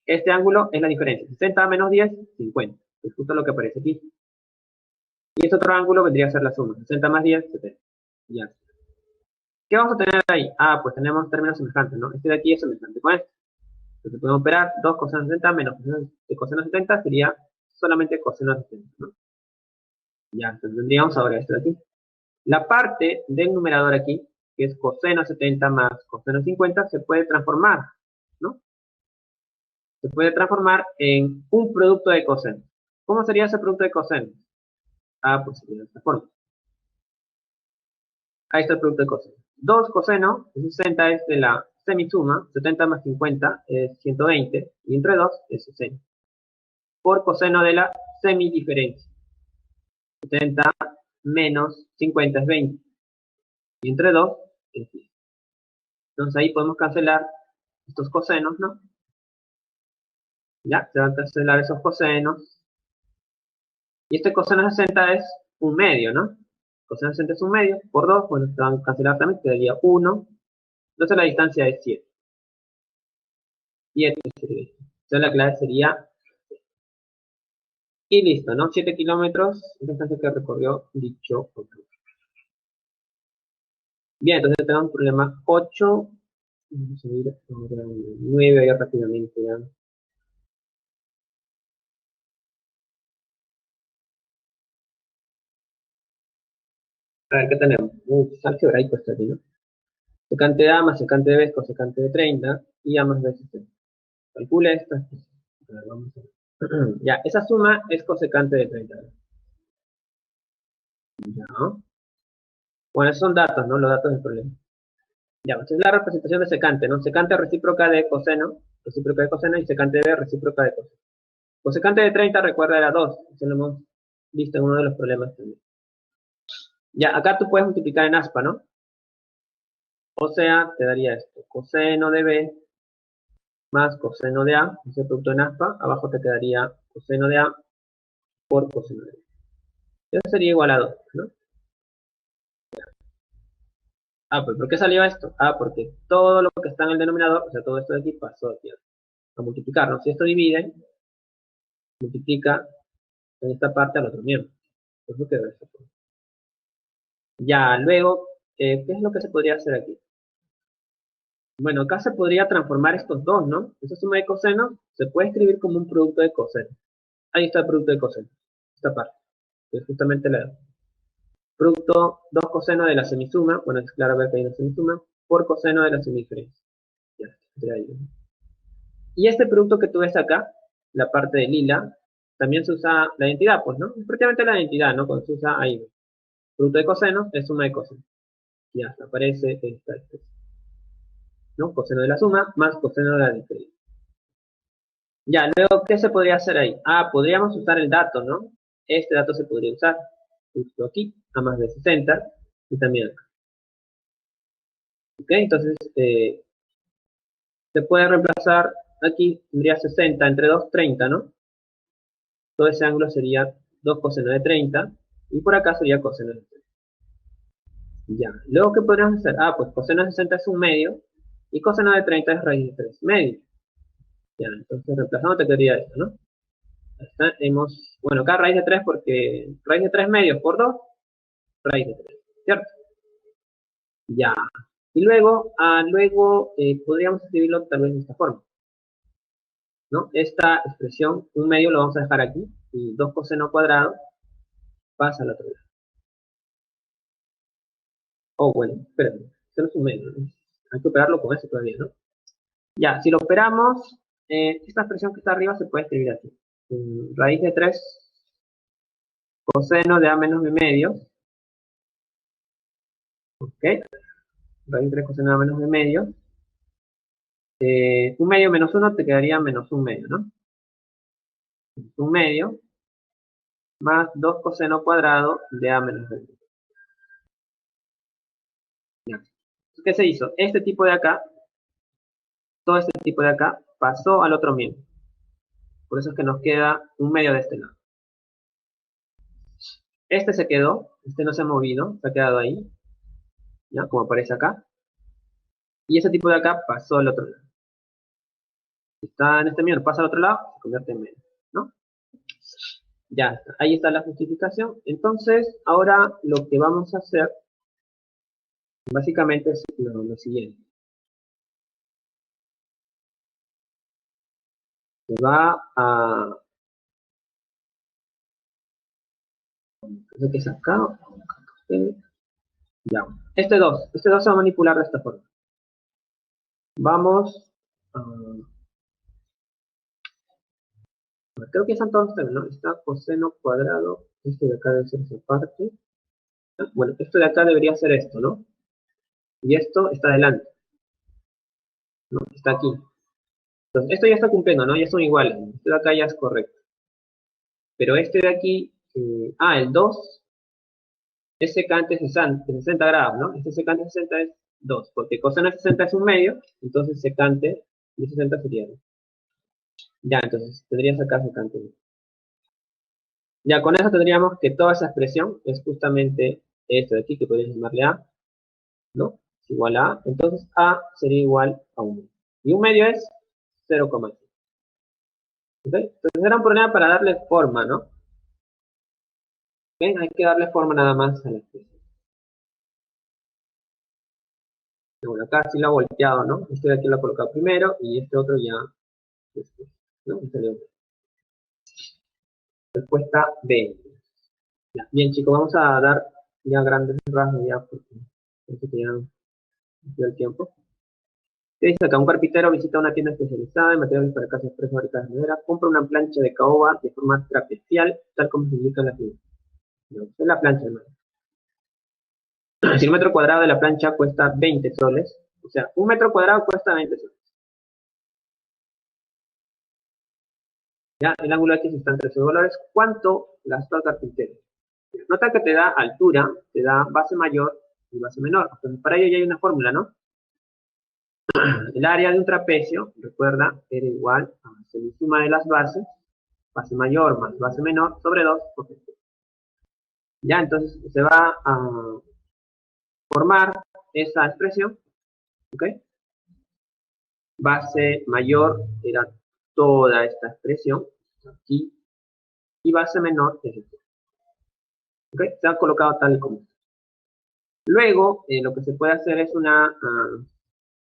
Este ángulo es la diferencia. 60 menos 10, 50. Es justo lo que aparece aquí. Y este otro ángulo vendría a ser la suma. 60 más 10, 70. Ya. ¿Qué vamos a tener ahí? Pues tenemos términos semejantes, ¿no? Este de aquí es semejante con este. Entonces podemos operar 2 coseno 60 menos coseno 70 sería solamente coseno 70, ¿no? Ya, entonces tendríamos ahora esto de aquí. La parte del numerador aquí, que es coseno 70 más coseno 50, se puede transformar, ¿no? Se puede transformar en un producto de coseno. ¿Cómo sería ese producto de coseno? Pues sería de esta forma. Ahí está el producto de coseno. 2 coseno, 60 es de la semisuma, 70 más 50 es 120, y entre 2 es 60. Por coseno de la semidiferencia. 70 menos 50 es 20, y entre 2 es 10. Entonces ahí podemos cancelar estos cosenos, ¿no? Ya, se van a cancelar esos cosenos. Y este coseno de 60 es un medio, ¿no? Coseno de 60 es un medio. Por 2, bueno, se van a cancelar también, quedaría 1. Entonces la distancia es 7. 7 sería. Entonces la clave sería. Y listo, ¿no? 7 kilómetros, es la distancia que recorrió dicho autobús. Bien, entonces tenemos un problema 8. Vamos a ir ahora 9 ya rápidamente. ¿Ya? A ver, ¿qué tenemos? Algebraico esto aquí, ¿no? Secante de A más secante de B es cosecante de 30 y A más B es 60. Calcula esto. A ver, vamos a ver. Ya, esa suma es cosecante de 30. Ya. Bueno, esos son datos, ¿no? Los datos del problema. Ya, esta es la representación de secante, ¿no? Secante recíproca de coseno y secante de B recíproca de coseno. Cosecante de 30, recuerda, era 2. Eso lo hemos visto en uno de los problemas también. Ya, acá tú puedes multiplicar en aspa, ¿no? O sea, te daría esto. Coseno de B más coseno de A, ese producto en aspa. Abajo te quedaría coseno de A por coseno de B. Eso sería igual a 2, ¿no? Pues ¿por qué salió esto? Porque todo lo que está en el denominador, o sea, todo esto de aquí pasó aquí a multiplicar, ¿no? Si esto divide, multiplica en esta parte al otro miembro. Eso quedó de esta forma. Ya, luego, ¿qué es lo que se podría hacer aquí? Bueno, acá se podría transformar estos dos, ¿no? Esa suma de cosenos se puede escribir como un producto de cosenos. Ahí está el producto de cosenos, esta parte, que es justamente la producto 2 cosenos de la semisuma, bueno, es claro ver que hay una semisuma, por coseno de la semidiferencia. Ya, está ahí, ¿no? Y este producto que tú ves acá, la parte de lila, también se usa la identidad, pues, ¿no? Es prácticamente la identidad, ¿no? Cuando se usa ahí. Producto de cosenos es suma de cosenos. Ya, aparece esta expresión, ¿no? Coseno de la suma más coseno de la diferencia. Ya, luego, ¿qué se podría hacer ahí? Podríamos usar el dato, ¿no? Este dato se podría usar justo aquí, a más de 60, y también acá. ¿Ok? Entonces, se puede reemplazar aquí, tendría 60 entre 2, 30, ¿no? Todo ese ángulo sería 2 coseno de 30, y por acá sería coseno de 30. Ya, luego, ¿qué podríamos hacer? Pues coseno de 60 es un medio, y coseno de 30 es raíz de 3 medio. Ya, entonces reemplazando te quedaría esto, ¿no? Bueno, acá raíz de 3 porque raíz de 3 medios por 2, raíz de 3, ¿cierto? Ya. Y luego podríamos escribirlo tal vez de esta forma, ¿no? Esta expresión, un medio lo vamos a dejar aquí, y 2 coseno cuadrado pasa al otro lado. Bueno, espérame, eso no es un medio, ¿no? Hay que operarlo con eso todavía, ¿no? Ya, si lo operamos, esta expresión que está arriba se puede escribir así. raíz de 3 coseno de a menos b medio, ¿ok? Raíz de 3 coseno de a menos b medio. Un medio menos 1 te quedaría menos un medio, ¿no? Un medio más 2 coseno cuadrado de a menos b medio. Ya. ¿Qué se hizo? Este tipo de acá, todo este tipo de acá, pasó al otro medio. Por eso es que nos queda un medio de este lado. Este se quedó, este no se ha movido, se ha quedado ahí, ¿ya? Como aparece acá. Y ese tipo de acá pasó al otro lado. Si está en este medio, pasa al otro lado, se convierte en medio, ¿no? Ya está, ahí está la justificación. Entonces, ahora lo que vamos a hacer, básicamente es lo siguiente. Se va a... ¿qué es acá? Ya. Este 2 se va a manipular de esta forma. Vamos a... creo que están todos ustedes, ¿no? Está coseno cuadrado, este de acá debe ser esa parte. Bueno, esto de acá debería ser esto, ¿no? Y esto está adelante, ¿no? Está aquí. Entonces, esto ya está cumpliendo, ¿no? Ya son iguales. Este de acá ya es correcto. Pero este de aquí, el 2 es secante 60 grados, ¿no? Este secante 60 es 2, porque coseno de 60 es un medio, entonces secante de 60 sería 2. Ya, entonces tendrías acá secante 2. Ya, con eso tendríamos que toda esa expresión es justamente esto de aquí, que podríamos llamarle A, ¿no? Es igual a A. Entonces A sería igual a 1. Y un medio es 0,5. ¿Ok? Entonces era un problema para darle forma, ¿no? ¿Ok? Hay que darle forma nada más a la expresión. Bueno, acá sí lo ha volteado, ¿no? Este de aquí lo ha colocado primero y este otro ya después, ¿no? Respuesta B. Ya. Bien, chicos, vamos a dar ya grandes rasgos ya porque parece que ya no el tiempo. ¿Qué dice acá? Un carpintero visita una tienda especializada en materiales para casas prefabricadas de madera, compra una plancha de caoba de forma trapezial, tal como se indica en la figura. No, es la plancha, hermano. Si el metro cuadrado de la plancha cuesta 20 soles, o sea, un metro cuadrado cuesta 20 soles. Ya, el ángulo X está en 13 valores. ¿Cuánto gastó el carpintero? Nota que te da altura, te da base mayor y base menor. Entonces, para ello ya hay una fórmula, ¿no? El área de un trapecio, recuerda, era igual a la suma de las bases, base mayor más base menor, sobre 2 por 3. Ya, entonces se va a formar esa expresión, ¿ok? Base mayor era toda esta expresión, aquí, y base menor es esto. ¿Ok? Se ha colocado tal como. Luego, lo que se puede hacer es una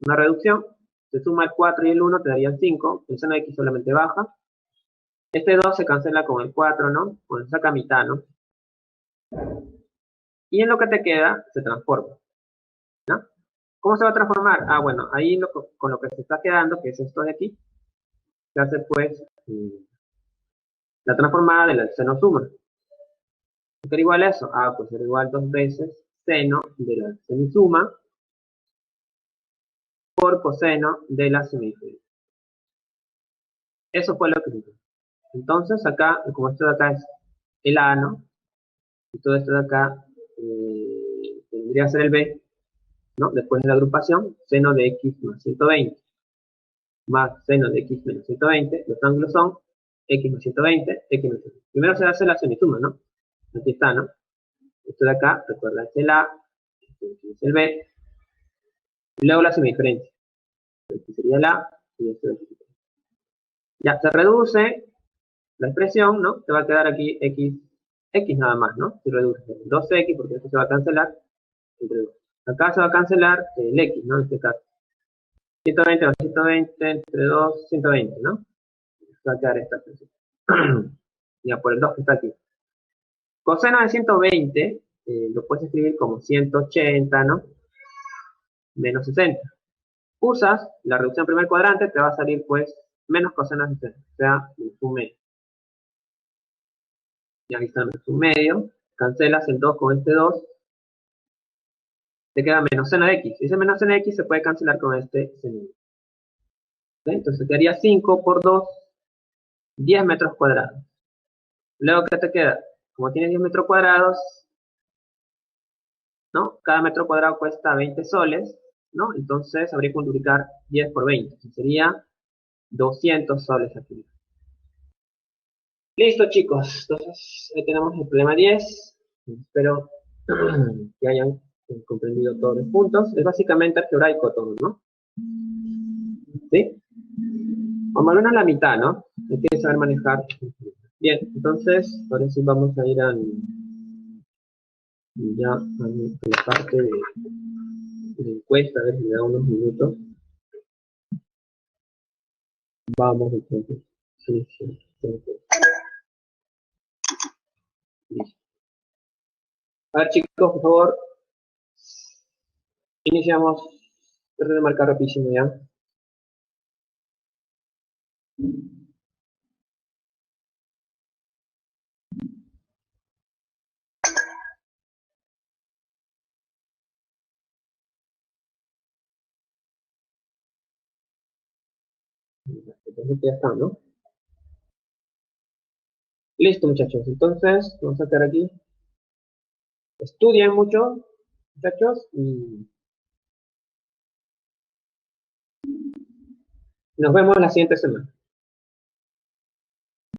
reducción. Se suma el 4 y el 1, te darían 5. El seno de x solamente baja. Este 2 se cancela con el 4, ¿no? Con saca mitad, ¿no? Y en lo que te queda, se transforma, ¿no? ¿Cómo se va a transformar? Bueno, ahí con lo que se está quedando, que es esto de aquí, se hace pues la transformada del seno suma. ¿Qué era igual a eso? Pues era igual 2 veces seno de la semisuma por coseno de la semifinita. Eso fue lo que hizo. Entonces acá, como esto de acá es el A, ¿no? Y todo esto de acá tendría que ser el B, ¿no? Después de la agrupación, seno de x más 120 más seno de x menos 120, los ángulos son x más 120, x más 120. Primero se hace la semisuma, ¿no? Aquí está, ¿no? Esto de acá, recuerda, es el A, este es el B, y luego la semidiferencia. Este sería el A, y esto es el B. Ya, se reduce la expresión, ¿no? Te va a quedar aquí x nada más, ¿no? Se reduce 2x, porque esto se va a cancelar, entre 2. Acá se va a cancelar el x, ¿no? En este caso. 120 más 120, entre 2, 120, ¿no? Va a quedar esta expresión. Ya, por el 2 que está aquí. Coseno de 120, lo puedes escribir como 180, ¿no? Menos 60. Usas la reducción primer cuadrante, te va a salir, pues, menos coseno de 60, o sea, un medio. Ya aquí está un medio, cancelas el 2 con este 2, te queda menos seno de x. Ese menos seno de x se puede cancelar con este seno. ¿Okay? Entonces te daría 5 por 2, 10 metros cuadrados. Luego, ¿qué te queda? Como tienes 10 metros cuadrados, ¿no? Cada metro cuadrado cuesta 20 soles, ¿no? Entonces habría que multiplicar 10 por 20. Sería 200 soles aquí. Listo, chicos. Entonces, ahí tenemos el problema 10. Espero que hayan comprendido todos los puntos. Es básicamente algebraico todo, ¿no? ¿Sí? O más o menos la mitad, ¿no? Hay que saber manejar. Bien, entonces, ahora sí vamos a ir ya a la parte de encuesta, a ver si me da unos minutos. Vamos, entonces. Sí, sí. Entonces, listo. A ver, chicos, por favor, iniciamos. Traten de marcar rapidísimo ya. Entonces ya está, ¿no? Listo, muchachos. Entonces, vamos a quedar aquí. Estudien mucho, muchachos, y nos vemos la siguiente semana.